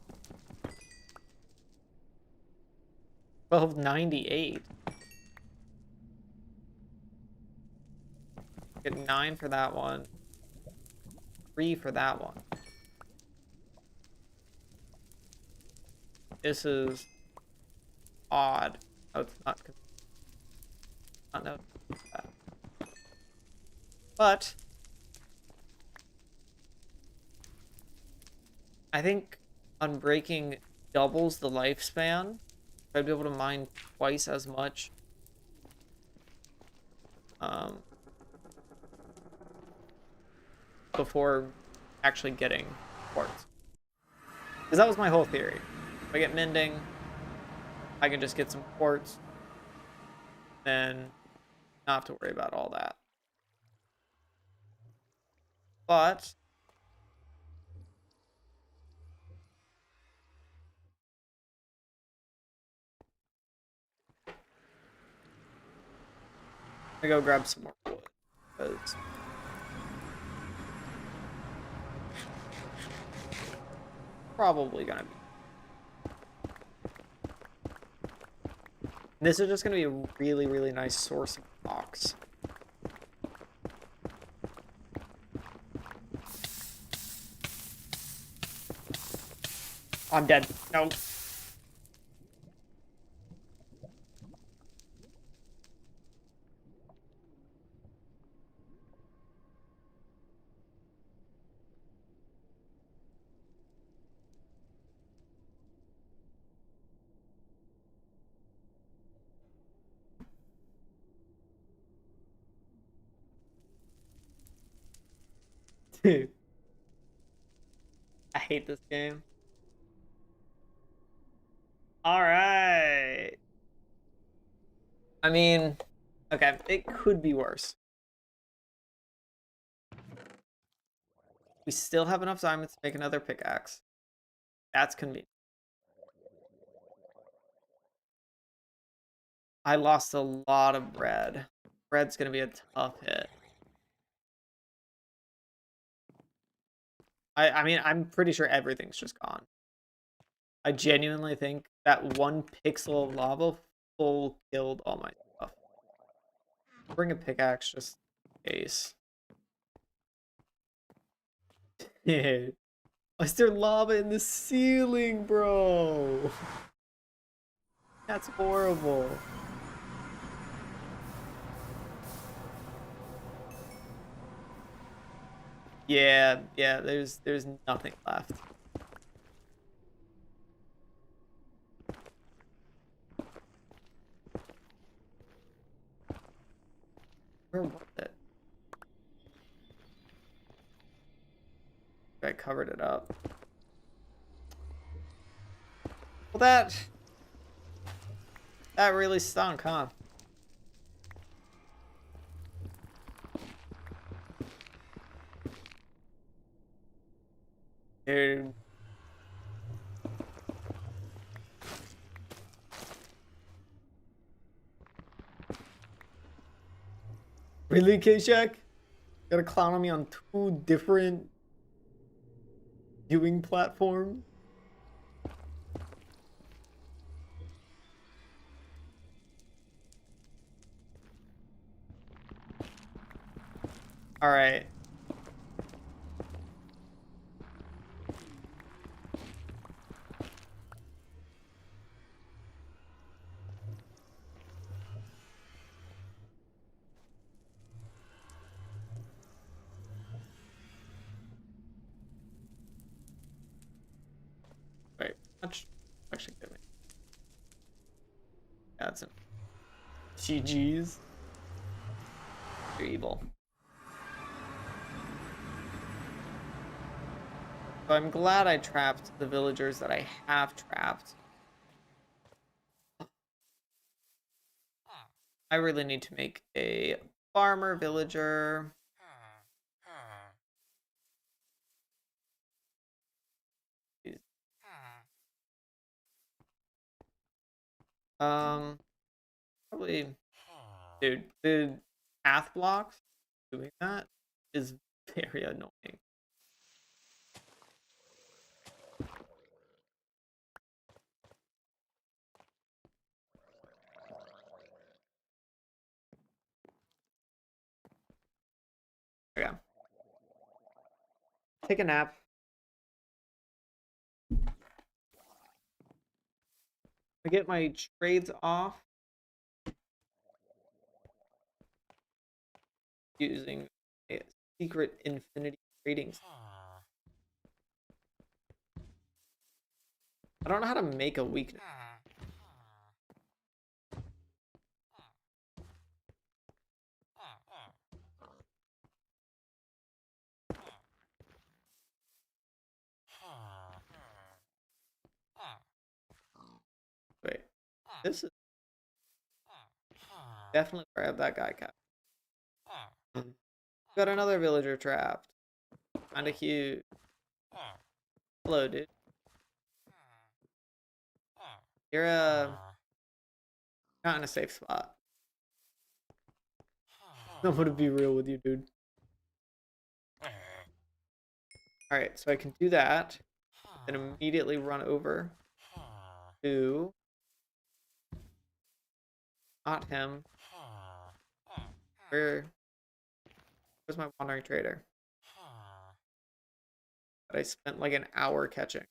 1298. Get 9 for that one. 3 for that one. This is odd. Oh, it's not. No. But I think unbreaking doubles the lifespan. I'd be able to mine twice as much. Before actually getting quartz. Because that was my whole theory. If I get mending, I can just get some quartz. Then not have to worry about all that. But I'm gonna go grab some more wood. Because probably gonna be. This is just gonna be a really, really nice source of blocks. I'm dead. No. Dude. I hate this game. All right. I mean, okay, it could be worse. We still have enough diamonds to make another pickaxe. That's convenient. I lost a lot of bread. Bread's gonna be a tough hit. I mean, I'm pretty sure everything's just gone. I genuinely think that one pixel of lava full killed all my stuff. Bring a pickaxe just in case. Why is there lava in the ceiling, bro? That's horrible. Yeah, there's nothing left. Where was it? I covered it up. Well, that really stunk, huh? Dude. Really, K-Shack? Got a clown on me on 2 different viewing platforms. All right. Wait, that's actually good. That's it. GG's. You're evil. So I'm glad I trapped the villagers that I have trapped. I really need to make a farmer villager. Probably, dude, the path blocks doing that is very annoying. Yeah. Take a nap. I get my trades off using a secret infinity trading. I don't know how to make a weakness. Wait, this is definitely where I have that guy capped. Got another villager trapped. Kinda cute. Hello, dude. You're not in a safe spot. I'm gonna be real with you, dude. Alright, so I can do that. Then immediately run over to not him. Where's my wandering trader? That I spent like an hour catching.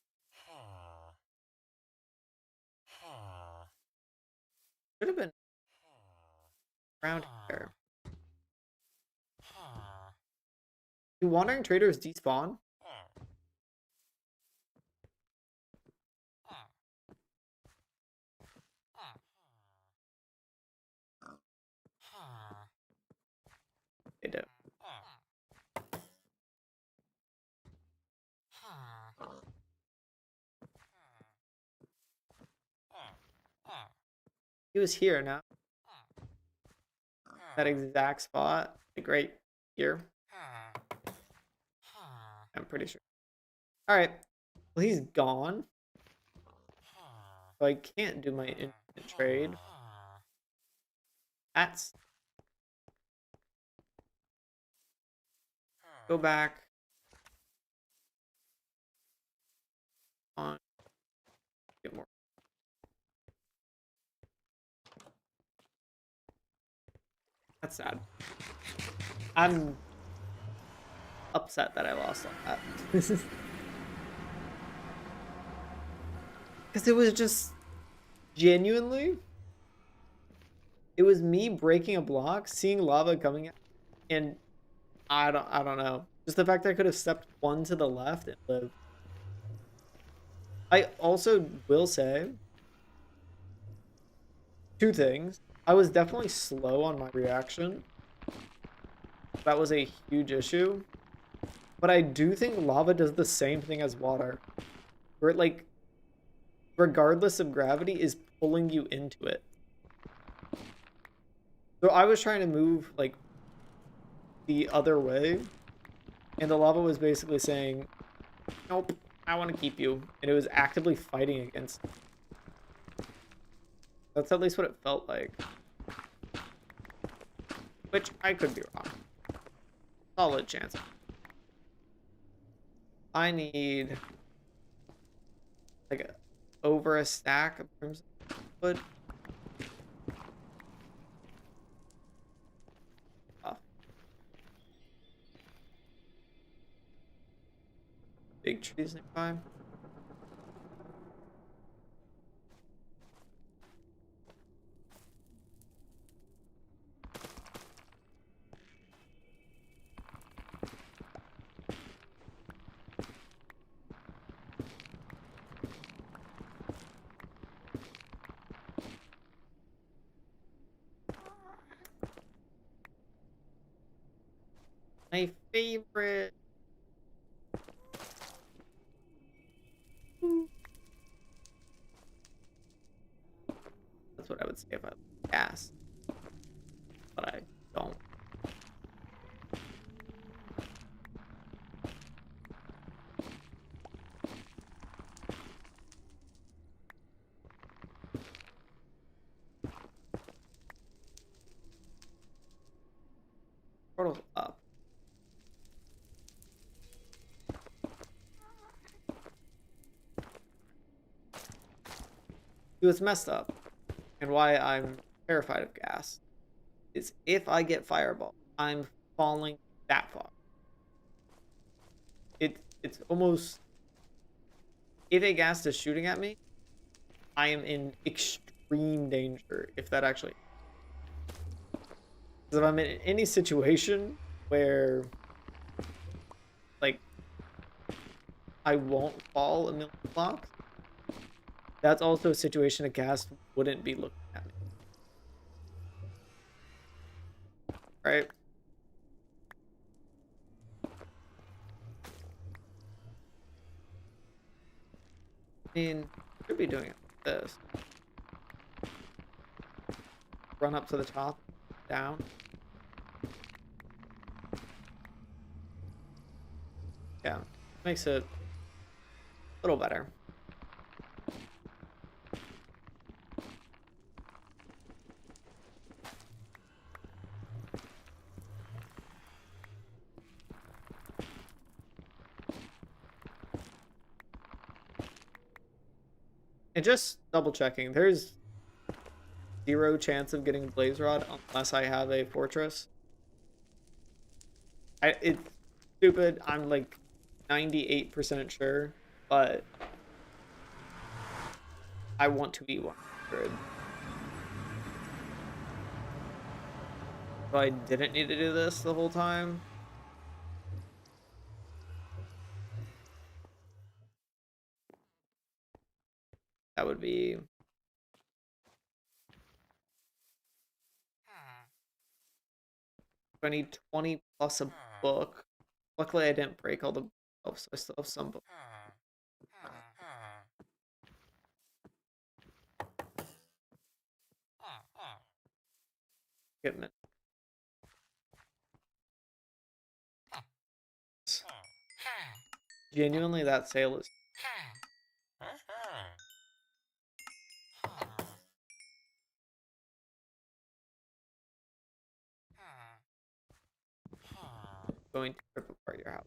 Should have been around here. Do wandering traders despawn? They do. He was here now. That exact spot. Like right here. I'm pretty sure. Alright. Well, he's gone. So I can't do my instant trade. That's... Go back. On. Get more. That's sad. I'm upset that I lost on that. Because it was just genuinely, it was me breaking a block, seeing lava coming out, and I don't know. Just the fact that I could have stepped one to the left and lived. I also will say 2 things. I was definitely slow on my reaction. That was a huge issue. But I do think lava does the same thing as water. Where it, like, regardless of gravity, is pulling you into it. So I was trying to move, like, the other way. And the lava was basically saying, nope, I want to keep you. And it was actively fighting against me. That's at least what it felt like. Which I could be wrong. solid chance. I need like over a stack of crimson wood. Oh. Big trees nearby. My favorite. That's what I would say if I gas, but I don't. Portal's up. It was messed up, and why I'm terrified of gas is if I get fireball, I'm falling that far. It's almost, if a ghast is shooting at me, I am in extreme danger if that actually. Because if I'm in any situation where like I won't fall a million blocks, that's also a situation a ghast wouldn't be looking at me. Right? I mean, should be doing it like this. Run up to the top, down. Yeah, makes it a little better. And just double checking, there's 0 chance of getting Blaze Rod unless I have a fortress. It's stupid. I'm like 98% sure, but I want to be 100. So I didn't need to do this the whole time. That would be 20 plus a book. Luckily, I didn't break all the books, so I still have some books. Get genuinely, that sale is. Going to rip apart your house.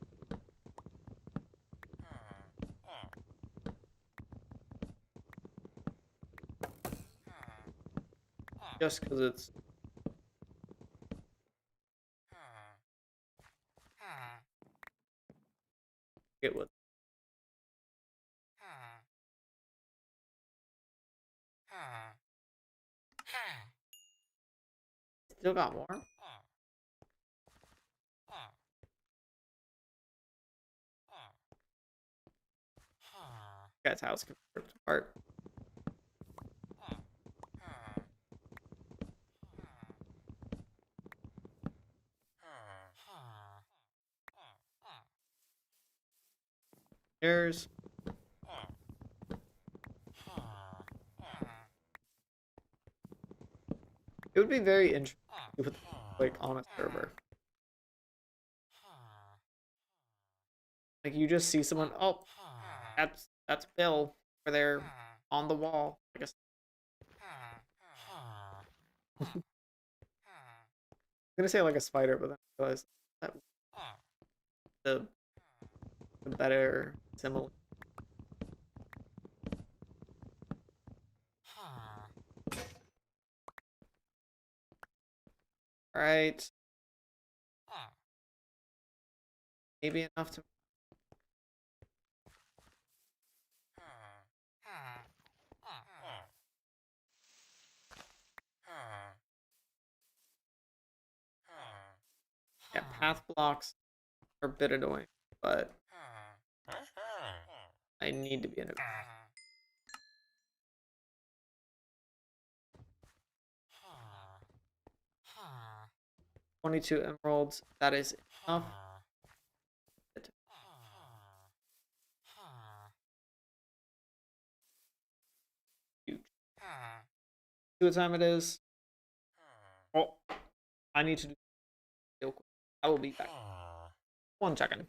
Just because it's. Get with. Still got more? Guy's house can be ripped apart. There's. It would be very interesting with like on a server. Like you just see someone, oh, that's Bill over there on the wall. I guess. I'm gonna say like a spider, but then I realized that the better simile. All right, maybe enough to. Yeah, path blocks are a bit annoying, but I need to be in a. 22 emeralds. That is enough. Huge. See what time it is. Oh, I need to do real quick. I will be back. 1 second.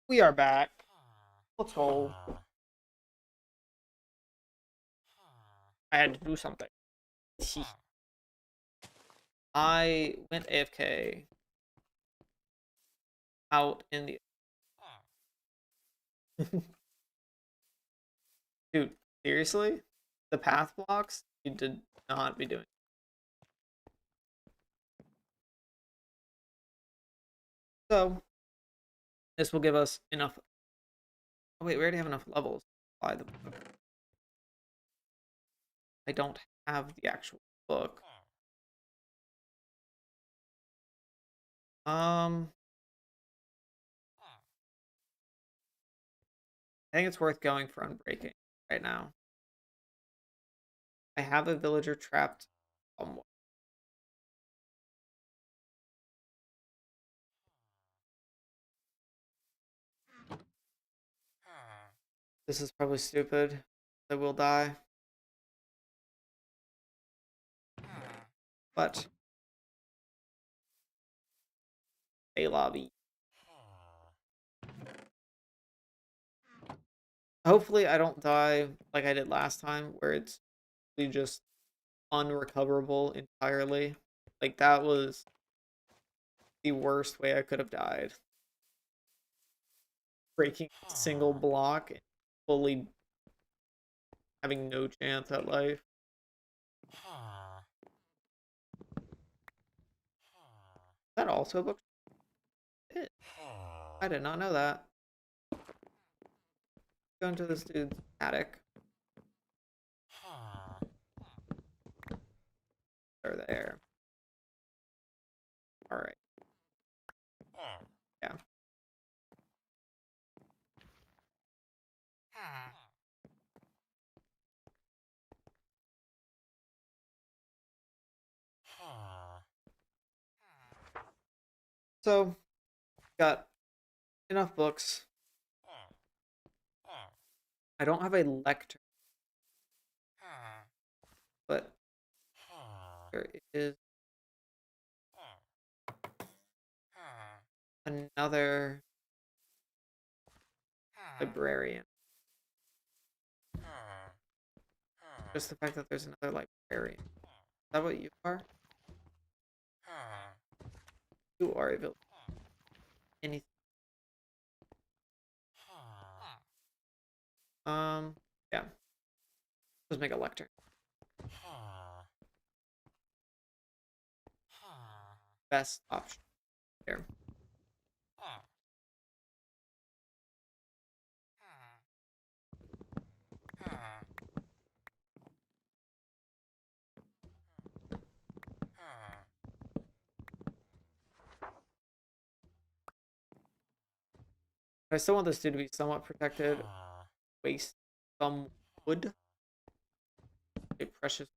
We are back. Let's go. I had to do something. I went AFK out in the. Dude, seriously? The path blocks? You did not be doing. So, this will give us enough. Oh, wait, we already have enough levels. Buy the book. I don't have the actual book. I think it's worth going for unbreaking right now. I have a villager trapped somewhere. This is probably stupid. I will die. But a lobby. Hopefully I don't die like I did last time, where it's just unrecoverable entirely. Like that was the worst way I could have died. Breaking a single block and fully having no chance at life. Is that also a book? I did not know that. Go into this dude's attic. They're there. Alright. Yeah. So, got enough books. I don't have a lectern, but there is another librarian. Just the fact that there's another librarian. Is that what you are? You are a villain. Anything. Yeah. Let's make a lectern. Best option there. I still want this dude to be somewhat protected. Waste some wood. A precious.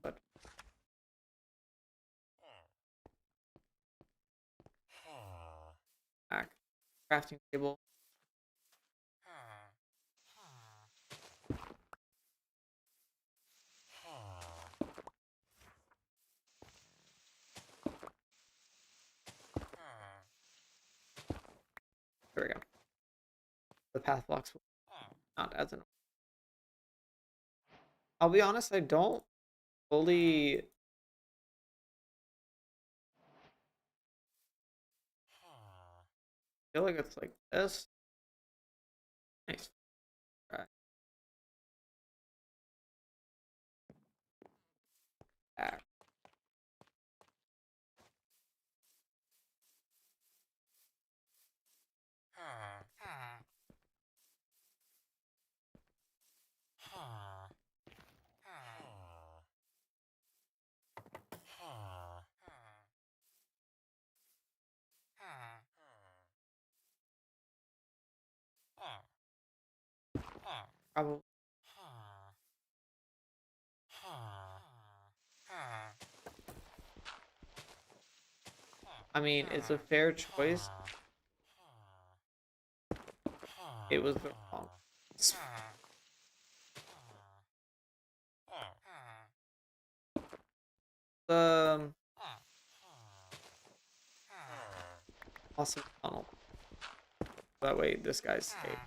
But back. Crafting table. There we go. The path blocks will not as an. I'll be honest, I don't fully feel like it's like this. Nice. Right. Back. Probably. I mean, it's a fair choice. It was the wrong. Um, awesome tunnel. That way, this guy's safe.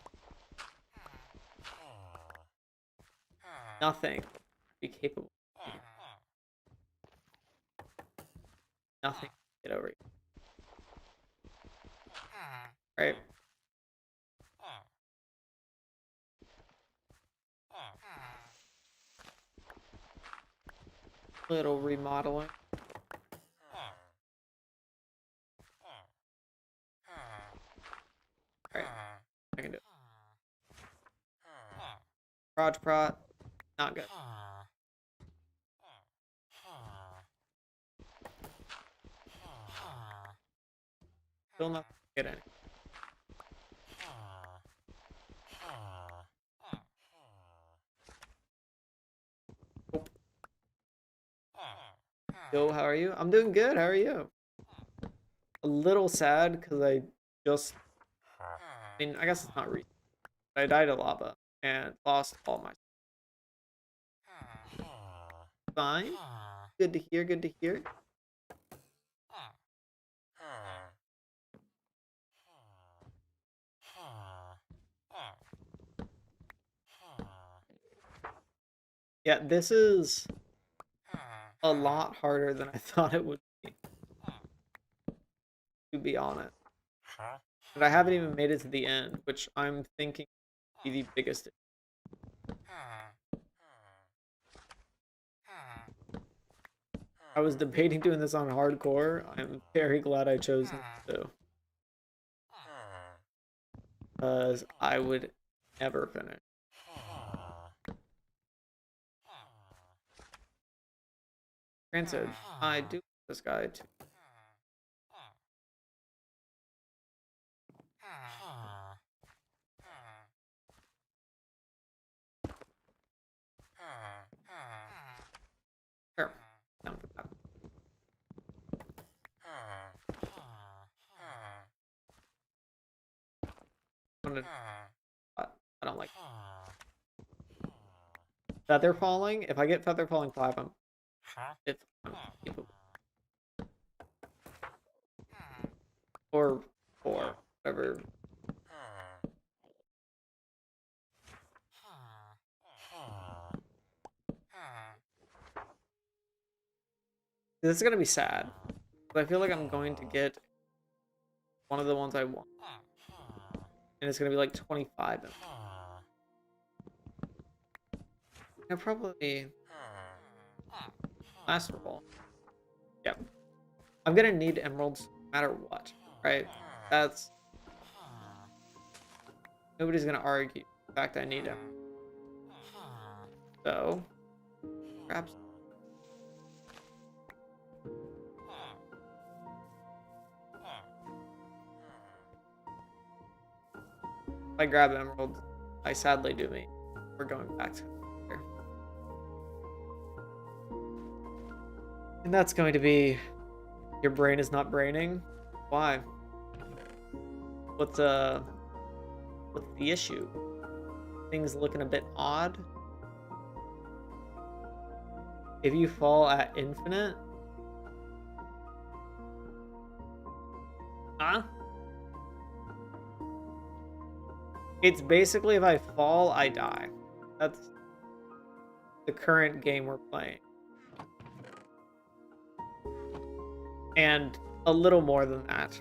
Nothing be capable. Nothing. Get over it. Right. Little remodeling. Alright. I can do it. Prod prot. Not good. Still not get any. Yo, how are you? I'm doing good. How are you? A little sad because I mean, I guess it's not recent. I died of lava and lost all my. Fine. Good to hear. Good to hear. Yeah, this is a lot harder than I thought it would be, to be honest. And I haven't even made it to the end, which I'm thinking would be the biggest. I was debating doing this on hardcore. I'm very glad I chose not to. Because I would never finish. Granted, I do this guy too. Sure. Down for that. I don't like feather falling. If I get feather falling 5, I'm capable. Or 4, whatever. This is gonna be sad, but I feel like I'm going to get one of the ones I want, and it's gonna be like 25. I probably last roll. Yep. I'm gonna need emeralds no matter what, right? That's nobody's gonna argue the fact I need them. So grab some. If I grab emeralds, I sadly do mean we're going back to here. And that's going to be your brain is not braining. Why? What's the issue? Things looking a bit odd. If you fall at infinite, it's basically if I fall, I die. That's the current game we're playing. And a little more than that.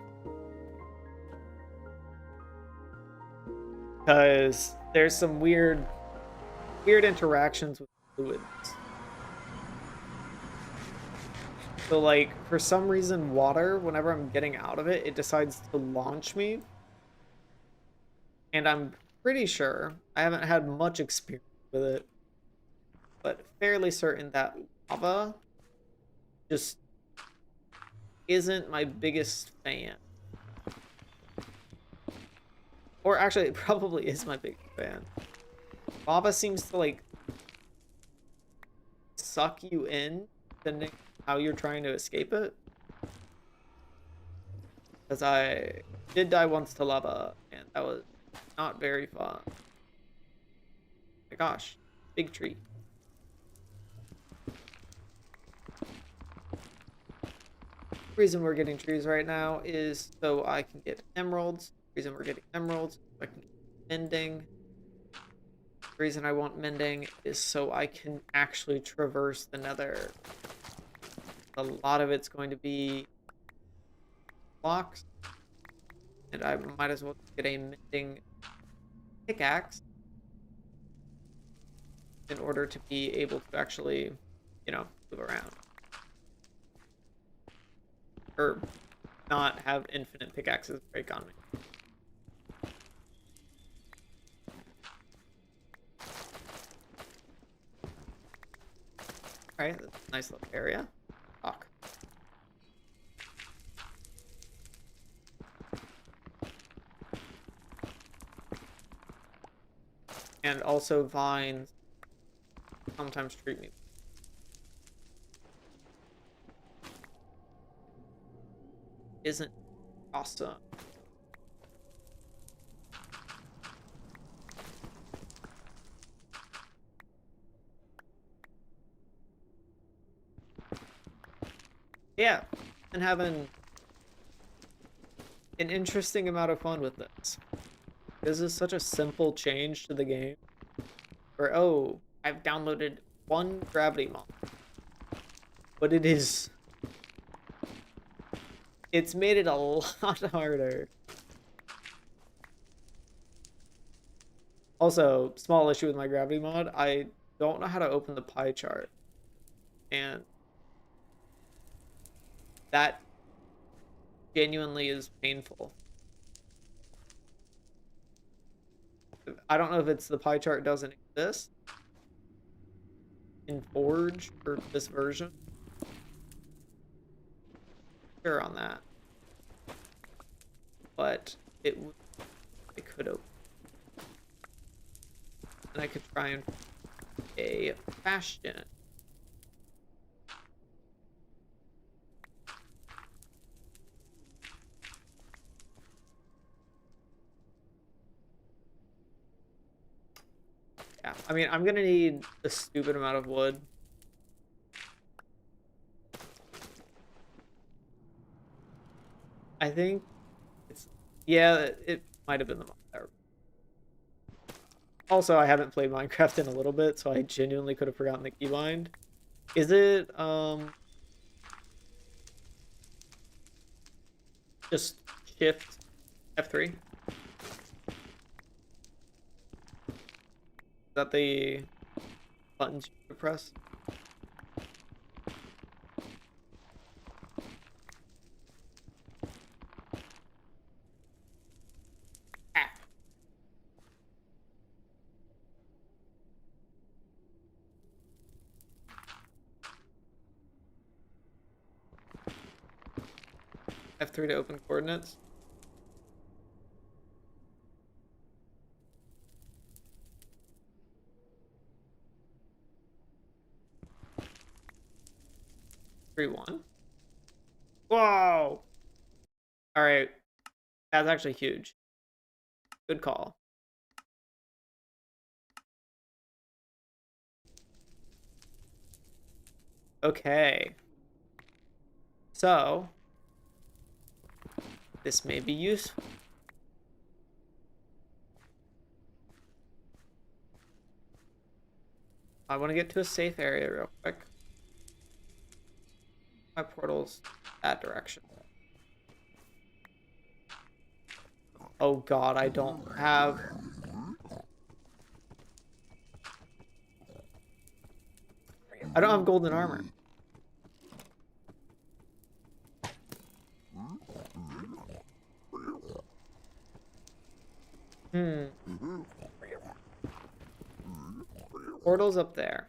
Because there's some weird interactions with fluids. So like, for some reason, water, whenever I'm getting out of it, it decides to launch me. And I'm pretty sure, I haven't had much experience with it, but fairly certain that lava just isn't my biggest fan. Or actually, it probably is my biggest fan. Lava seems to, like, suck you in, depending how you're trying to escape it. Because I did die once to lava, and that was not very fun. My gosh, big tree. The reason we're getting trees right now is so I can get emeralds. The reason we're getting emeralds, so I can get mending. The reason I want mending is so I can actually traverse the nether. A lot of it's going to be blocks, and I might as well get a mending pickaxe in order to be able to actually, you know, move around. Or not have infinite pickaxes break on me. Alright, that's a nice little area. Rock. And also vines sometimes treat me. Isn't awesome. Yeah, and having an interesting amount of fun with this. This is such a simple change to the game. Or, oh, I've downloaded one gravity mod. But it's made it a lot harder. Also, small issue with my gravity mod, I don't know how to open the pie chart. And that genuinely is painful. I don't know if it's the pie chart doesn't exist in Forge for this version. Sure on that. But it could open. And I could try and a bastion. Yeah, I mean, I'm gonna need a stupid amount of wood. I think it's, yeah, it might have been the mod. Also, I haven't played Minecraft in a little bit, so I genuinely could have forgotten the keybind. Is it, just Shift F3? Is that the buttons you press? Ah. F3 to open coordinates. Three one. Whoa! All right, that's actually huge. Good call. Okay. So, this may be useful. I want to get to a safe area real quick. My portal's that direction. Oh god, I don't have... I don't have golden armor. Hmm. Portal's up there.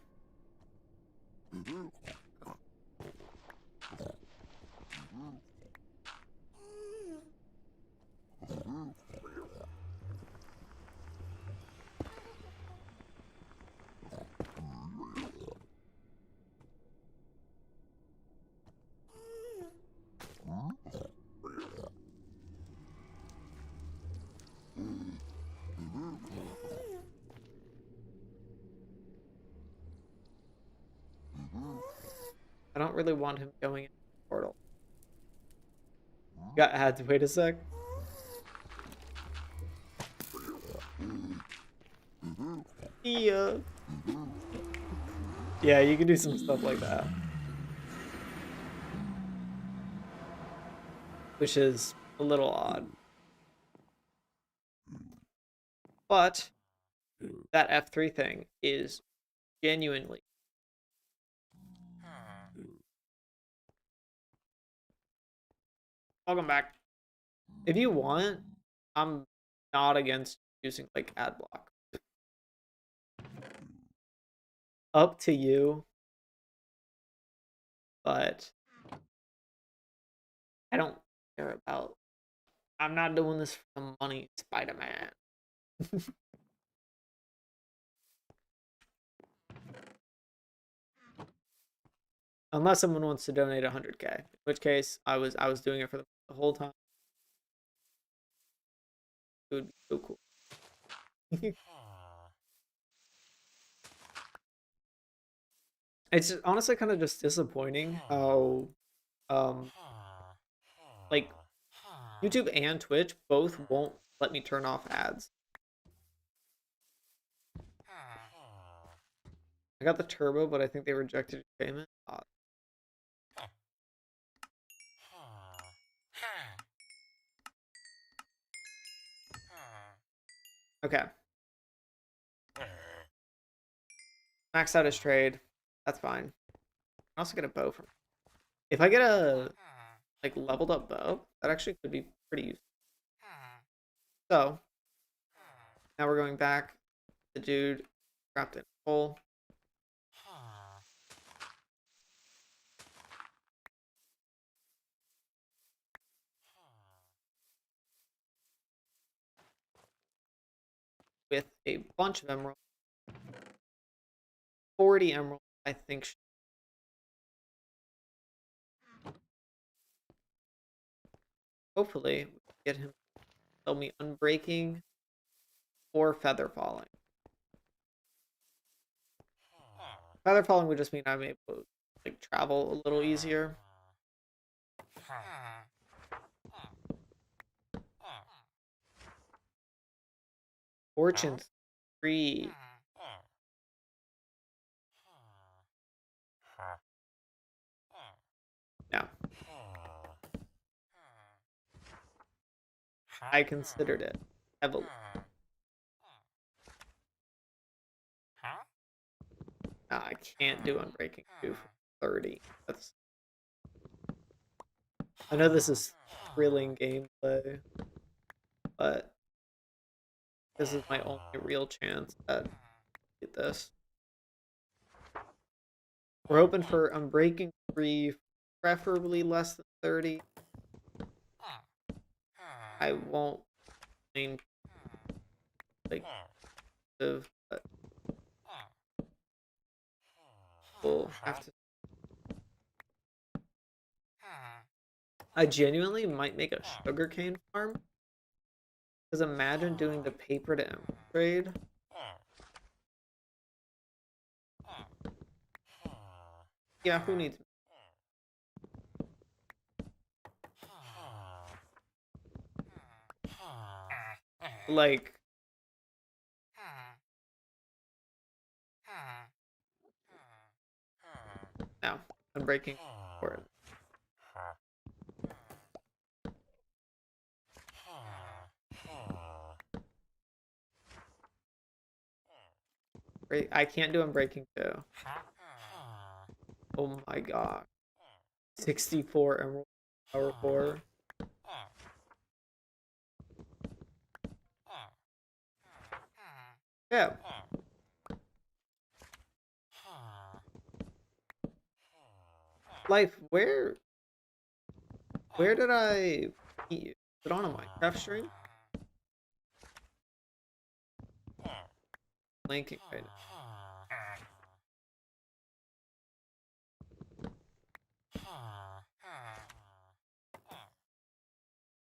I don't really want him going in the portal. Got had to wait a sec. Yeah. Yeah, you can do some stuff like that. Which is a little odd. But that F3 thing is genuinely... Welcome back. If you want, I'm not against using like ad block. Up to you. But I don't care about... I'm not doing this for the money, Spider-Man. Unless someone wants to donate 100K, in which case I was doing it for the whole time. It would be so cool. It's honestly kind of just disappointing how like YouTube and Twitch both won't let me turn off ads. I got the turbo, but I think they rejected your payment. Okay. Max out his trade. That's fine. I also get a bow from. If I get a like leveled up bow, that actually could be pretty useful. So now we're going back. The dude trapped in a hole. With a bunch of emeralds. 40 emeralds, I think. Hopefully, we can get him to tell me unbreaking or feather falling. Feather falling would just mean I'm able to like travel a little easier. Fortune 3. No. I considered it heavily. No, I can't do unbreaking 2 for 30. That's. I know this is thrilling gameplay, but this is my only real chance at get this. We're hoping for unbreaking 3, preferably less than 30. I won't mean like but we'll have to. I genuinely might make a sugarcane farm. Because imagine doing the paper to emerald trade. Yeah, who needs me? Like, no, I'm breaking for it. I can't do unbreaking 2. Oh my god. 64 emerald power 4. Yeah. Life, where did I meet you? Is it on a Minecraft stream? Linking right now.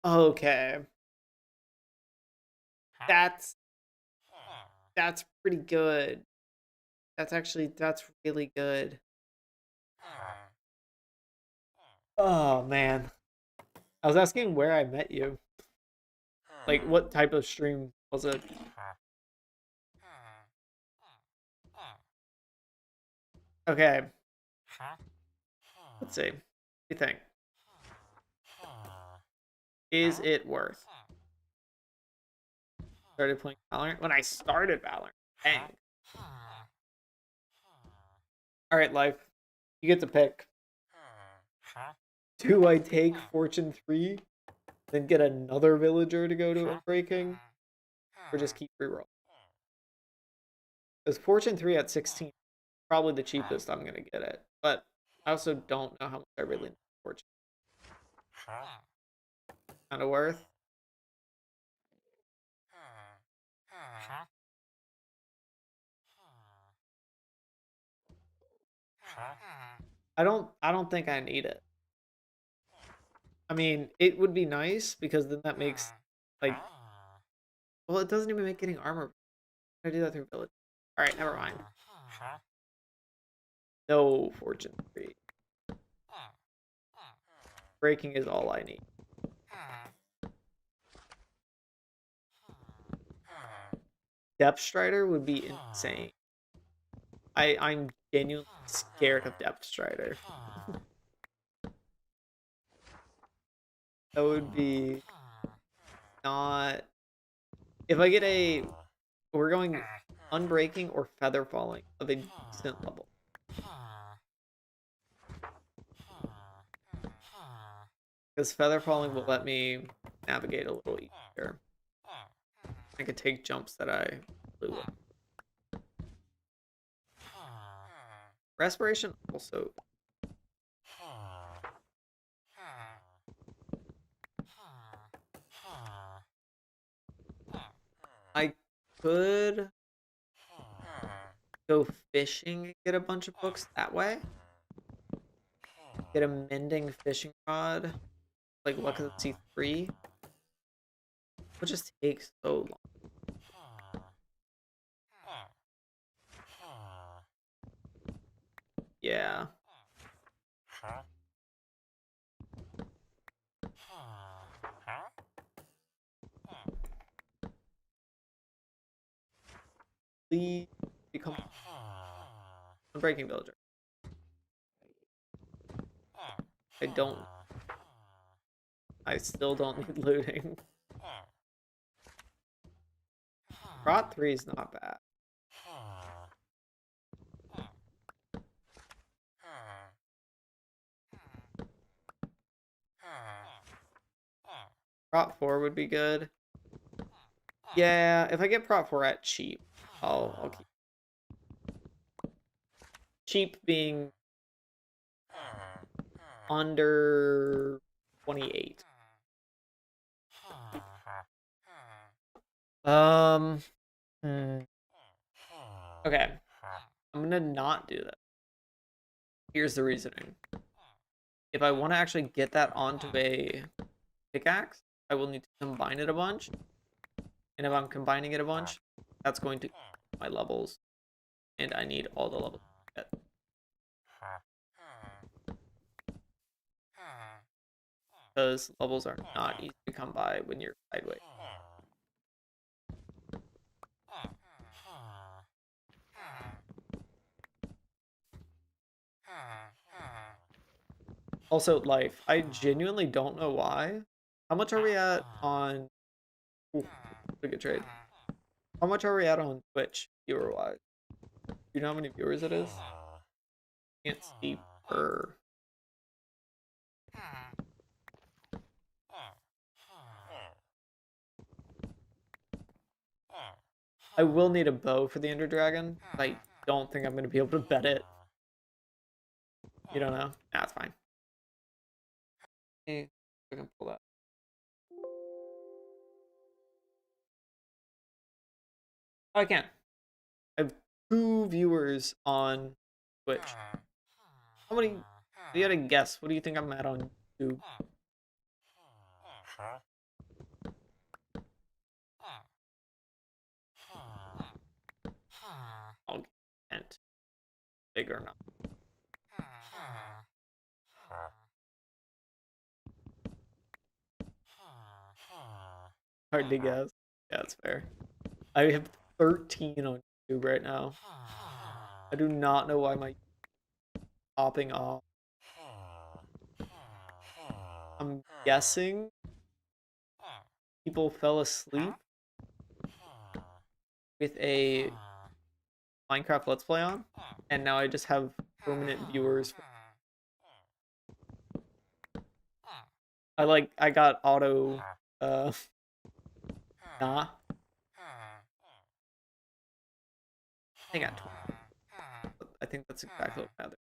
Okay. That's pretty good. That's really good. Oh man. I was asking where I met you. Like what type of stream was it? Okay. Let's see. What do you think? Is it worth? Started playing Valorant when I started Valorant. Dang. All right, life. You get to pick. Do I take Fortune 3, then get another villager to go to Unbreaking, or just keep rerolling? Because Fortune 3 at 16, probably the cheapest I'm gonna get it. But I also don't know how much I really need Fortune. Kind of worth. I don't think I need it. I mean, it would be nice because then that makes like, well, it doesn't even make getting armor. I do that through village. All right, never mind. No fortune 3. Breaking is all I need. Depth Strider would be insane. I'm genuinely scared of Depth Strider. That would be not. If I get a, we're going Unbreaking or Feather Falling of a decent level. Because Feather Falling will let me navigate a little easier. I could take jumps that I blew with. Respiration also. I could go fishing and get a bunch of books that way. Get a mending fishing rod, like Luck of the Sea 3. It just takes so long. Yeah. Please become Unbreaking Villager. I still don't need looting. Rot 3 is not bad. Prop 4 would be good. Yeah, if I get Prop 4 at cheap, I'll keep. Cheap being under 28. Okay. I'm gonna not do that. Here's the reasoning. If I want to actually get that onto a pickaxe, I will need to combine it a bunch. And if I'm combining it a bunch, that's going to my levels. And I need all the levels to get. Because levels are not easy to come by when you're sideways. Also, life. I genuinely don't know why. How much are we at on... Ooh, a good trade. How much are we at on Twitch, viewer-wise? Do you know how many viewers it is? Can't see per... I will need a bow for the Ender Dragon. I don't think I'm going to be able to bet it. You don't know? Nah, it's fine. Hey, I can pull that. Oh, I can. I have 2 viewers on Twitch. How many? You gotta guess. What do you think I'm at on YouTube? I'll get big or not. Hard to guess. Yeah, that's fair. I have 13 on YouTube right now. I do not know why my popping off. I'm guessing people fell asleep with a Minecraft Let's Play on, and now I just have permanent viewers. I got auto, nah. I got 20. I think that's exactly what matters.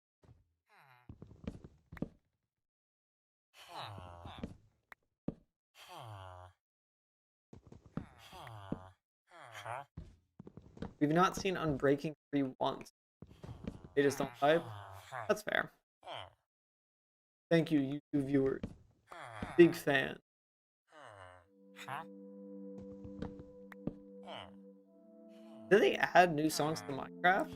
We've not seen Unbreaking 3 once. They just don't type. That's fair. Thank you, YouTube viewers. Big fan. Did they add new songs to Minecraft?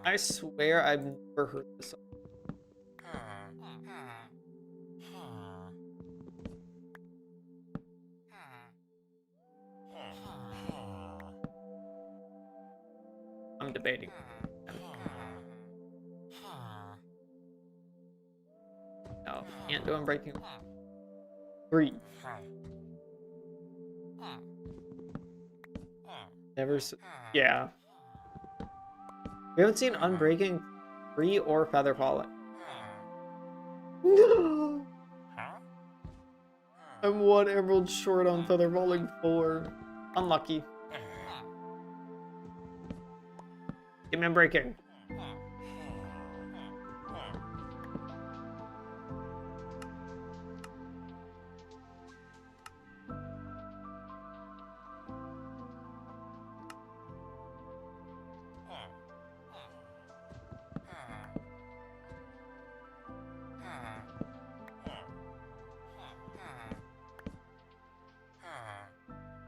I swear I've never heard this song. I'm debating. No, can't do Unbreaking. 3. Never. Yeah. We haven't seen Unbreaking 3 or Feather Falling. No! I'm 1 emerald short on Feather Falling 4. Unlucky. Give me Unbreaking.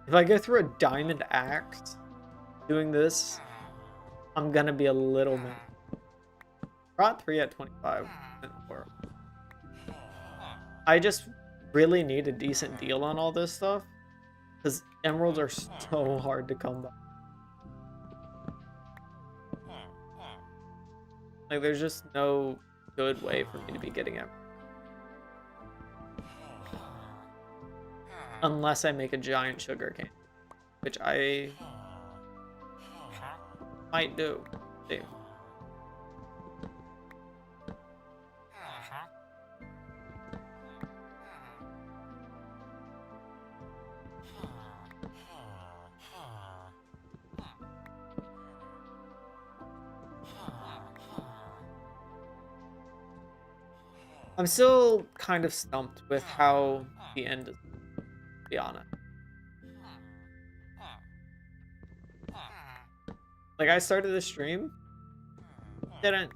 If I go through a diamond axe doing this, I'm gonna be a little mad. Brought 3 at 25. I just really need a decent deal on all this stuff, because emeralds are so hard to come by. Like, there's just no good way for me to be getting emeralds. Unless I make a giant sugar cane, which I might do. See. I'm still kind of stumped with how the end is, to be honest. Like, I started the stream, didn't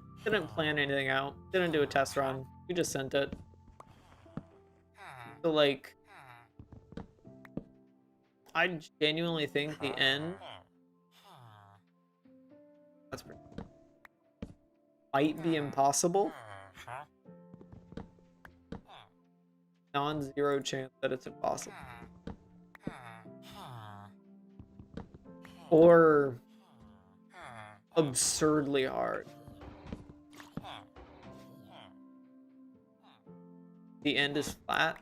plan anything out, didn't do a test run, we just sent it. So, like, I genuinely think the end might be impossible. Non-zero chance that it's impossible. Or absurdly hard. The end is flat.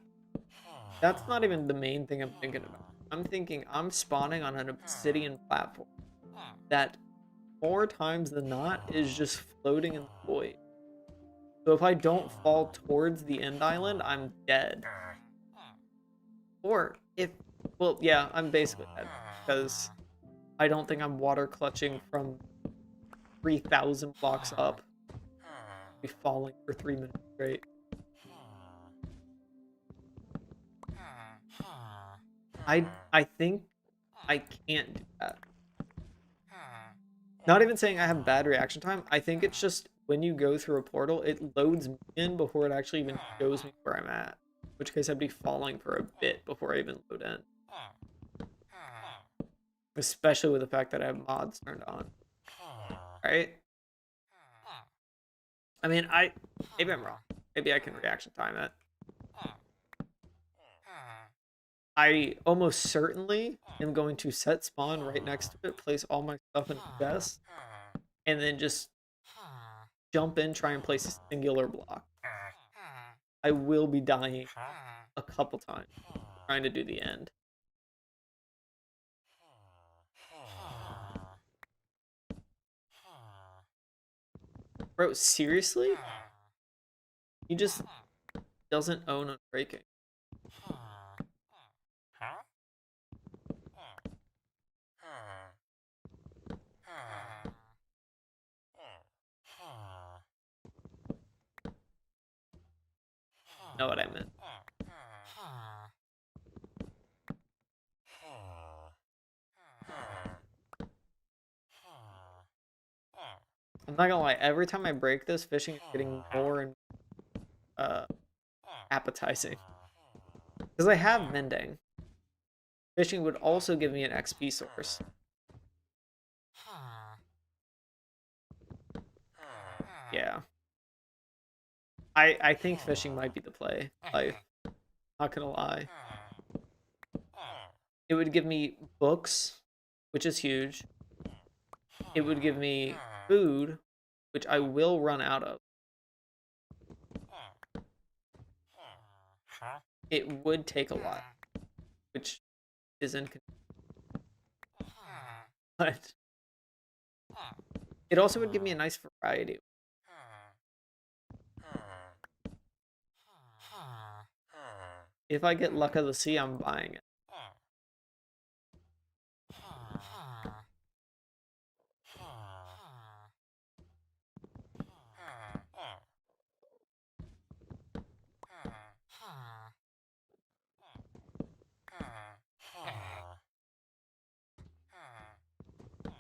That's not even the main thing I'm thinking about. I'm thinking I'm spawning on an obsidian platform that more times than not is just floating in the void. So if I don't fall towards the end island, I'm dead. Or if, well, yeah, I'm basically dead because I don't think I'm water clutching from 3,000 blocks up. Be falling for 3 minutes straight. I think I can't do that. Not even saying I have bad reaction time. I think it's just when you go through a portal, it loads me in before it actually even shows me where I'm at. In which case I'd be falling for a bit before I even load in. Especially with the fact that I have mods turned on. Right? I mean, maybe I'm wrong. Maybe I can reaction time it. I almost certainly am going to set spawn right next to it, place all my stuff in the chest, and then just jump in, try and place a singular block. I will be dying a couple times trying to do the end. Bro, seriously? He just doesn't own Unbreaking. Know what I meant. I'm not gonna lie, every time I break this, fishing is getting more and appetizing. Because I have mending. Fishing would also give me an XP source. Yeah. I think fishing might be the play. Life. Not gonna lie. It would give me books, which is huge. It would give me food, which I will run out of. It would take a lot, which is inconvenient. But it also would give me a nice variety. If I get Luck of the Sea, I'm buying it.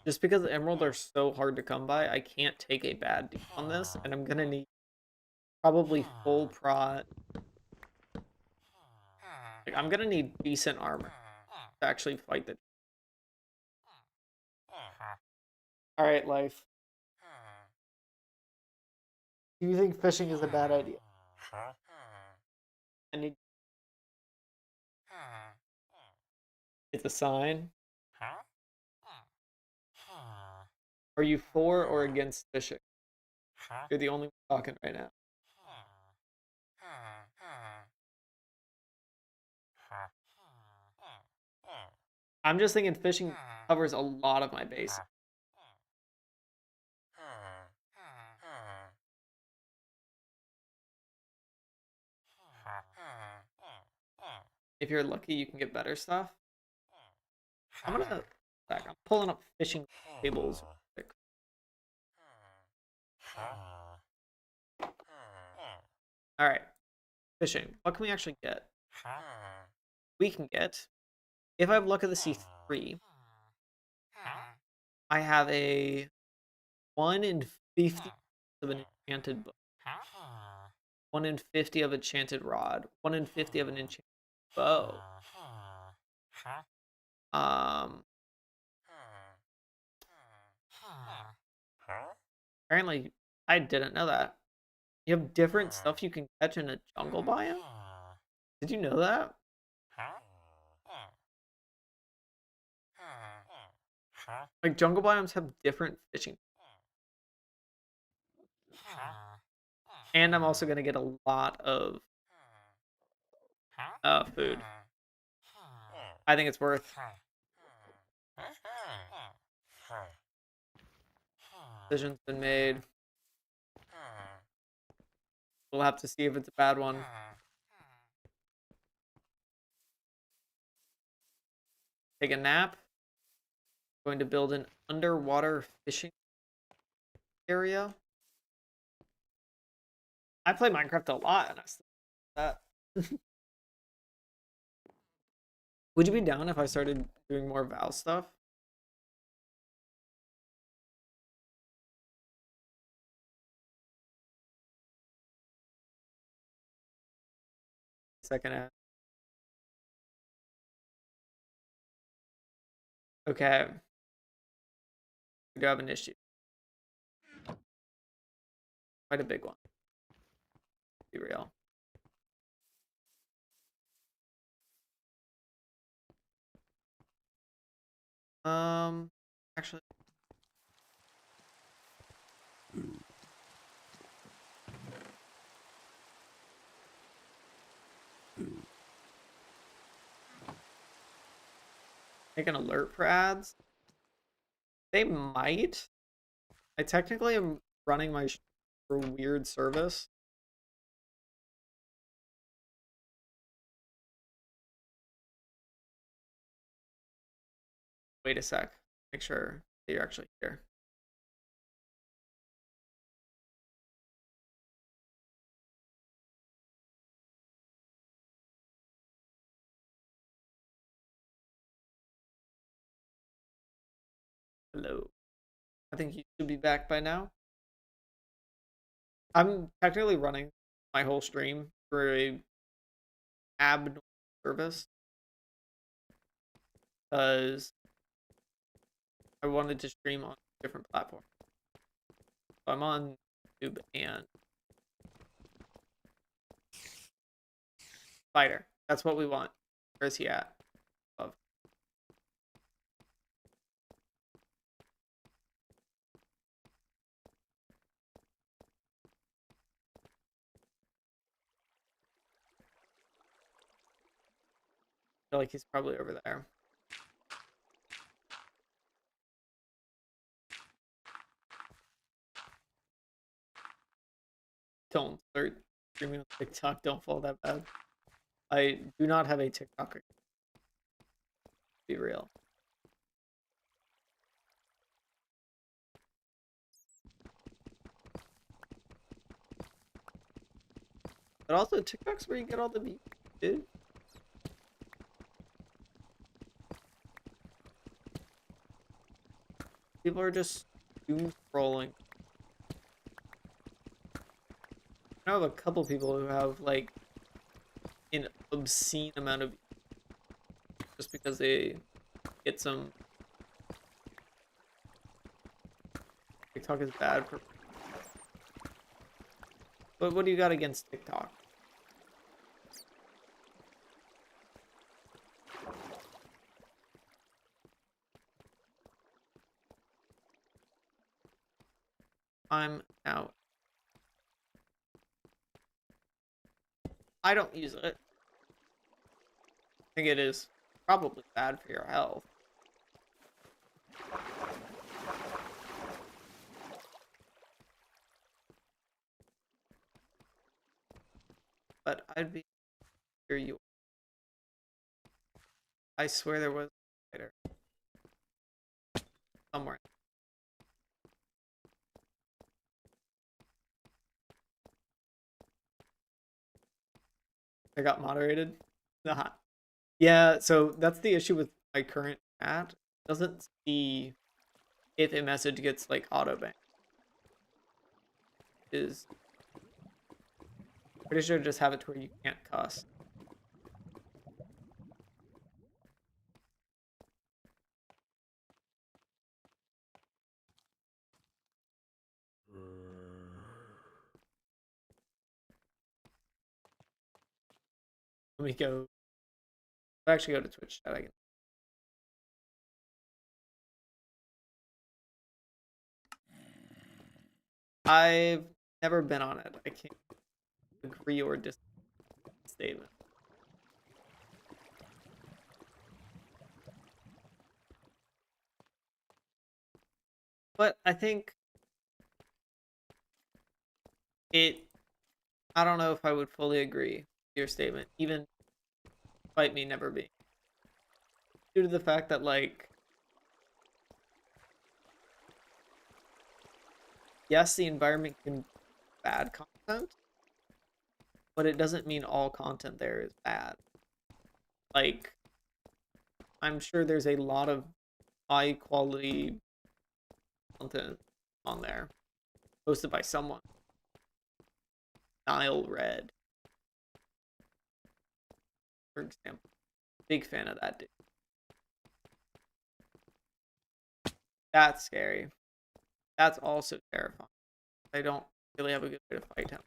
Just because emerald are so hard to come by, I can't take a bad deal on this, and I'm gonna need probably full prot. Like, I'm gonna need decent armor to actually fight the. All right, life. Do you think fishing is a bad idea? I need. It's a sign. Are you for or against fishing? You're the only one talking right now. I'm just thinking fishing covers a lot of my base. If you're lucky, you can get better stuff. I'm gonna. I'm pulling up fishing tables. Real quick. All right, fishing. What can we actually get? We can get. If I have Luck of the Sea 3, I have a 1 in 50 of an enchanted book, 1 in 50 of enchanted rod, 1 in 50 of an enchanted bow. Apparently, I didn't know that. You have different stuff you can catch in a jungle biome? Did you know that? Like, jungle biomes have different fishing. And I'm also going to get a lot of food. I think it's worth. Decision's been made. We'll have to see if it's a bad one. Take a nap. Going to build an underwater fishing area. I play Minecraft a lot, and I still that. Would you be down if I started doing more Val stuff? Second ad. Okay. We do have an issue. Quite a big one. Be real. Actually. Make an alert for ads. They might. I technically am running my for weird service. Wait a sec. Make sure that you're actually here. Hello. I think you should be back by now. I'm technically running my whole stream through a abnormal service because I wanted to stream on different platforms. So I'm on YouTube and Fighter. That's what we want. Where's he at? Above. I feel like he's probably over there. Don't start streaming on TikTok. Don't fall that bad. I do not have a TikTok. Be real. But also TikTok's where you get all the views, dude. People are just doom scrolling. I have a couple people who have like an obscene amount of just because they get some. TikTok is bad for. But what do you got against TikTok? I'm out. I don't use it. I think it is probably bad for your health. But I'd be here you. I swear there was later somewhere. I got moderated. Nah. Yeah, so that's the issue with my current chat. It doesn't see if a message gets like auto banned. Is pretty sure just have it to where you can't cuss. Let me go. I'll actually go to Twitch chat. I can. I've never been on it. I can't agree or disagree with the statement. But I think it. I don't know if I would fully agree with your statement, even despite me never being, due to the fact that like, yes, the environment can be bad content, but it doesn't mean all content there is bad. Like, I'm sure there's a lot of high quality content on there posted by someone. Nile Red, for example. Big fan of that dude. That's scary. That's also terrifying. I don't really have a good way to fight him.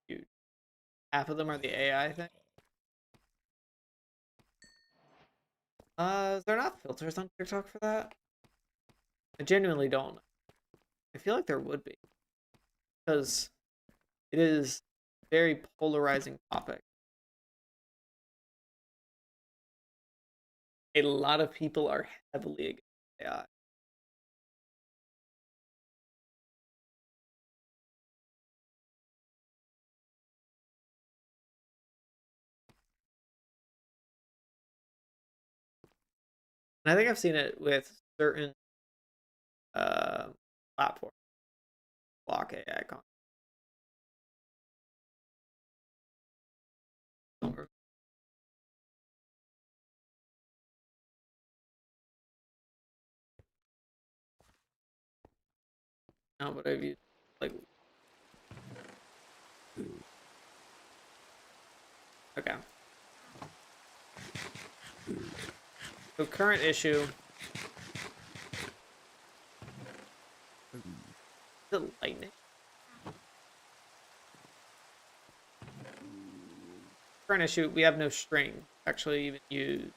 Dude, half of them are the AI thing. Is there not filters on TikTok for that? I genuinely don't. I feel like there would be. Because it is a very polarizing topic. A lot of people are heavily against AI. And I think I've seen it with certain uh, platforms block AI content. Now, but I've used like. Okay. So current issue. The lightning. Current issue. We have no string. Actually, even use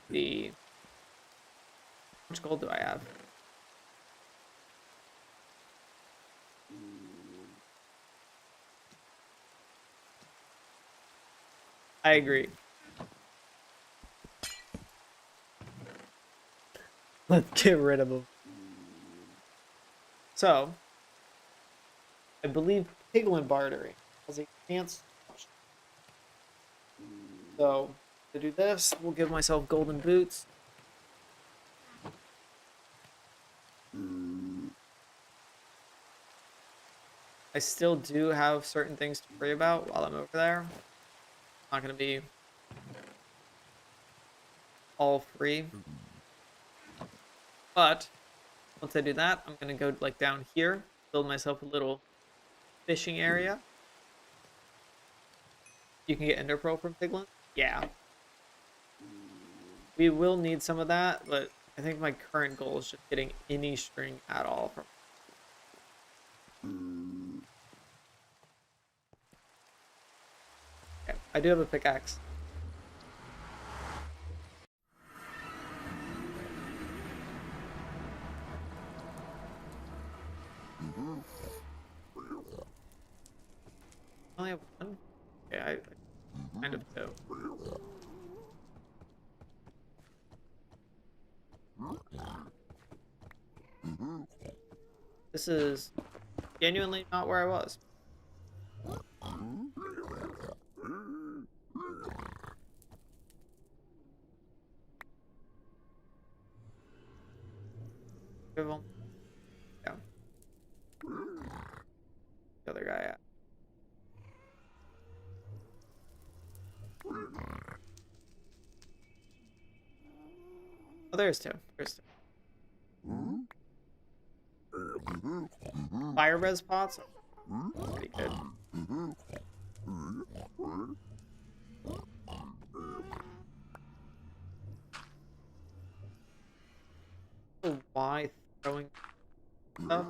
the. How much gold do I have? I agree. Let's get rid of them. So, I believe Piglin bartering has a chance. So, to do this, we'll give myself golden boots. I still do have certain things to worry about while I'm over there. Not going to be all free. But once I do that, I'm going to go like down here, build myself a little fishing area. You can get ender pearl from Piglin? Yeah. We will need some of that, but I think my current goal is just getting any string at all from. Okay, I do have a pickaxe. I only have one? Okay, I kind of do. This is genuinely not where I was. Yeah. The other guy at. Oh, there's two. There's two. Fire res pots? Pretty good. So why throwing stuff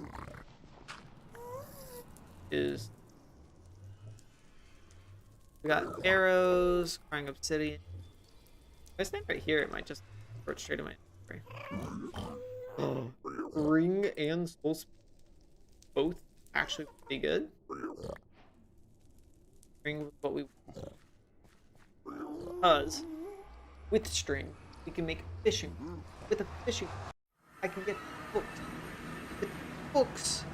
is we got arrows, crying obsidian. If I stand right here, it might just throw it straight in my inventory. Oh, ring and soul both actually pretty good. Ring was what we because with string we can make fishing. With a fishing, I can get hooked. With hooks,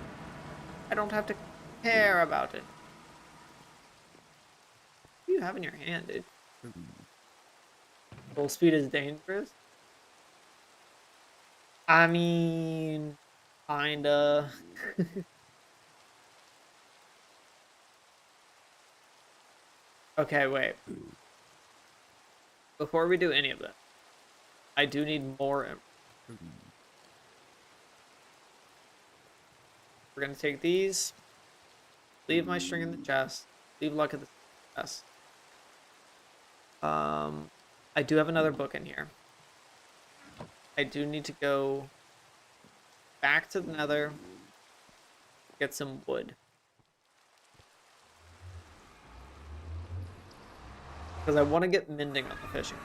I don't have to care about it. What do you have in your hand, dude? Full speed is dangerous. I mean, kinda. Okay, wait. Before we do any of that, I do need more. We're gonna take these. Leave my string in the chest. Leave luck at the chest. I do have another book in here. I do need to go back to the nether, get some wood. Because I want to get mending on the fishing.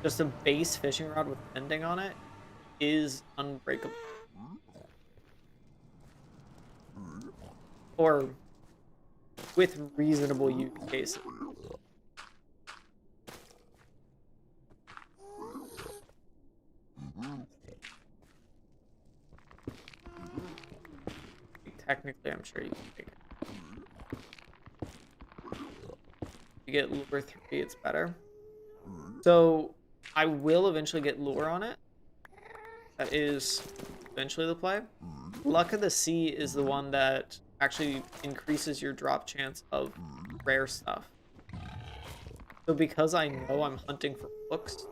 Just a base fishing rod with mending on it is unbreakable. Or with reasonable use cases. Technically, I'm sure you can make it. You get lure 3, it's better. So I will eventually get lure on it. That is eventually the play. Luck of the Sea is the one that actually increases your drop chance of rare stuff. So because I know I'm hunting for books,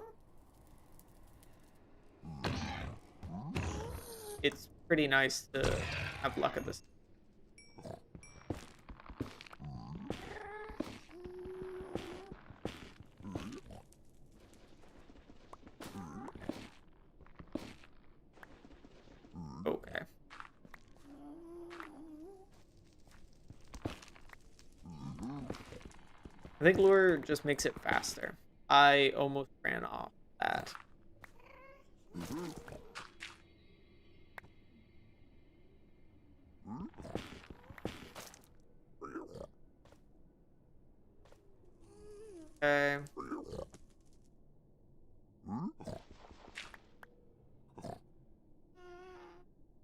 it's pretty nice to have luck at this. Okay. I think lure just makes it faster. I almost ran off that. Okay.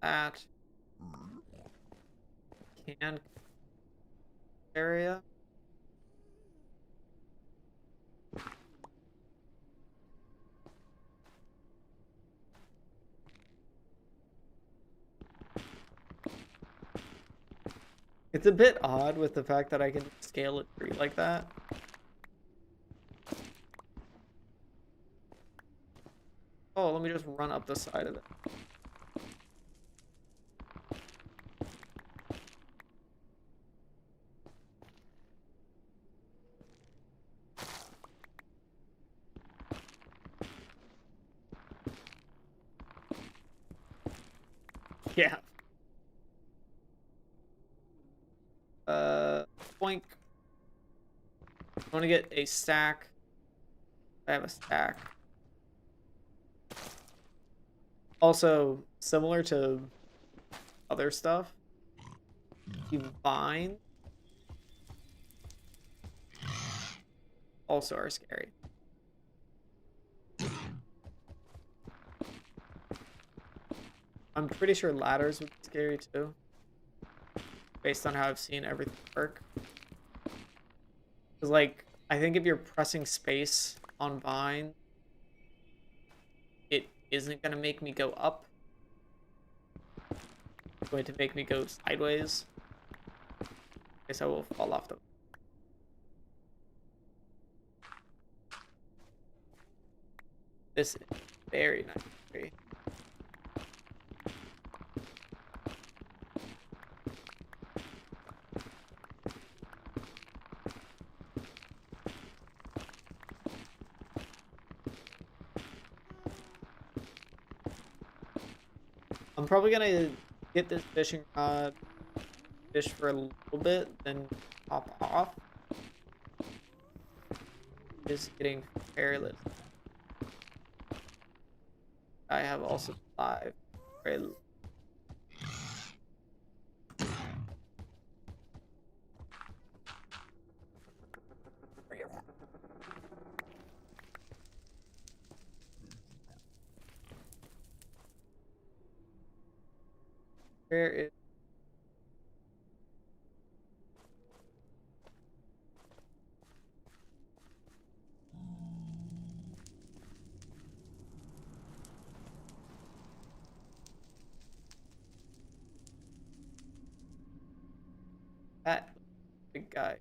That can area. It's a bit odd with the fact that I can scale a tree like that. Oh, let me just run up the side of it. Yeah. Boink. I want to get a stack. I have a stack. Also, similar to other stuff, vine also are scary. I'm pretty sure ladders would be scary too, based on how I've seen everything work. Because, like, I think if you're pressing space on vine, it isn't going to make me go up. It's going to make me go sideways. I guess I will fall off the... This is very nice tree. I'm probably gonna get this fishing rod, fish for a little bit, then hop off. Just getting careless. I have also 5. Right. Where is... that big guy?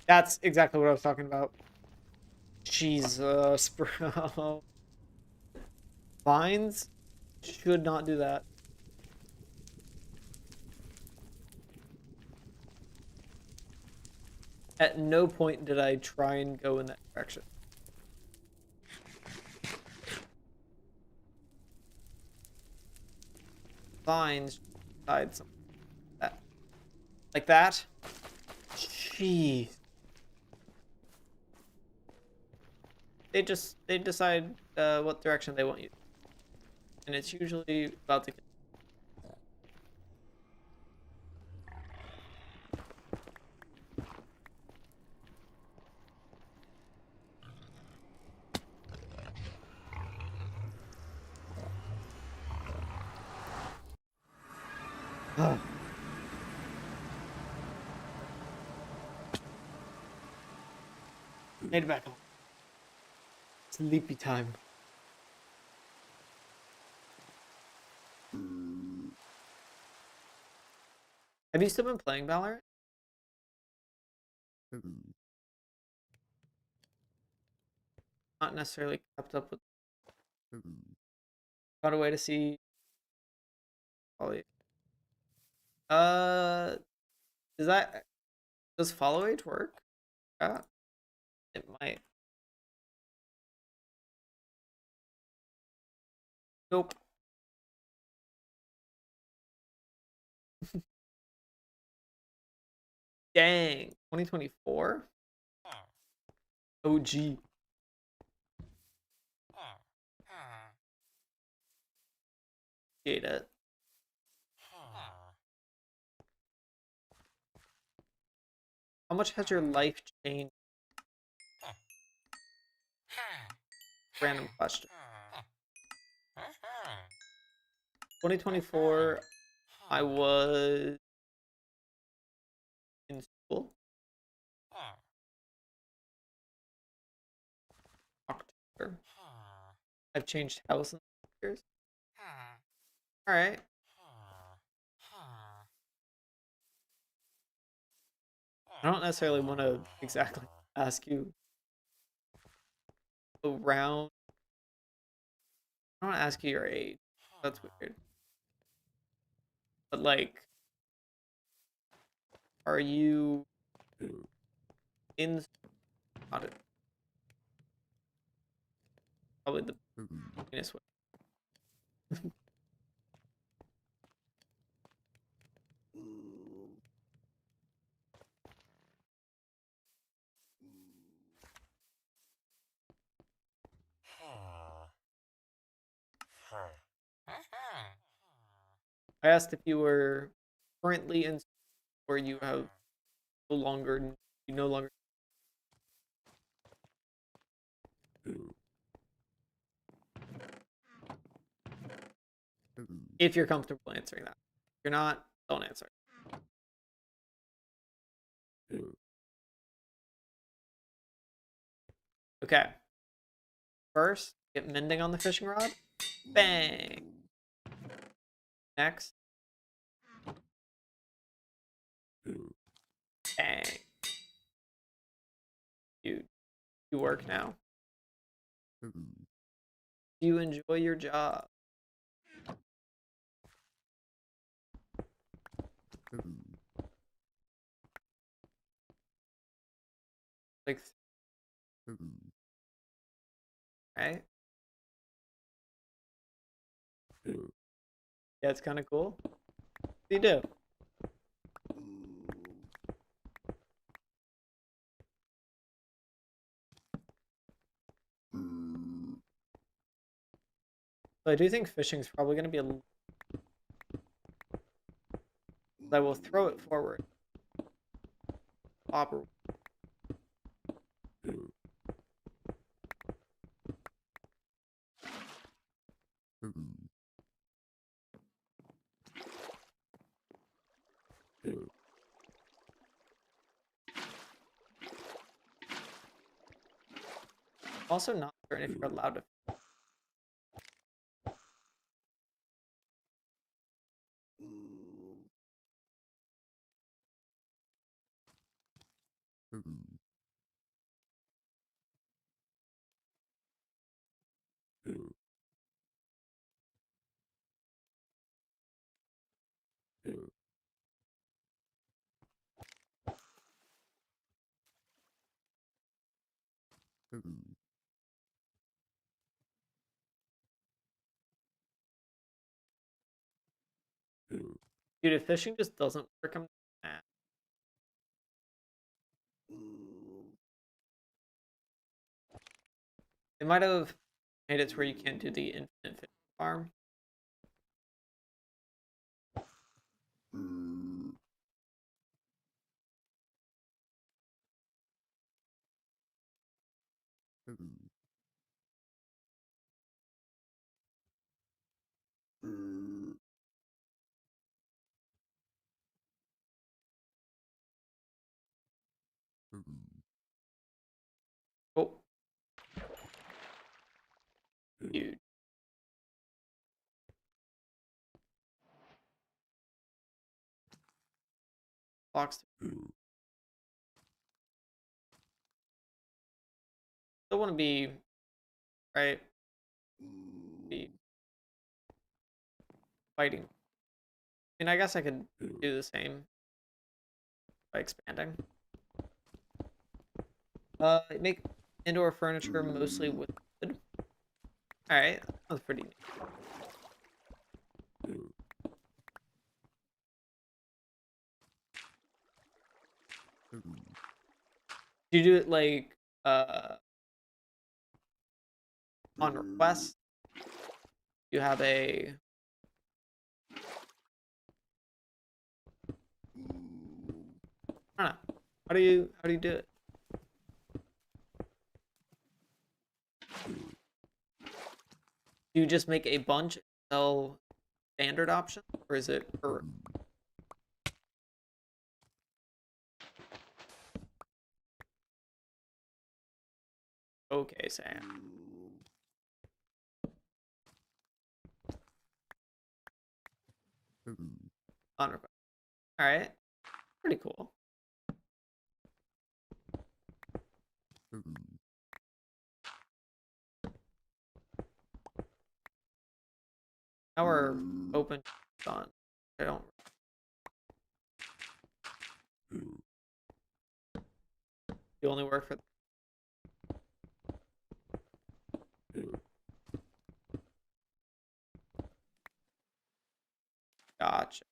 That's exactly what I was talking about. Jesus, bro. Vines should not do that. At no point did I try and go in that direction. Vines decide something like that. Jeez. They decide what direction they want you, and it's usually about to... Made it back on. Sleepy time. Have you still been playing Valorant? Not necessarily kept up with. Found a way to see. Probably. Uh, is that does follow age work? Yeah, it might. Nope. Dang, 2024. OG. Get it. How much has your life changed? Random question. 2024, I was in school. October. I've changed house in years. All right. I don't necessarily want to exactly ask you around. I don't want to ask you your age. That's weird. But like, are you in? Not it. Probably the penis way. I asked if you were currently in, or you have no longer, you no longer. If you're comfortable answering that, if you're not, don't answer. Okay. First, get mending on the fishing rod. Bang. Next. Bang. You work now. Do you enjoy your job? Like, right? Yeah, it's kind of cool. What do you do? So I do think fishing's probably going to be a. I will throw it forward. Bobber. Also, not certain if you're allowed to. Dude, if fishing just doesn't work, I'm mad. They might have made it to where you can't do the infinite fishing farm. huge. Blocks. Still want to be right. Be fighting. I mean, I guess I could do the same by expanding. Make indoor furniture mostly with wood. All right, that's pretty neat. Do you do it like on request? You have a I don't know. How do you do it? Do you just make a bunch and sell standard option, or is it per? Okay, Sam. On request. All right, pretty cool. Now we're open on. I don't. You only work for. Gotcha.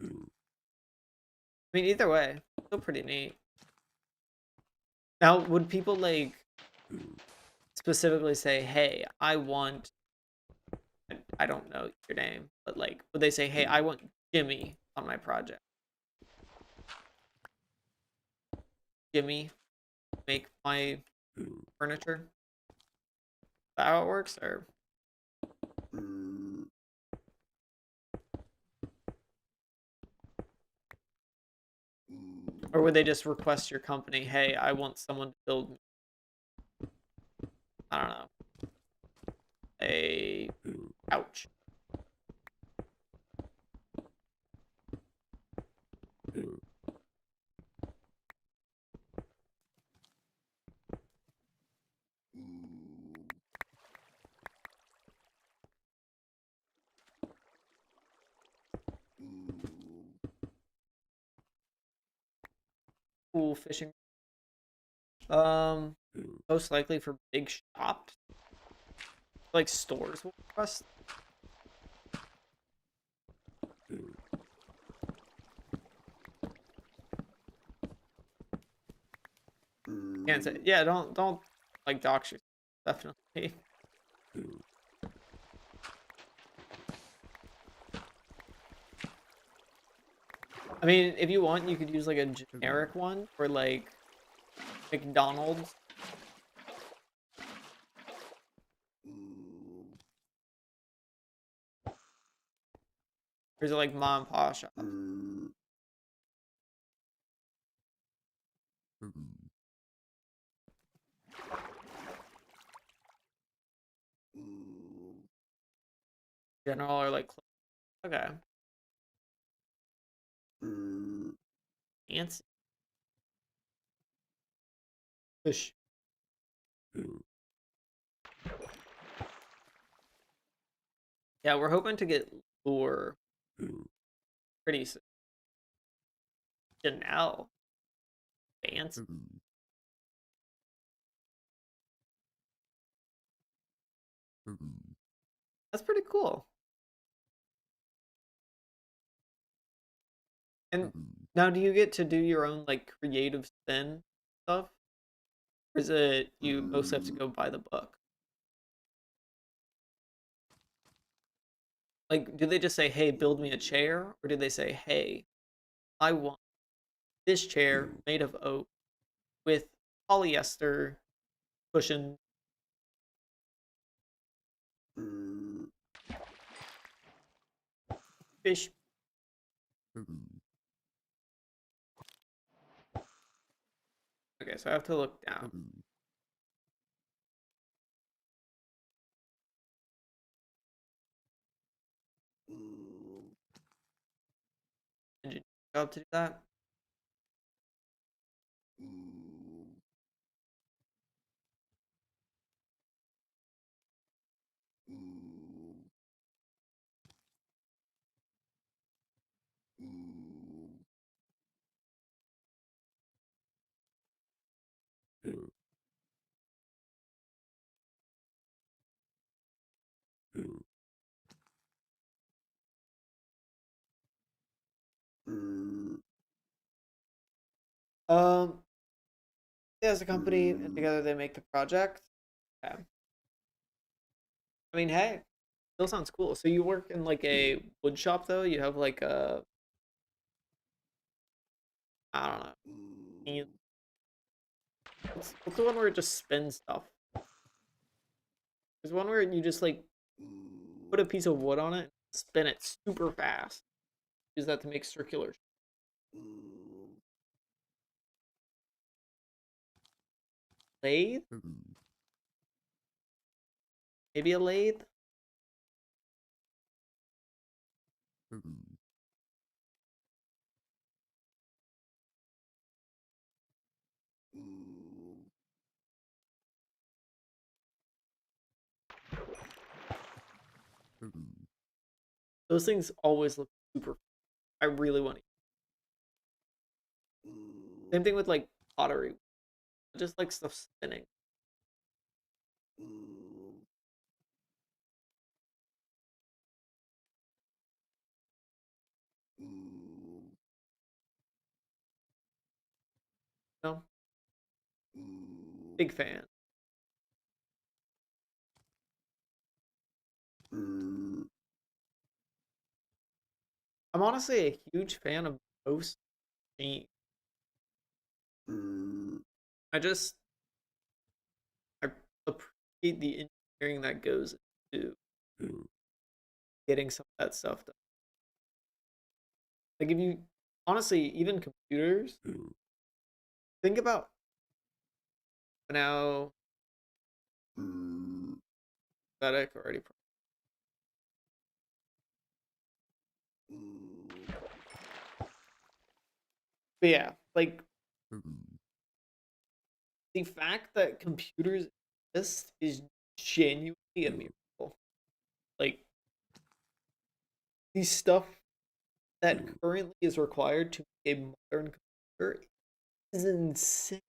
I mean, either way, still pretty neat. Now, would people like specifically say, "Hey, I want," I don't know your name, but like, would they say, "Hey, I want Jimmy on my project"? Jimmy, make my furniture. Is that how it works, or would they just request your company, "Hey, I want someone to build, I don't know, a couch"? Cool fishing. Um, most likely for big shops, like stores will request. Can't say. Yeah, don't like dox yourself. Definitely. I mean, if you want, you could use like a generic one for like McDonald's. Or is it like mom and pop shop? General or like okay. Fancy fish. Yeah, we're hoping to get lure pretty soon. Janelle. Fancy. That's pretty cool. And now do you get to do your own like creative spin stuff? Or is it you mostly have to go by the book? Like, do they just say, "Hey, build me a chair," or do they say, "Hey, I want this chair made of oak with polyester cushion"? Fish. Okay, so I have to look down. job to do that. Um, as a company, and together they make the project. Yeah. I mean, hey, still sounds cool. So you work in like a wood shop though? You have like a, I don't know. What's the one where it just spins stuff? There's one where you just like put a piece of wood on it, spin it super fast. Use that to make circular. Lathe? Maybe a lathe? Those things always look super. I really want to. Same thing with like pottery. I just like stuff spinning. No, big fan. I'm honestly a huge fan of most machines. I just I appreciate the engineering that goes into getting some of that stuff done. Like if you honestly even computers, think about now pathetic already. But yeah, like the fact that computers exist is genuinely a miracle. Like the stuff that currently is required to make a modern computer is insane.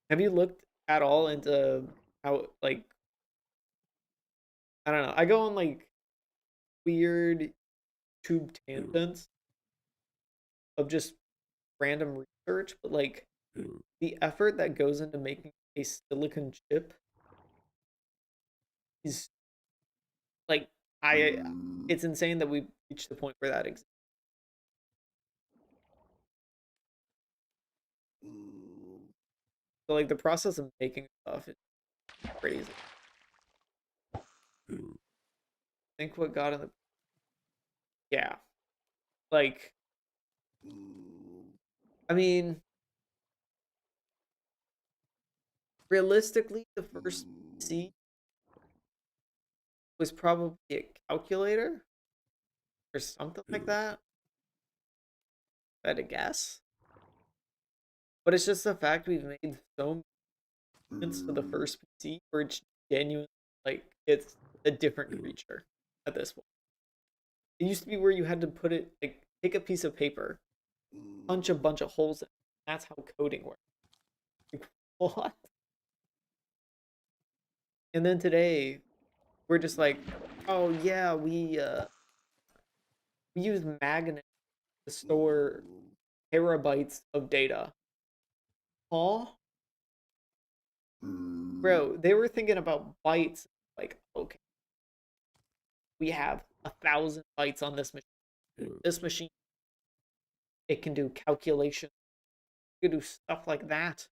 Have you looked at all into how like I don't know. I go on like weird tube tangents of just random research, but like the effort that goes into making a silicon chip is like I it's insane that we've reached the point where that exists. So like the process of making stuff is crazy. Think what got in the yeah. Like I mean, realistically the first PC was probably a calculator or something like that. I had to guess. But it's just the fact we've made so many to the first PC where it's genuine like it's a different creature at this point. It used to be where you had to put it like take a piece of paper, punch a bunch of holes in it. That's how coding works. Like, what? And then today we're just like, oh yeah, we use magnets to store terabytes of data. Huh? Bro, they were thinking about bytes. Like, okay, we have 1,000 bytes on this machine. This machine, it can do calculation. It can do stuff like that.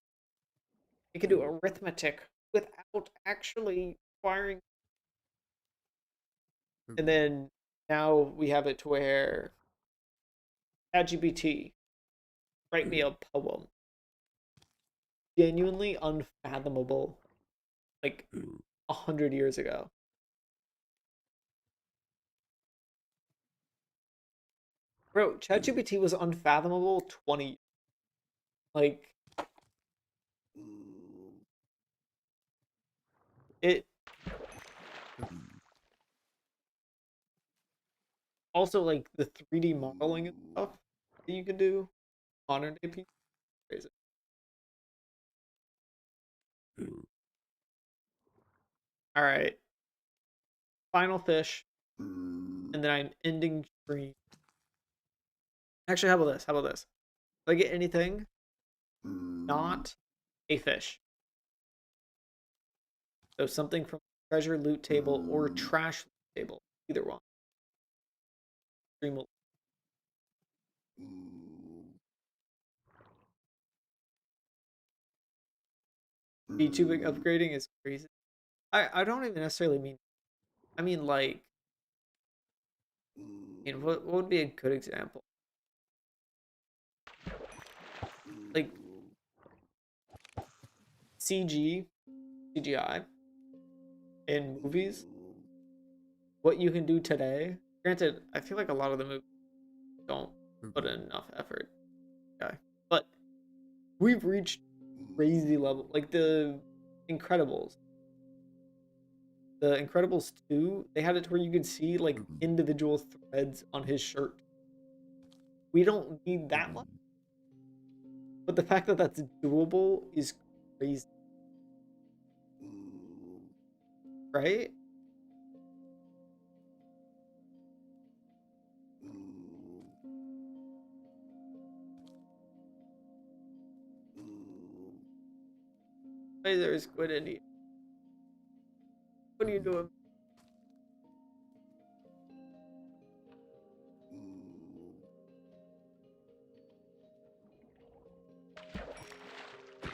It can do arithmetic without actually requiring. And then now we have it to where ChatGPT, write me a poem. Genuinely unfathomable like 100 years ago. Bro, ChatGPT was unfathomable 20. Like it also like the 3D modeling and stuff that you can do modern day people crazy. All right, final fish, and then I'm ending stream. Actually, how about this? How about this? If I get anything, not a fish. So something from treasure loot table or trash loot table, either one. Stream will. VTubing upgrading is crazy. I don't even necessarily mean. I mean like. What would be a good example? Like CGI in movies. What you can do today. Granted, I feel like a lot of the movies don't put in enough effort. Okay, but we've reached crazy level. Like the Incredibles. The Incredibles 2, they had it to where you could see like individual threads on his shirt. We don't need that much. But the fact that that's doable is crazy. Right? Hey, there's Squid India. What are you doing?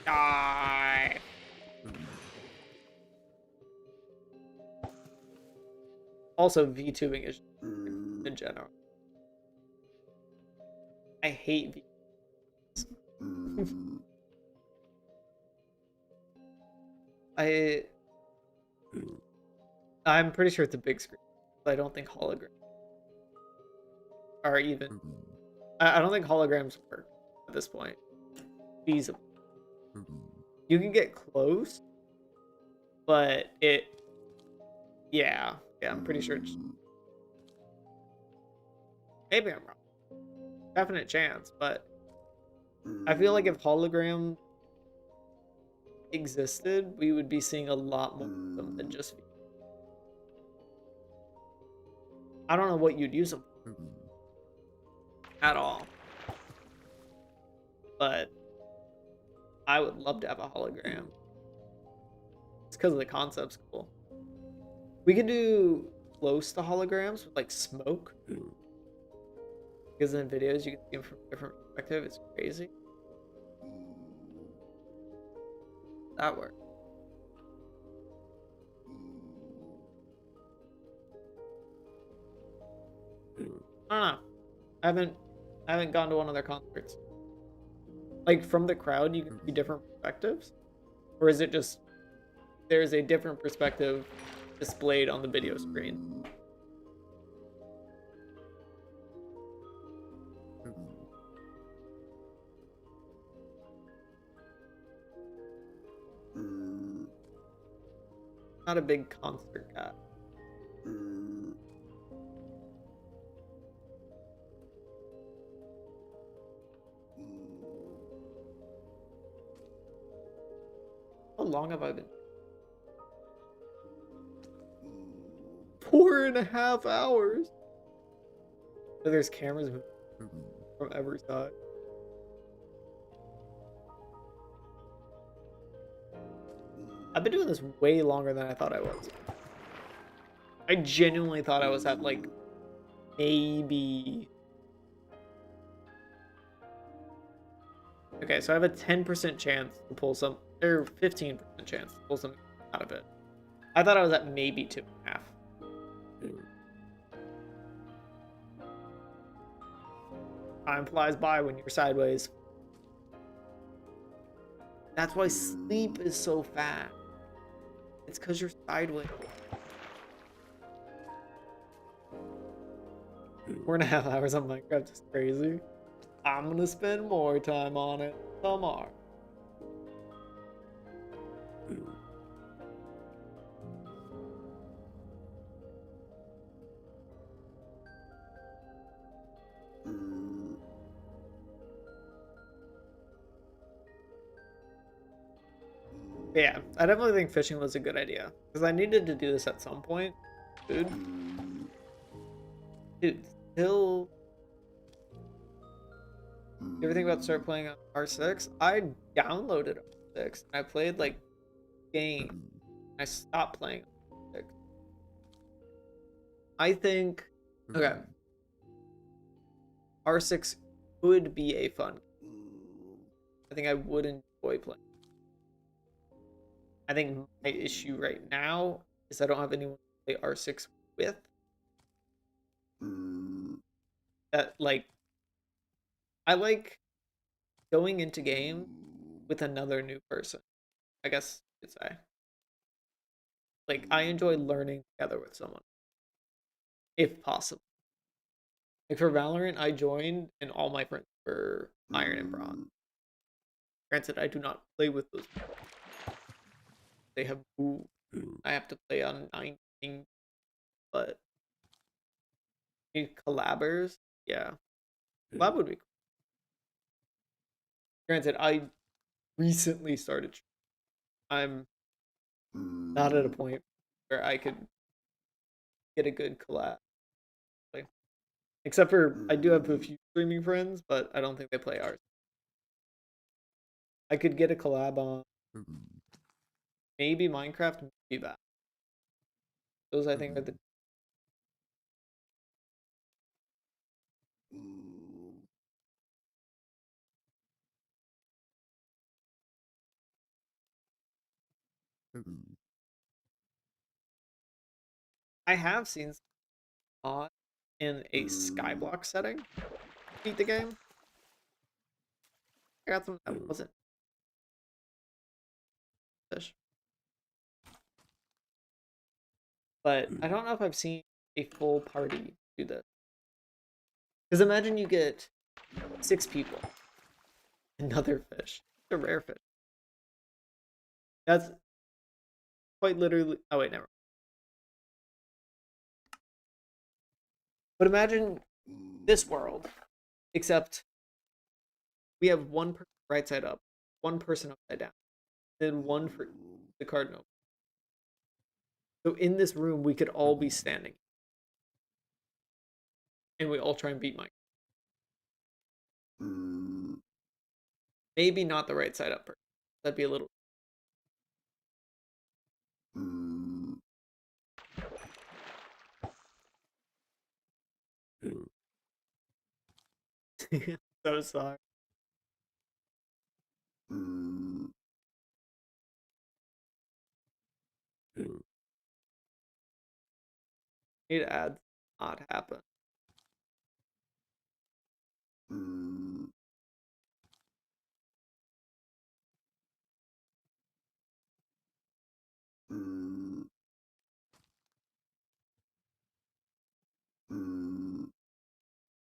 Die. Also, VTubing is in general. I hate V. I I'm pretty sure it's a big screen. But I don't think holograms are even. I don't think holograms work at this point. Feasible. You can get close, but yeah, I'm pretty sure it's. Maybe I'm wrong. Definite chance, but I feel like if hologram existed, we would be seeing a lot more of them than just. I don't know what you'd use them for at all, but I would love to have a hologram. It's because the concept's cool. We can do close to holograms with like smoke, because in videos you can see them from a different perspective. It's crazy. That works. I don't know. I haven't gone to one of their concerts. Like from the crowd, you can see different perspectives, or is it just there's a different perspective displayed on the video screen? Not a big concert guy. How long have I been? 4.5 hours. So there's cameras from every side. I've been doing this way longer than I thought I was. I genuinely thought I was at like maybe. Okay, so I have a 10% chance to pull some, or 15% chance to pull something out of it. I thought I was at maybe 2.5. Time flies by when you're sideways. That's why sleep is so fast. It's because you're sideways. 4.5 hours on Minecraft is crazy. I'm gonna spend more time on it tomorrow. Yeah, I definitely think fishing was a good idea because I needed to do this at some point. Dude, still. You ever think about start playing on R6? I downloaded R6 and I played like game. I stopped playing R6. I think okay. R6 could be a fun game. I think I would enjoy playing. I think my issue right now is I don't have anyone to play R6 with. That like I like going into game with another new person. I guess you could say. Like I enjoy learning together with someone, if possible. Like for Valorant, I joined and all my friends were Iron and Bronze. Granted, I do not play with those people. They have moved. I have to play on 19, but collabers, yeah. Collab would be cool. Granted, I recently started. I'm not at a point where I could get a good collab. Like, except for I do have a few streaming friends, but I don't think they play ours. I could get a collab on maybe Minecraft, maybe that. Those I think are the. I have seen mod in a skyblock setting beat the game. I got some that wasn't fish. But I don't know if I've seen a full party do this. Because imagine you get 6 people, another fish, a rare fish. That's quite literally. Oh wait, never. But imagine this world, except we have one person right side up, one person upside down, then one for the cardinal. So in this room, we could all be standing, and we all try and beat Mike. Maybe not the right side up person. That'd be a little. So sorry. Need to add not happen.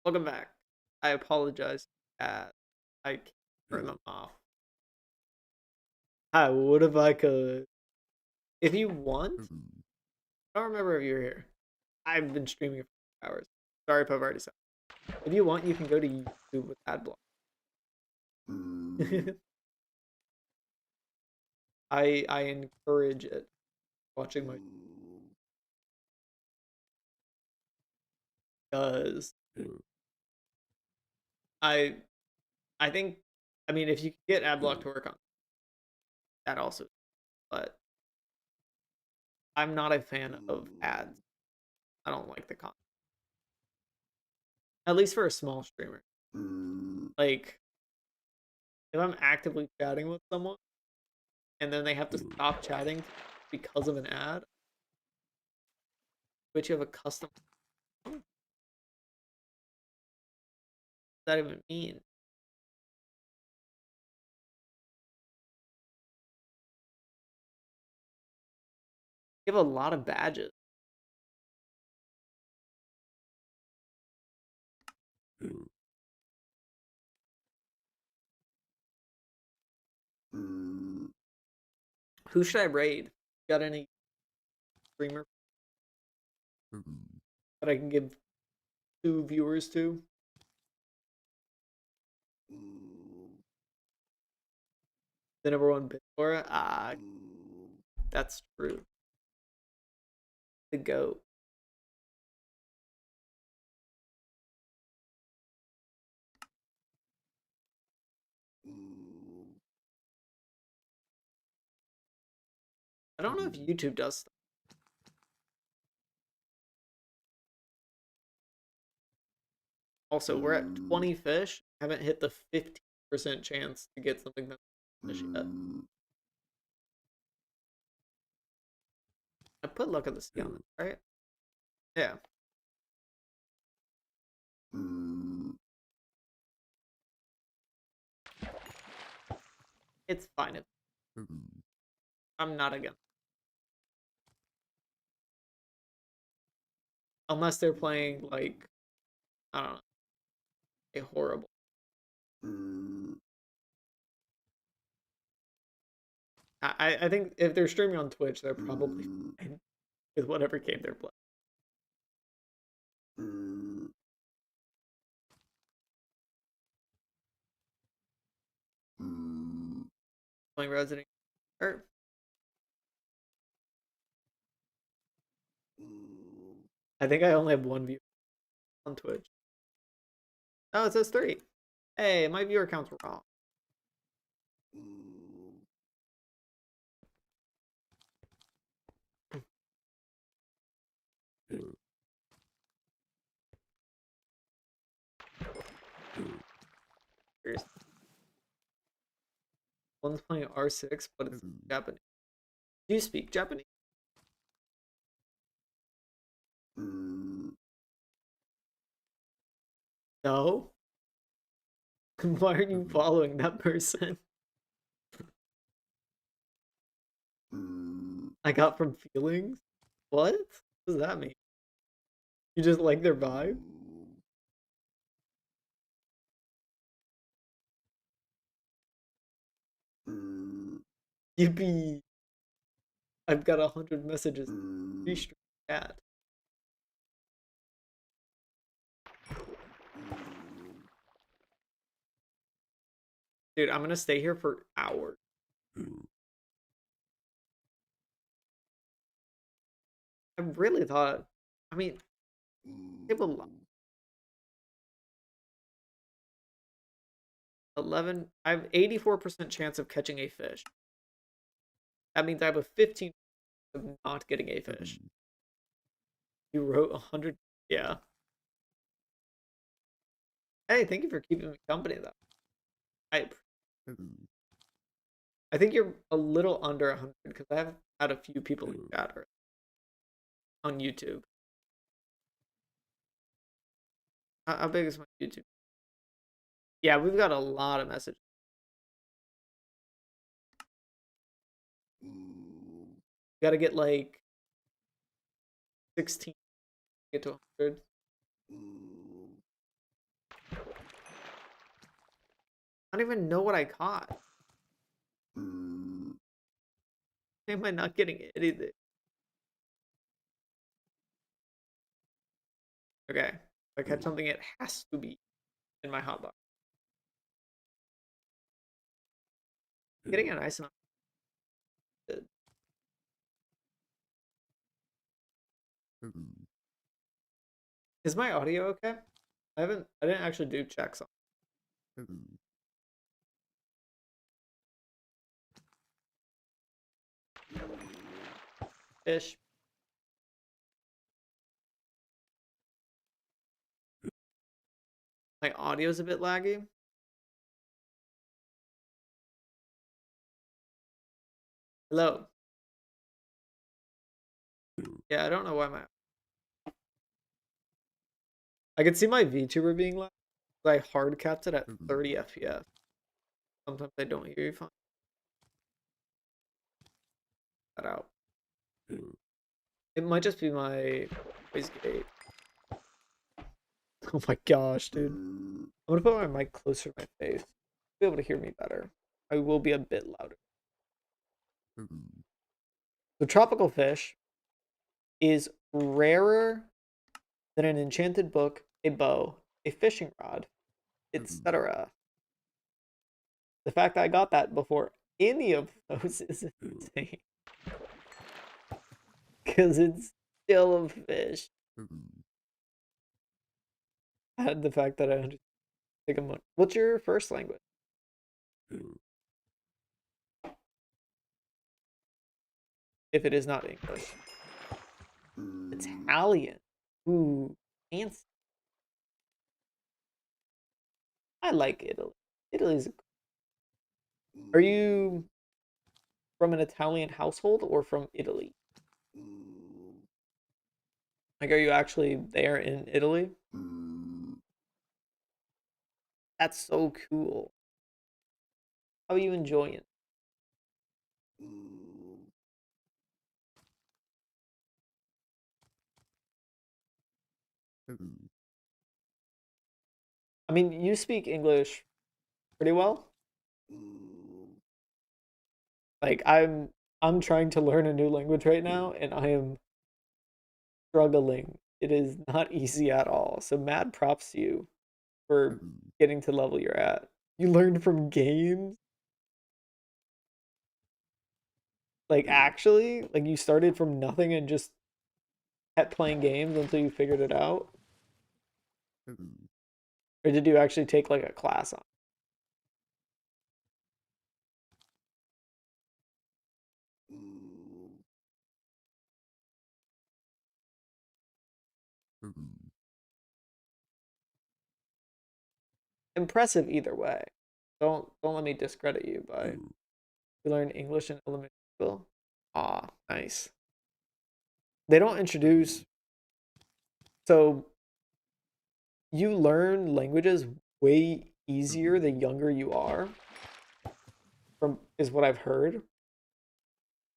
Welcome back. I apologize. I can't turn them off. I would if I could. If you want, I don't remember if you were here. I've been streaming for hours. Sorry if I've already said. If you want, you can go to YouTube with AdBlock. I encourage it. Watching my does I I think I mean if you can get AdBlock to work on that also, but I'm not a fan of ads. I don't like the content. At least for a small streamer. Like if I'm actively chatting with someone and then they have to stop chatting because of an ad, but you have a custom. What does that even mean? You have a lot of badges. Who should I raid? Got any streamer that I can give 2 viewers to? The #1 BitTorrent? Ah, that's true. The GOAT. I don't know if YouTube does stuff. Also, we're at 20 fish. Haven't hit the 15% chance to get something that's fish yet. I put luck of the sea on it, right? Yeah. It's fine. I'm not against. Unless they're playing like, I don't know, a horrible. I think if they're streaming on Twitch, they're probably fine with whatever game they're playing. Playing Resident Evil. I think I only have 1 view on Twitch. Oh, it says 3. Hey, my viewer count's wrong. One's playing R6, but it's Japanese. Do you speak Japanese? No? Why aren't you following that person? I got from feelings? What? What does that mean? You just like their vibe? Yippee! I've got 100 messages. Restream chat. Dude, I'm gonna stay here for hours. I really thought, I mean, it will 11. I have 84% chance of catching a fish. That means I have a 15% of not getting a fish. You wrote 100. Yeah. Hey, thank you for keeping me company though. I think you're a little under 100 because I have had a few people in chat on YouTube. How big is my YouTube? Yeah, we've got a lot of messages. Got to get like 16 to get to 100. I don't even know what I caught. Am I not getting anything? Okay. If I catch something, it has to be in my hotbox. Getting a nice enough. Good. Is my audio okay? I didn't actually do checks on. Fish. My audio's a bit laggy. Hello. Yeah, I don't know why my. I can see my VTuber being loud. I hard capped it at 30 FPS. Sometimes I don't hear you fine. That out. It might just be my voice gate. Oh my gosh, dude. I'm gonna put my mic closer to my face. Be able to hear me better. I will be a bit louder. The tropical fish is rarer than an enchanted book, a bow, a fishing rod, etc. The fact that I got that before any of those is insane. Because it's still a fish. And the fact that I understand. What's your first language? If it is not English. Italian. Ooh, fancy. I like Italy. Italy's. Are you from an Italian household or from Italy? Like, are you actually there in Italy? That's so cool. How are you enjoying it? I mean, you speak English pretty well. Like, I'm trying to learn a new language right now, and I am struggling. It is not easy at all. So mad props to you for getting to the level you're at. You learned from games? Like, actually? Like, you started from nothing and just kept playing games until you figured it out? Or did you actually take, like, a class on it? Impressive either way. Don't let me discredit you by you learn English in elementary school. Ah, nice. They don't introduce so you learn languages way easier the younger you are, from is what I've heard.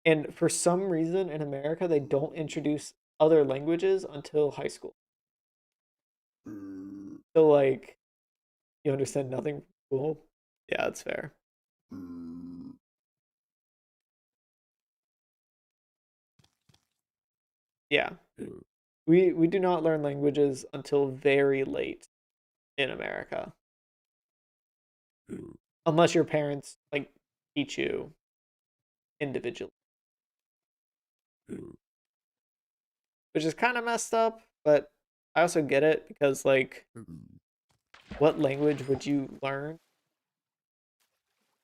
And for some reason in America they don't introduce other languages until high school. So like you understand nothing from school. Yeah, that's fair. Yeah. We do not learn languages until very late in America. Unless your parents like teach you individually. Which is kind of messed up, but I also get it because like what language would you learn?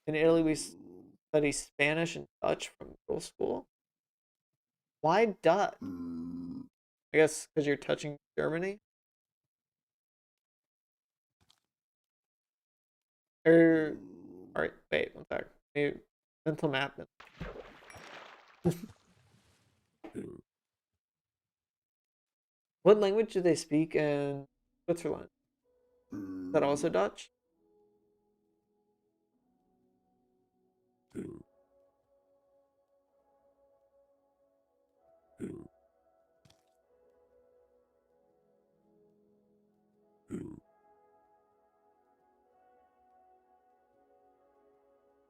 In Italy we study Spanish and Dutch from middle school. Why Dutch? I guess because you're touching Germany? Or alright, wait, one sec. Maybe mental map. What language do they speak in Switzerland? Is that also Dutch? Do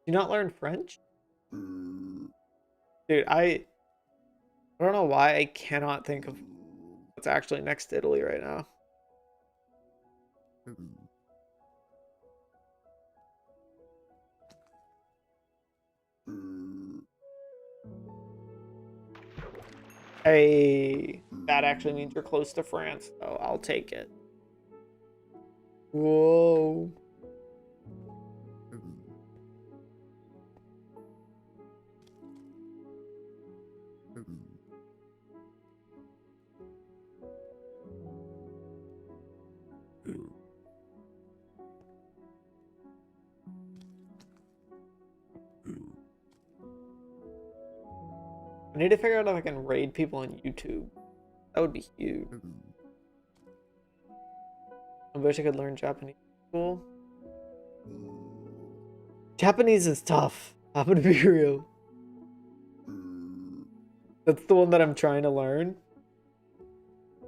you not learn French? Dude, I don't know why I cannot think of what's actually next to Italy right now. Hey, that actually means you're close to France, so I'll take it. Whoa. I need to figure out if I can raid people on YouTube. That would be huge. I wish I could learn Japanese. Cool. Japanese is tough. I'm gonna be real. That's the one that I'm trying to learn.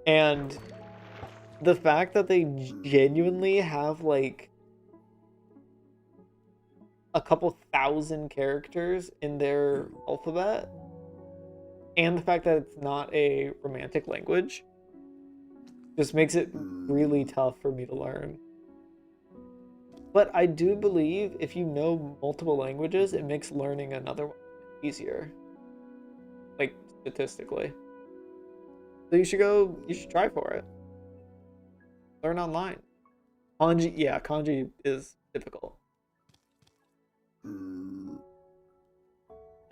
And the fact that they genuinely have like a couple thousand characters in their alphabet, and the fact that it's not a romantic language, just makes it really tough for me to learn. But I do believe if you know multiple languages, it makes learning another one easier. Like, statistically. So you should try for it. Learn online. Kanji, yeah, kanji is difficult.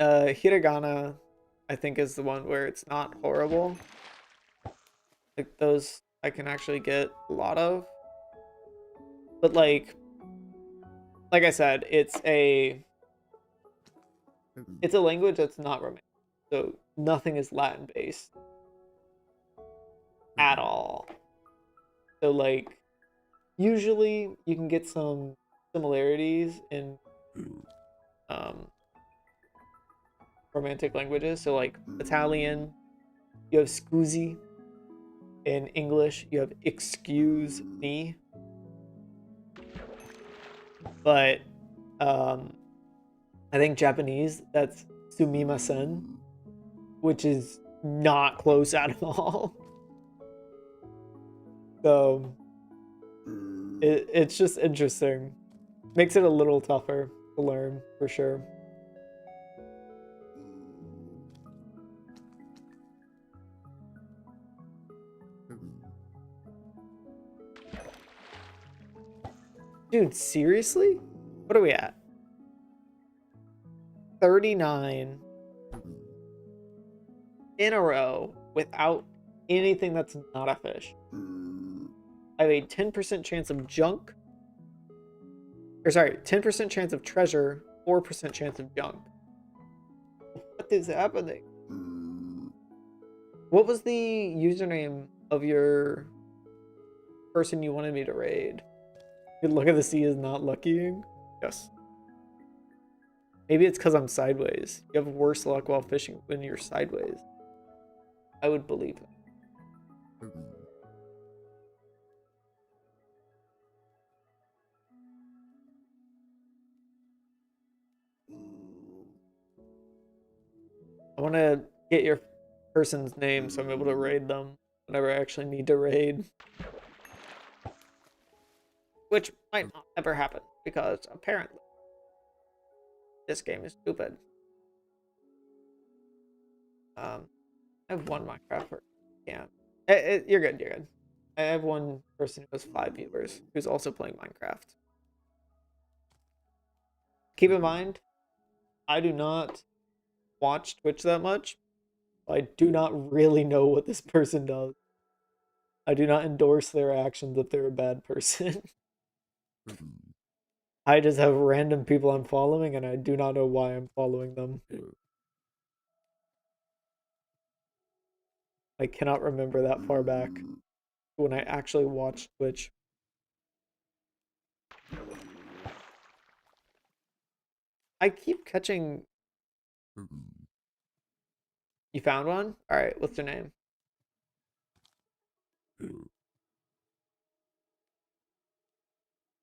Hiragana, I think, is the one where it's not horrible. Like, those I can actually get a lot of. But like I said, it's a language that's not romantic. So nothing is Latin based at all. So like usually you can get some similarities in romantic languages. So like Italian, you have scusi. In English, you have excuse me. But I think Japanese, that's sumimasen, which is not close at all. So it's just interesting. Makes it a little tougher to learn for sure. Dude, seriously? What are we at? 39 in a row without anything that's not a fish. I have a 10% chance of junk. Or sorry, 10% chance of treasure, 4% chance of junk. What is happening? What was the username of your person you wanted me to raid? Good luck at the sea is not luckying? Yes. Maybe it's because I'm sideways. You have worse luck while fishing when you're sideways. I would believe it. I want to get your person's name so I'm able to raid them whenever I actually need to raid. Which might not ever happen because apparently this game is stupid. I have one Minecraft person. Yeah. You're good, you're good. I have one person who has 5 viewers who's also playing Minecraft. Keep in mind, I do not watch Twitch that much. I do not really know what this person does. I do not endorse their actions if they're a bad person. I just have random people I'm following and I do not know why I'm following them. I cannot remember that far back when I actually watched Twitch. I keep catching. You found one? Alright, what's their name?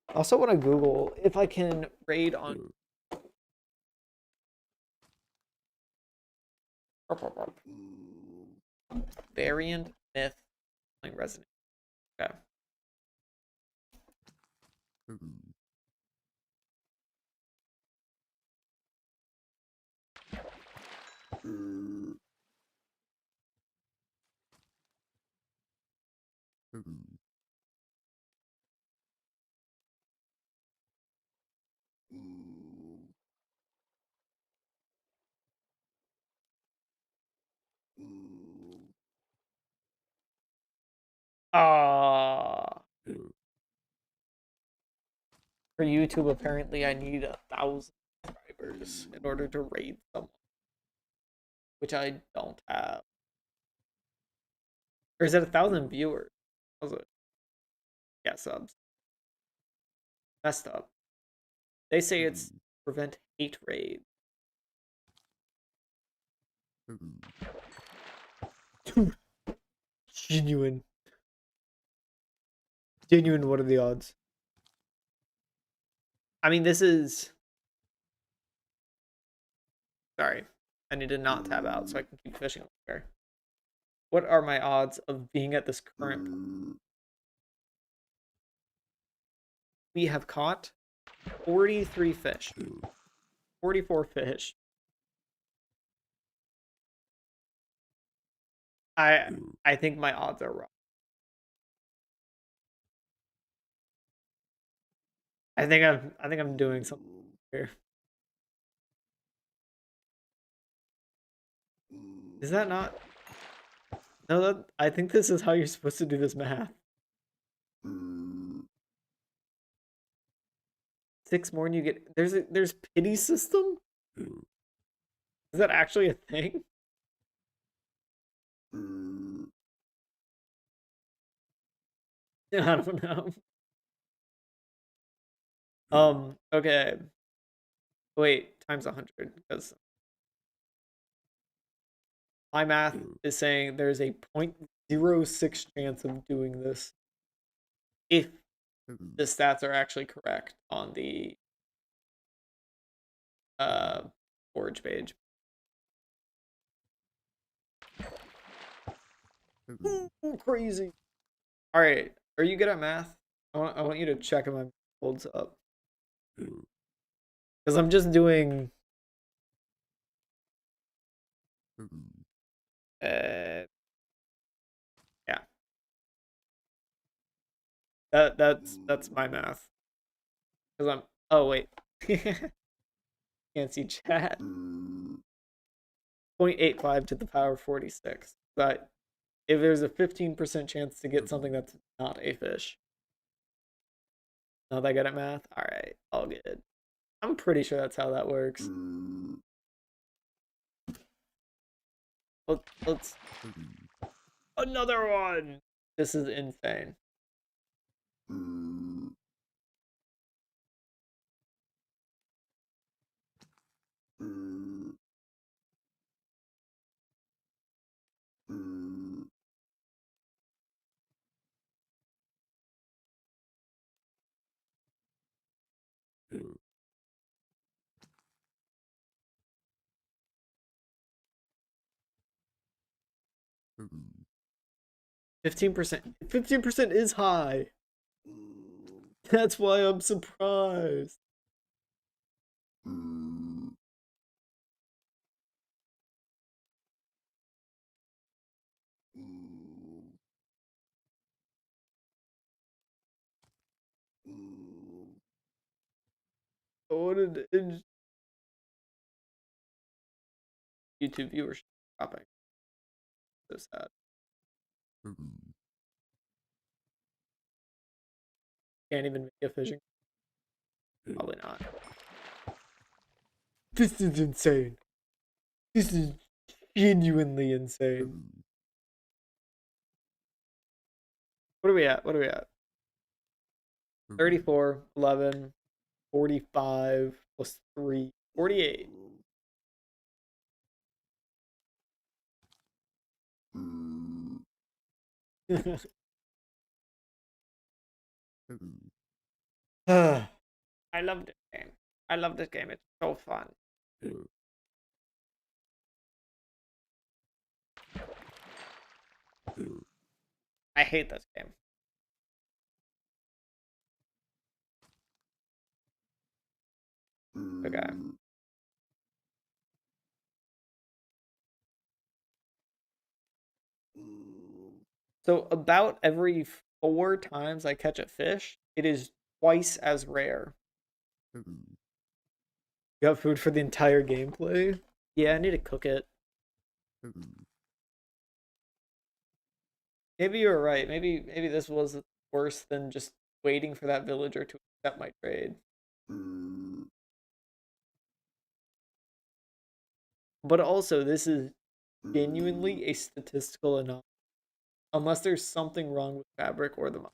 I also want to Google if I can raid on. Variant myth playing Resident. Okay. Ah. For YouTube, apparently, I need 1,000 subscribers in order to raid someone, which I don't have. Or is it 1,000 viewers? Was it? Yeah, subs. Messed up. They say it's prevent hate raid. Genuine. Genuine, what are the odds? I mean, this is... Sorry. I need to not tab out so I can keep fishing longer. What are my odds of being at this current point? We have caught 43 fish. 44 fish. I think my odds are wrong. I think I'm doing something here. Is that not? No, that I think this is how you're supposed to do this math. 6 more and you get there's pity system? Is that actually a thing? I don't know. Okay. Wait, times 100 because my math is saying there's a 0.06 chance of doing this if the stats are actually correct on the forge page. Ooh, crazy. All right, are you good at math? I want you to check if my holds up because I'm just doing. Yeah. That's my math. Because I'm. Oh wait. Can't see chat. 0.85 to the power 46. But if there's a 15% chance to get something that's not a fish. Not that good at math? Alright, all good. I'm pretty sure that's how that works. Let's another one! This is insane. Mm. 15%. 15% is high. That's why I'm surprised. What did YouTube viewership dropping? So sad. Can't even make a fishing. Probably not. This is insane. This is genuinely insane. What are we at? What are we at? 34, 11, 45 plus 3, 48. I love this game. I love this game. It's so fun. I hate this game. Okay. So about every 4 times I catch a fish, it is twice as rare. You got food for the entire gameplay? Yeah, I need to cook it. Maybe you're right. Maybe this was worse than just waiting for that villager to accept my trade. But also, this is genuinely a statistical anomaly. Unless there's something wrong with Fabric or the mod.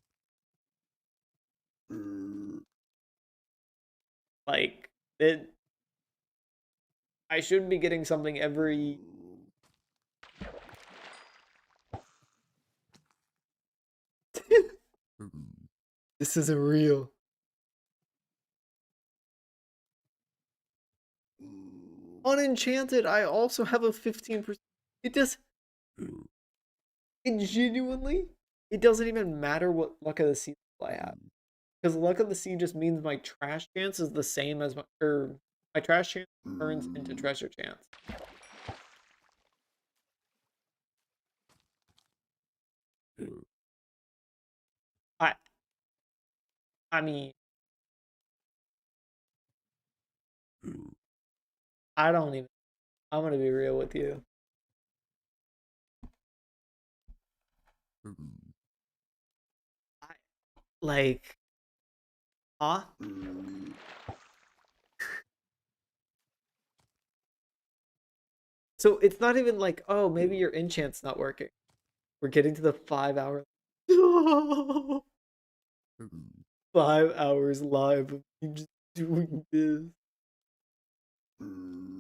Like, I should be getting something every This isn't real. Unenchanted, I also have a 15%. It does. It genuinely, it doesn't even matter what luck of the sea I have. Because luck of the sea just means my trash chance is the same as my trash chance turns into treasure chance. I I mean, I don't even. I'm gonna be real with you. I, like, huh? So it's not even like, oh, maybe your enchant's not working. We're getting to the 5 hour. 5 hours live of me just doing this.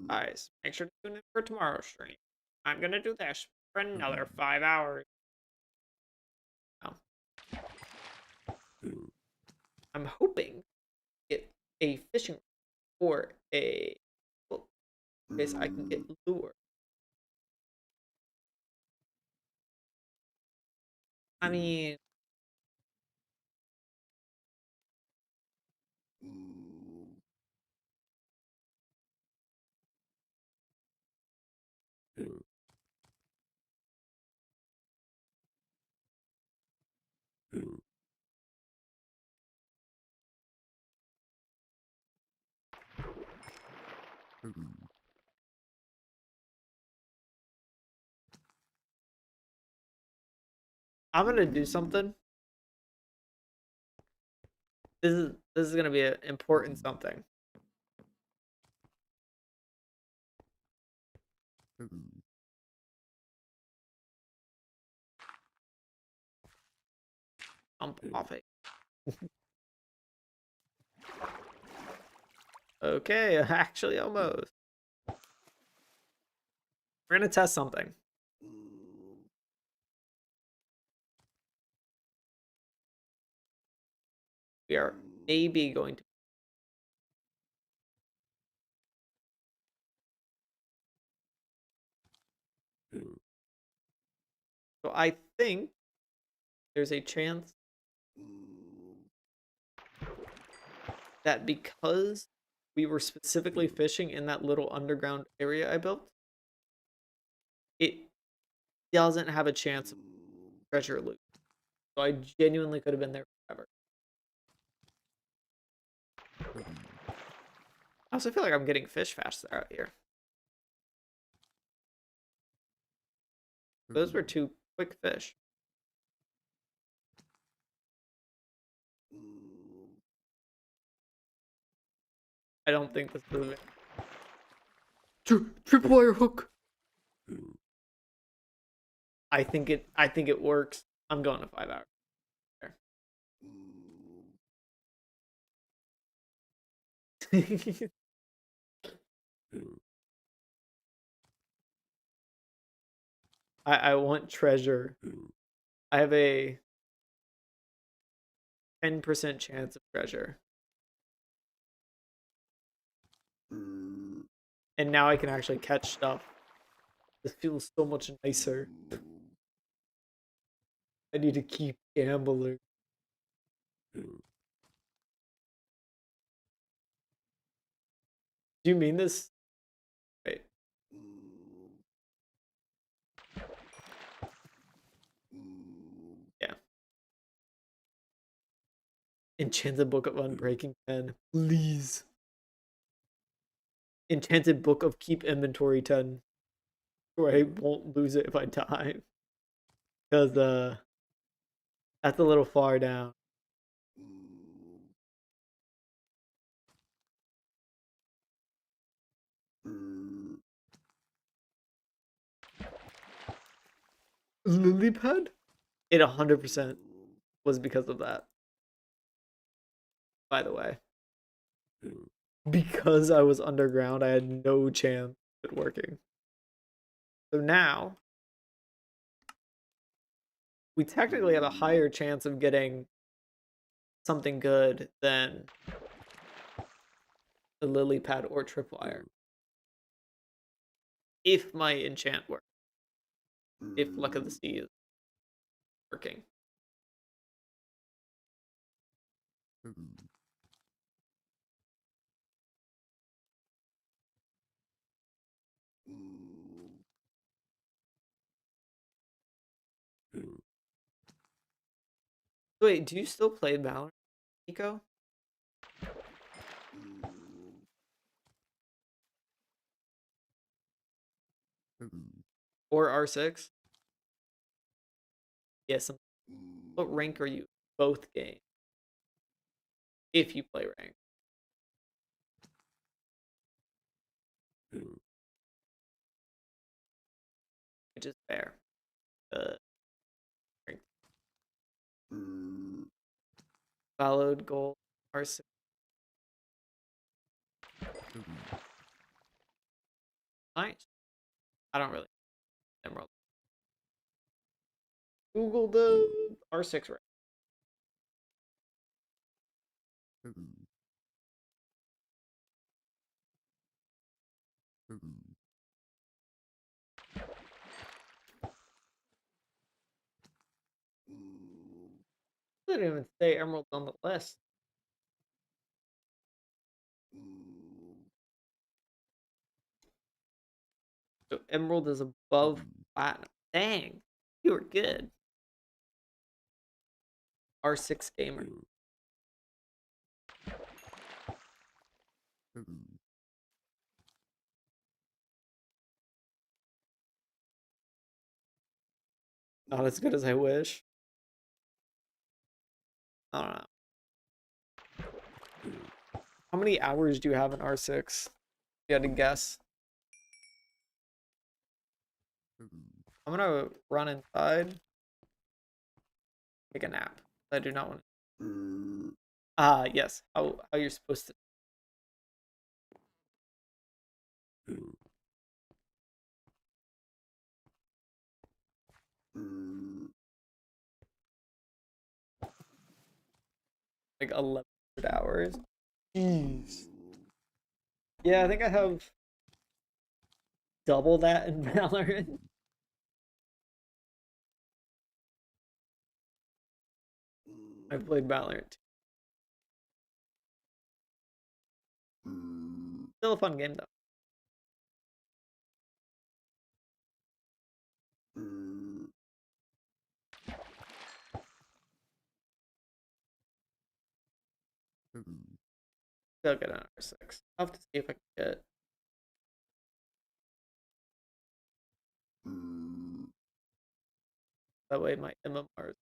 Guys, make sure to tune in for tomorrow's stream. I'm gonna do this for another 5 hours. Oh. I'm hoping to get a fishing or a well, case I can get lure. I mean, I'm gonna do something. This is gonna be an important something. Jump off it. Okay, actually almost. We're gonna test something. We are maybe going to. So I think there's a chance that because we were specifically fishing in that little underground area I built, it doesn't have a chance of treasure loot. So I genuinely could have been there forever. I also feel like I'm getting fish faster out here. Those were 2 quick fish. I don't think this is triple wire hook. I think it works. I'm going to 5 hours. There. I want treasure. I have a 10% chance of treasure. And now I can actually catch stuff. This feels so much nicer. I need to keep gambling. Do you mean this? Wait. Yeah. Enchanted Book of Unbreaking 10. Please. Enchanted Book of Keep Inventory 10. Where I won't lose it if I die. Because that's a little far down. Lily pad? It 100% was because of that. By the way. Because I was underground, I had no chance of it working. So now, we technically have a higher chance of getting something good than the lily pad or tripwire. If my enchant works. If Luck of the Sea is working. Wait, do you still play Valorant, Nico? Or R6? Yes. What rank are you? Both games. If you play rank. Which is fair. Rank. Followed gold R6. Nice. I don't really Emerald. Google the R6 rank. I didn't even say Emerald's on the list. So Emerald is above Platinum. Dang, you were good. R6 gamer. Not as good as I wish. I don't know. How many hours do you have in R6? You had to guess. I'm gonna run inside. Take a nap. I do not want to. Yes. How you're supposed to. Like 1100 hours. Jeez. Yeah, I think I have double that in Valorant. I played Valorant. Still a fun game though. Still get an R6. I'll have to see if I can get. That way my MMRs.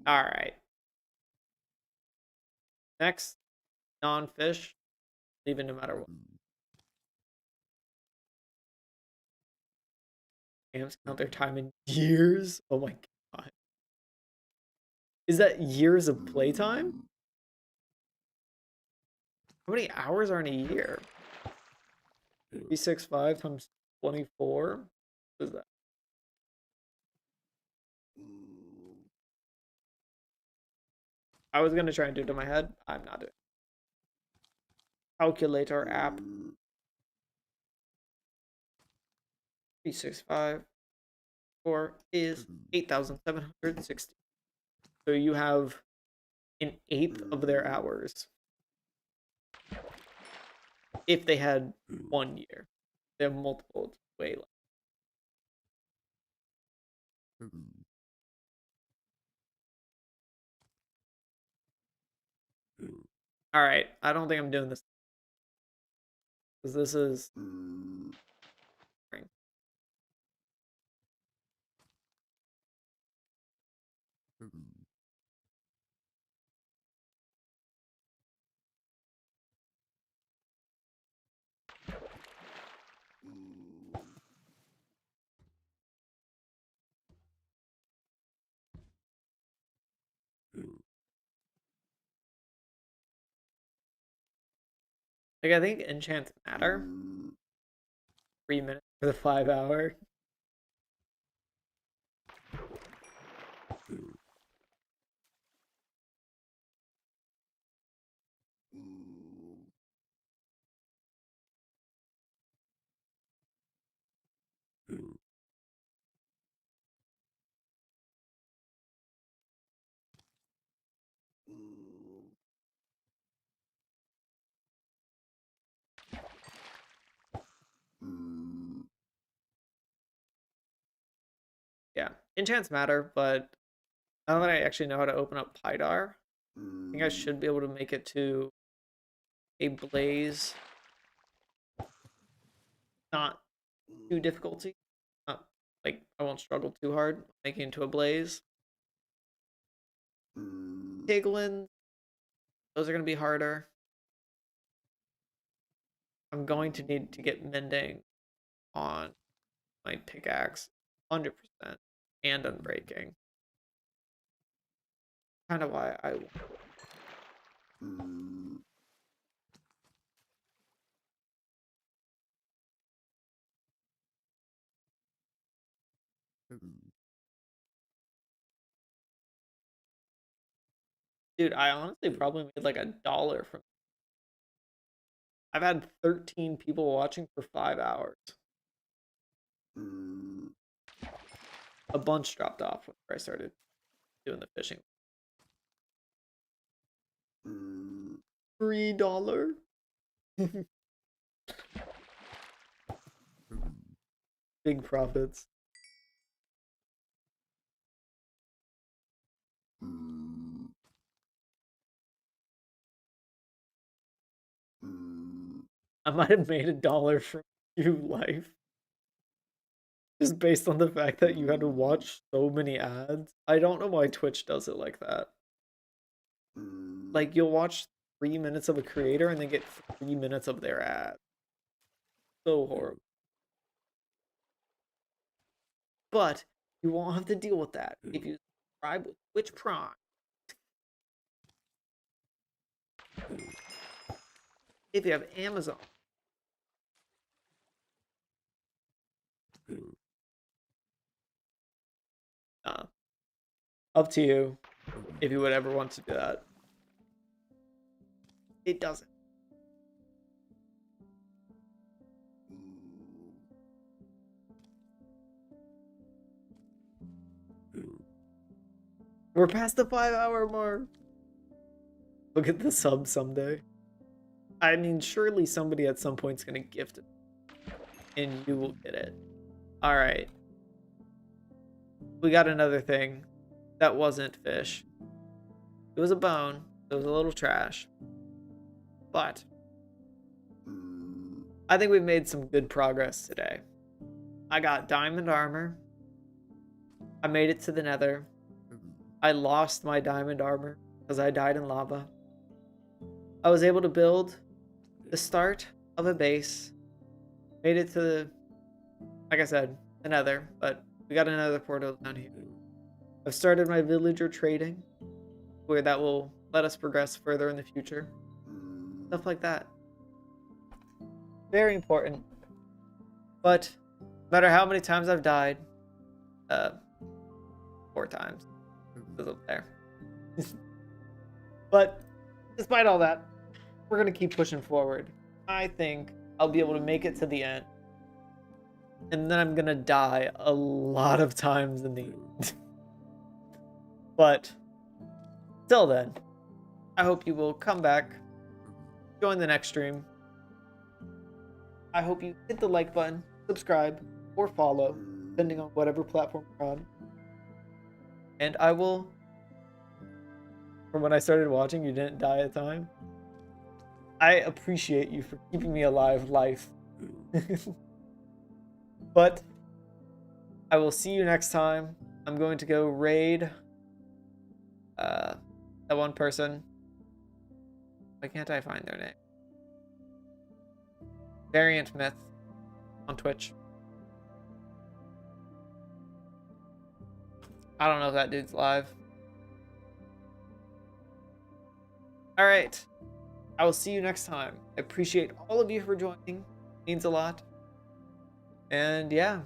Alright. Next, non-fish. Leaving no matter what. Games count their time in years. Oh my god. Is that years of playtime? How many hours are in a year? 365 times 24? What is that? I was gonna try and do it in my head. I'm not doing it. Calculator app. 365 4 is 8,760. So you have an eighth of their hours. If they had 1 year, they have multiple way less. All right, I don't think I'm doing this because this is. Like I think enchants matter. 3 minutes for the 5 hour. Yeah, enchants matter, but now that I actually know how to open up Pydar, I think I should be able to make it to a blaze. Not too difficulty. Not like I won't struggle too hard making it into a blaze. Piglins, those are going to be harder. I'm going to need to get mending on my pickaxe 100% and unbreaking. Kind of why I dude, I honestly probably made like $1 from. I've had 13 people watching for 5 hours. A bunch dropped off when I started doing the fishing. $3. Big profits. I might have made $1 from you life. Just based on the fact that you had to watch so many ads. I don't know why Twitch does it like that. Like, you'll watch 3 minutes of a creator and then get 3 minutes of their ad. So horrible. But you won't have to deal with that if you subscribe with Twitch Prime. If you have Amazon. Up to you if you would ever want to do that. It doesn't. We're past the 5-hour mark. Look at the sub someday. I mean, surely somebody at some point is going to gift it. And you will get it. Alright. We got another thing. That wasn't fish. It was a bone. It was a little trash. But I think we've made some good progress today. I got diamond armor. I made it to the nether. I lost my diamond armor because I died in lava. I was able to build the start of a base. Made it to the, like I said, the nether, but we got another portal down here. I've started my villager trading, where that will let us progress further in the future. Stuff like that. Very important. But no matter how many times I've died, 4 times. It's up there. But despite all that, we're gonna keep pushing forward. I think I'll be able to make it to the end. And then I'm gonna die a lot of times in the end. But till then, I hope you will come back, join the next stream. I hope you hit the like button, subscribe, or follow, depending on whatever platform you're on. And I will, from when I started watching, you didn't die a time. I appreciate you for keeping me alive, life. But I will see you next time. I'm going to go raid that one person. Why can't I find their name? Variant Myth on Twitch. I don't know if that dude's live. Alright. I will see you next time. I appreciate all of you for joining. It means a lot. And yeah.